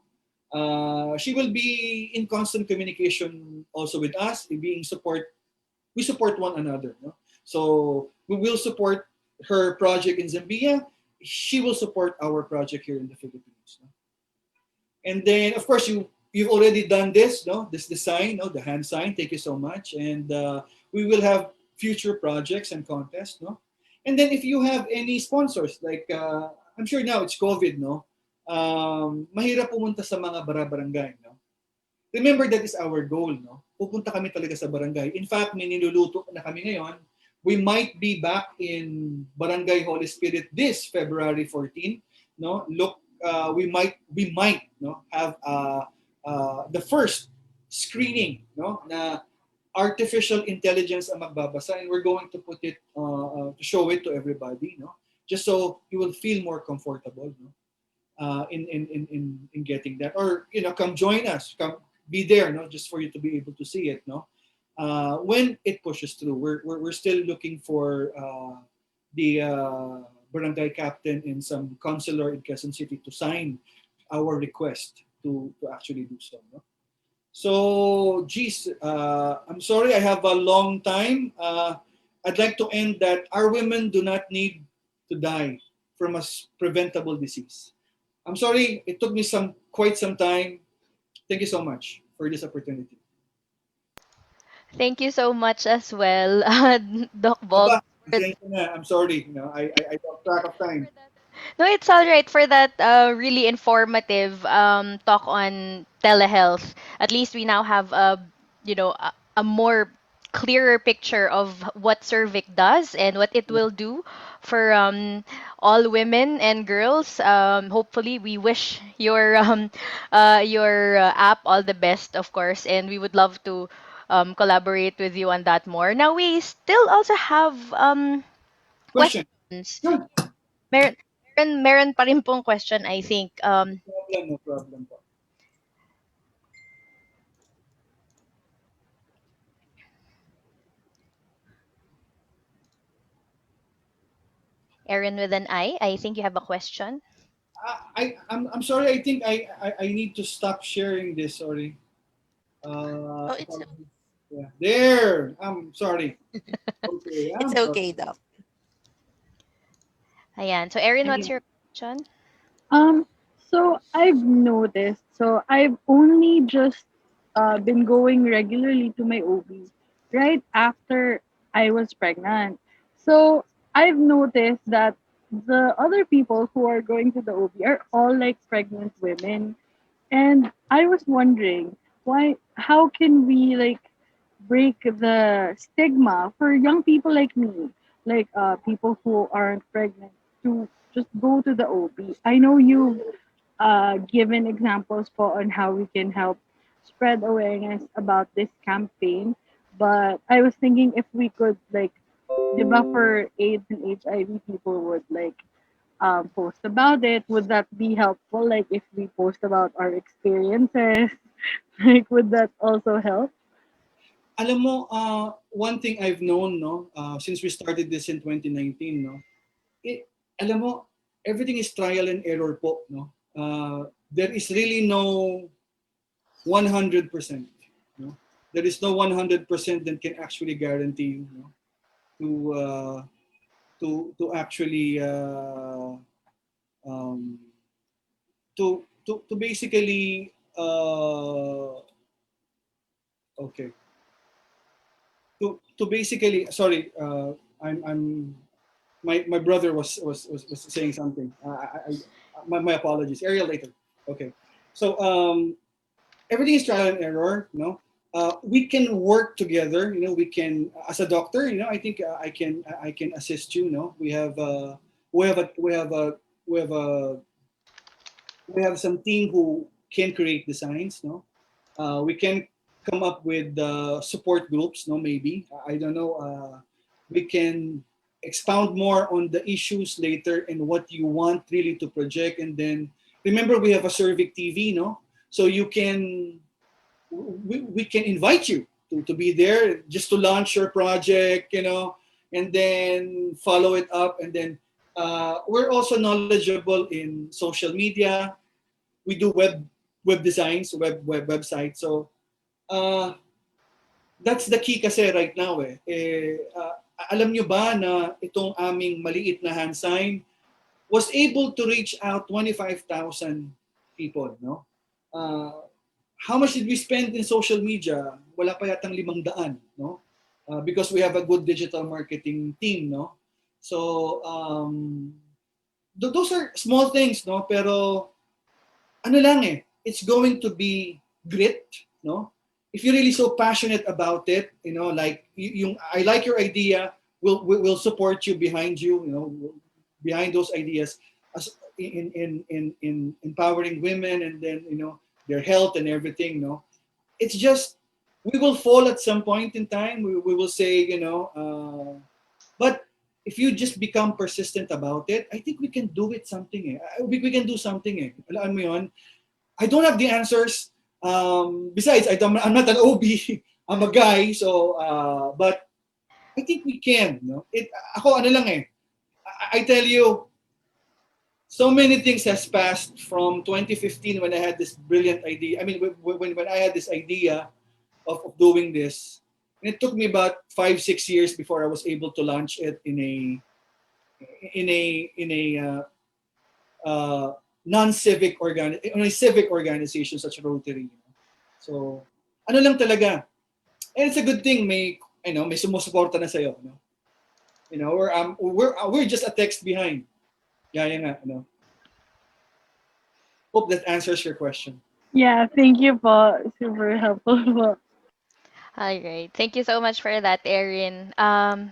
She will be in constant communication also with us, being support we support one another. No? So we will support her project in Zambia. She will support our project here in the Philippines. No? And then, of course, you've already done this, no? This design, no? The hand sign. Thank you so much. And we will have future projects and contests, no? And then if you have any sponsors, like I'm sure now it's COVID, no? Mahirap pumunta sa mga barangay, no? Remember that is our goal, no? Pupunta kami talaga sa barangay. In fact, may niluluto na kami ngayon. We might be back in Barangay Holy Spirit this February 14, no? Look, we might no have the first screening, no, na artificial intelligence ang magbabasa, and we're going to put it to show it to everybody, no, just so you will feel more comfortable, no, in getting that, or come join us, come be there, no, just for you to be able to see it, no. When it pushes through, we're still looking for the barangay captain and some councilor in Quezon City to sign our request to actually do so. No? So, geez, I'm sorry I have a long time. I'd like to end that our women do not need to die from a preventable disease. I'm sorry, it took me quite some time. Thank you so much for this opportunity. Thank you so much as well, Doc Aba, Bog. pasensya na. I'm sorry. I lost track of time. No, it's all right for that really informative talk on telehealth. At least we now have a more clearer picture of what Cervic does and what it will do for all women and girls. Hopefully, we wish your app all the best, of course, and we would love to collaborate with you on that more. Now, we still also have Question. questions. Sure. Meron, meron pa rin pong question, I think. No problem po. Erin with an I think you have a question. I'm sorry. I think I need to stop sharing this. Sorry. Oh, Apologies. Yeah. There. I'm sorry. Okay. it's I'm sorry. okay, Doc. Ayan. So, Erin, what's Okay. your question? Um, so I've noticed, so I've only just been going regularly to my OB right after I was pregnant. So I've noticed that the other people who are going to the OB are all like pregnant women. And I was wondering how can we like break the stigma for young people like me, like people who aren't pregnant, to just go to the OB. I know you've given examples po on how we can help spread awareness about this campaign, but I was thinking if we could like, di ba for AIDS and HIV people would like post about it, would that be helpful? Like if we post about our experiences, like would that also help? Alam mo, one thing I've known, no, since we started this in 2019, no, alam mo, everything is trial and error po, no. There is really no 100%. No? There is no 100% that can actually guarantee you, no, to to actually um, to basically okay, to basically, sorry, I'm my brother was saying something. My apologies. Ariel later. Okay. So everything is trial and error. No, we can work together. We can, as a doctor. I think I can assist you. No, we have a we have a we have a we have some team who can create designs. No, we can come up with support groups. No, maybe I don't know. We can expound more on the issues later and what you want really to project. And then remember, we have a CerviQ TV. No, so we can invite you to be there just to launch your project. And then follow it up. And then we're also knowledgeable in social media. We do web designs, websites. So uh, that's the key kasi right now alam nyo ba na itong aming maliit na hand sign was able to reach out 25,000 people, no? Uh, how much did we spend in social media? Wala pa yatang 500, no? Because we have a good digital marketing team, no? So, those are small things, no? Pero ano lang it's going to be grit, no? If you're really so passionate about it, like yung I like your idea, we'll support you behind behind those ideas as in empowering women and then their health and everything, no? It's just we will fall at some point in time. We will say, but if you just become persistent about it, I think we can do it something we can do something Alam mo yun? I don't have the answers. Besides, I'm not an OB. I'm a guy, so but I think we can. No? Ako ano lang I tell you, so many things has passed from 2015 when I had this brilliant idea. I mean, when I had this idea of doing this, and it took me about 5-6 years before I was able to launch it in a in a civic organization such as Rotary. So, ano lang talaga. And it's a good thing may sumusuporta na sa'yo, no? We're just a text behind. Yeah, nga, Hope that answers your question. Yeah, thank you po. Super helpful po. All right. Thank you so much for that, Erin.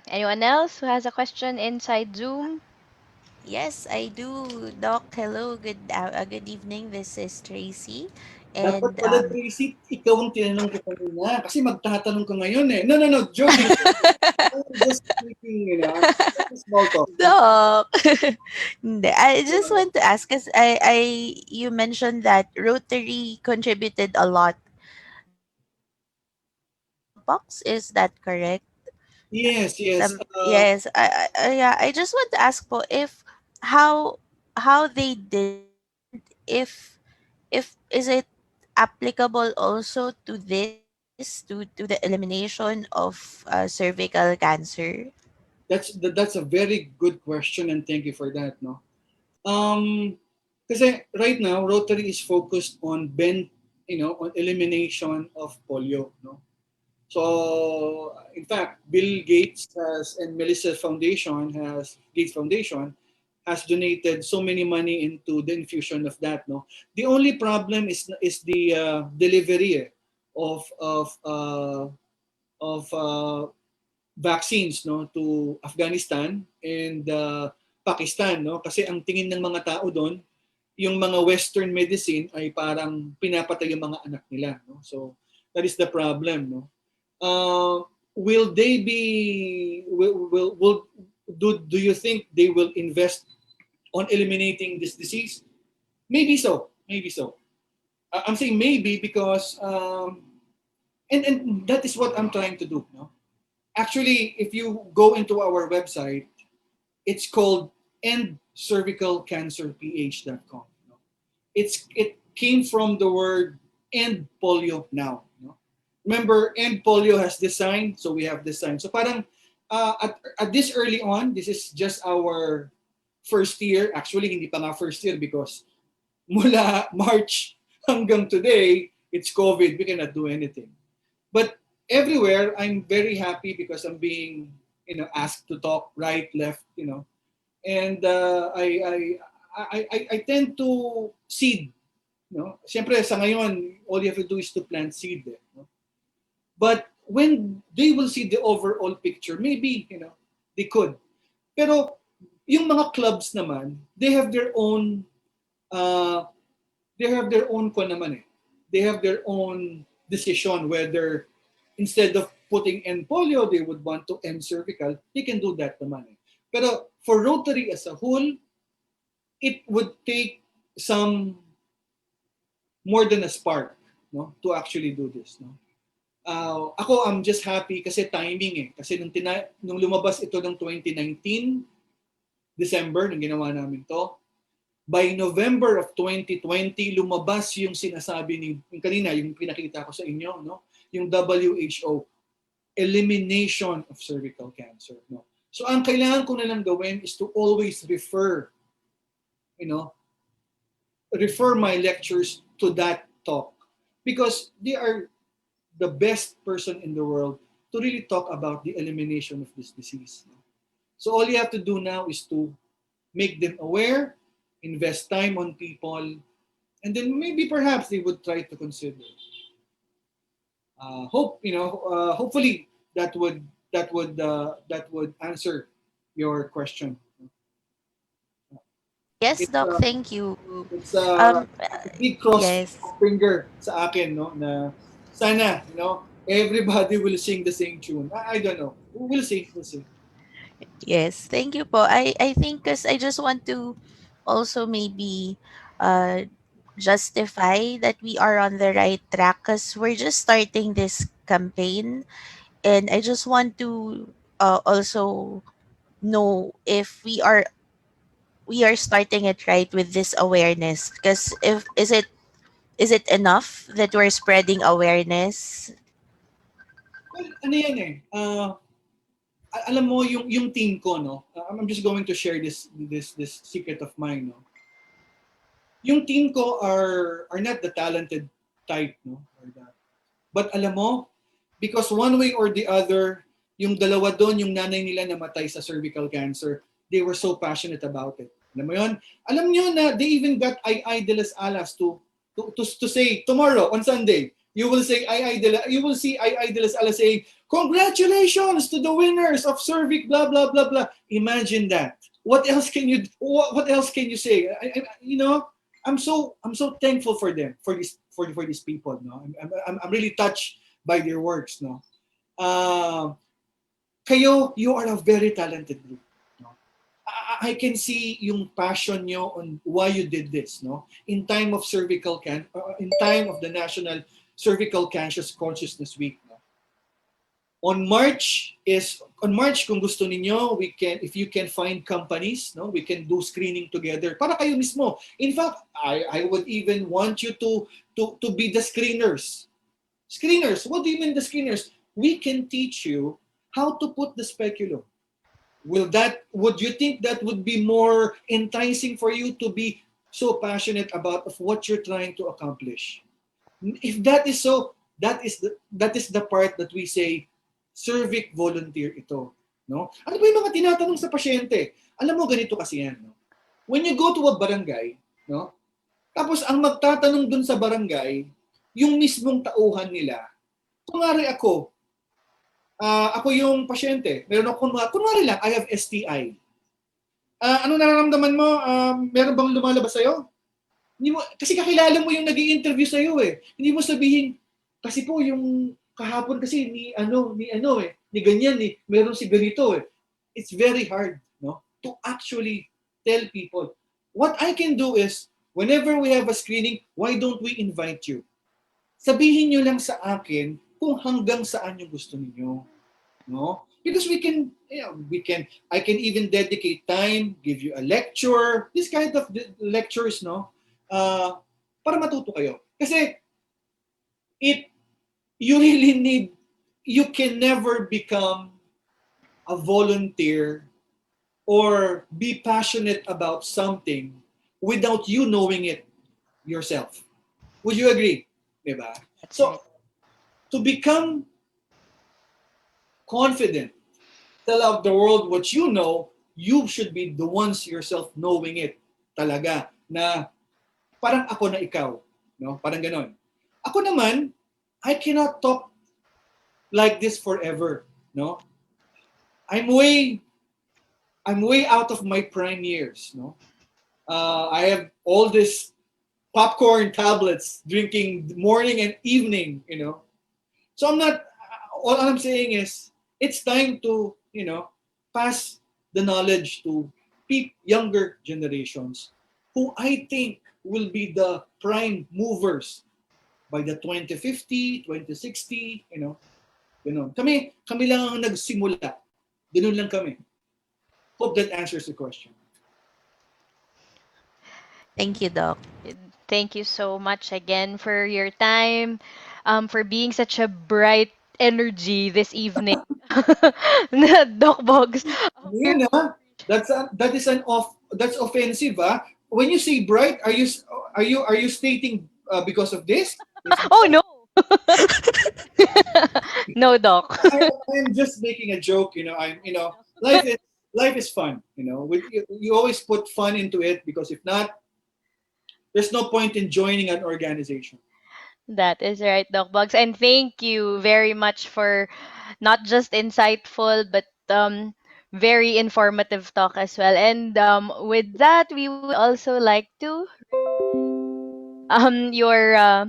Anyone else who has a question inside Zoom? Yes, I do. Doc, hello. Good evening. This is Tracy. Dapat And pala, Tracy, ikaw ang tinanong ko kanina kasi magtatanong ka ngayon No, no, no. Joking. Just speaking, small talk. Doc, hindi. I just want to ask because you mentioned that Rotary contributed a lot to smallpox. Is that correct? Yes, yes. Yes. Yeah. I just want to ask po if how how they did it, and if is it applicable also to to the elimination of cervical cancer? That's a very good question and thank you for that, no? Um, kasi right now, Rotary is focused on on elimination of polio, no? So, in fact, Bill Gates and Melissa Gates Foundation has donated so many money into the infusion of that, no? The only problem is the delivery of of uh, of vaccines, no, to Afghanistan and Pakistan, no, kasi ang tingin ng mga tao doon yung mga western medicine ay parang pinapatay yung mga anak nila, no? So that is the problem, no. Will they be will do you think they will invest on eliminating this disease? Maybe so, maybe so. I'm saying maybe because and that is what I'm trying to do, no. Actually, if you go into our website, it's called endcervicalcancerph.com. It came from the word end polio now. Remember, end polio has this sign, so we have this sign. So parang at this early on, this is just our first year. Actually, hindi pa nga first year because mula March hanggang today, it's COVID. We cannot do anything. But everywhere, I'm very happy because I'm being, asked to talk right, left, and I tend to seed, Siyempre, sa ngayon, all you have to do is to plant seed. But when they will see the overall picture, maybe, they could. Pero yung mga clubs naman, they have their own, naman They have their own decision whether instead of putting end polio, they would want to end cervical, they can do that naman. Pero for Rotary as a whole, it would take some more than a spark, no, to actually do this, no. Ako, I'm just happy kasi timing Kasi nung lumabas ito ng 2019, December, nung ginawa namin to, by November of 2020, lumabas yung sinasabi yung kanina, yung pinakita ko sa inyo, no? Yung WHO. elimination of cervical cancer. No? So ang kailangan ko na lang gawin is to always you know, refer my lectures to that talk because they are the best person in the world to really talk about the elimination of this disease. So all you have to do now is to make them aware, invest time on people, and then maybe perhaps they would try to consider. Hopefully that would answer your question. Yes, It's Doc, uh, thank you. it's Um, a big cross yes. finger sa akin, no, na sana, everybody will sing the same tune. I don't know. We'll see. We'll see. Yes, thank you po. I think because I just want to also maybe uh justify that we are on the right track because we're just starting this campaign, and I just want to also know if we are starting it right with this awareness, because if is it enough that we're spreading awareness? Well, ano yan eh. Alam mo yung team ko, no. I'm just going to share this secret of mine, no. Yung team ko are not the talented type, no. But alam mo, because one way or the other, yung dalawa doon, yung nanay nila namatay sa cervical cancer, they were so passionate about it. Alam mo yun? Alam nyo na they even got Ay de las Alas to say tomorrow on Sunday, you will see Ay de las Alas saying, congratulations to the winners of Cervic, blah, blah, blah, blah. Imagine that. What else can you say? I'm so thankful for them, for these people. No, I'm really touched by their works. No, uh, you are a very talented group. No, I can see yung passion nyo on why you did this. No, in time of the National Cervical Cancer Consciousness Week. No? On March kung gusto niyo, if you can find companies, no, we can do screening together para kayo mismo. In fact, I would even want you to be the screeners. Screeners, what do you mean the screeners? We can teach you how to put the speculum. Would you think that would be more enticing for you to be so passionate about of what you're trying to accomplish? If that is so, that is the part that we say cervic volunteer ito, no? Ano ba yung mga tinatanong sa pasyente? Alam mo ganito kasi yan, no? When you go to a barangay, no? Tapos ang magtatanong dun sa barangay, yung mismong tauhan nila. Kunwari ako yung pasyente. Meron ako kunwari lang, I have STI. Ano nararamdaman mo? Meron bang lumalabas sa'yo? Hindi mo, kasi kakilala mo yung nag-i-interview sa'yo eh. Hindi mo sabihin, kasi po yung kahapon kasi ni ganyan meron si ganito eh. It's very hard, no, to actually tell people. What I can do is, whenever we have a screening, why don't we invite you? Sabihin nyo lang sa akin kung hanggang saan yung gusto niyo, no? Because I can even dedicate time, give you a lecture, this kind of lectures, no? Para matuto kayo. Kasi it you really you can never become a volunteer or be passionate about something without you knowing it yourself. Would you agree? Diba? That's right. So, to become confident, tell out the world what you know, you should be the ones yourself knowing it talaga na parang ako na ikaw. No? Parang ganon. Ako naman, I cannot talk like this forever. No? I'm way out of my prime years. No? I have all this popcorn tablets drinking morning and evening. So I'm not. All I'm saying is it's time to pass the knowledge to younger generations who I think will be the prime movers by the 2050, 2060. Ganun. Kami lang ang nagsimula. Ganun lang kami. Hope that answers the question. Thank you, Doc. Thank you so much again for your time, for being such a bright energy this evening. Doc Bogs. We're Yun, that is an that's offensive, ah. When you say bright, are you stating because of this? oh no. No, Doc. I'm just making a joke, life is life is fun, you always put fun into it because if not, there's no point in joining an organization. That is right, Doc Bugs. And thank you very much for not just insightful, but very informative talk as well. And with that, we would also like to your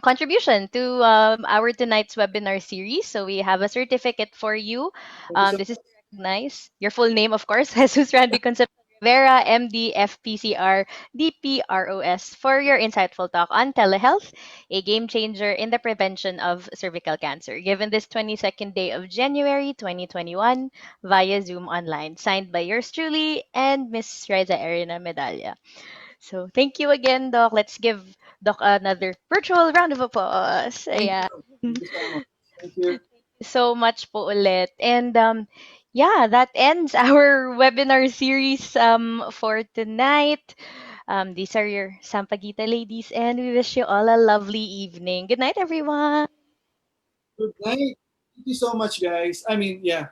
contribution to our tonight's webinar series. So we have a certificate for you. Thank you so This is to recognize your full name, of course, Jesus Randy Concepcion Rivera, MD, FPCR, DPROS, for your insightful talk on telehealth, a game changer in the prevention of cervical cancer, given this 22nd day of January 2021 via Zoom online, signed by yours truly and Miss Reza Erina Medalla. So thank you again, Doc. Let's give Doc another virtual round of applause. thank Yeah. you thank you so much. Thank you. So much po ulit. And yeah, that ends our webinar series for tonight. These are your Sampaguita ladies, and we wish you all a lovely evening. Good night, everyone. Good night. Thank you so much, guys. I mean, yeah.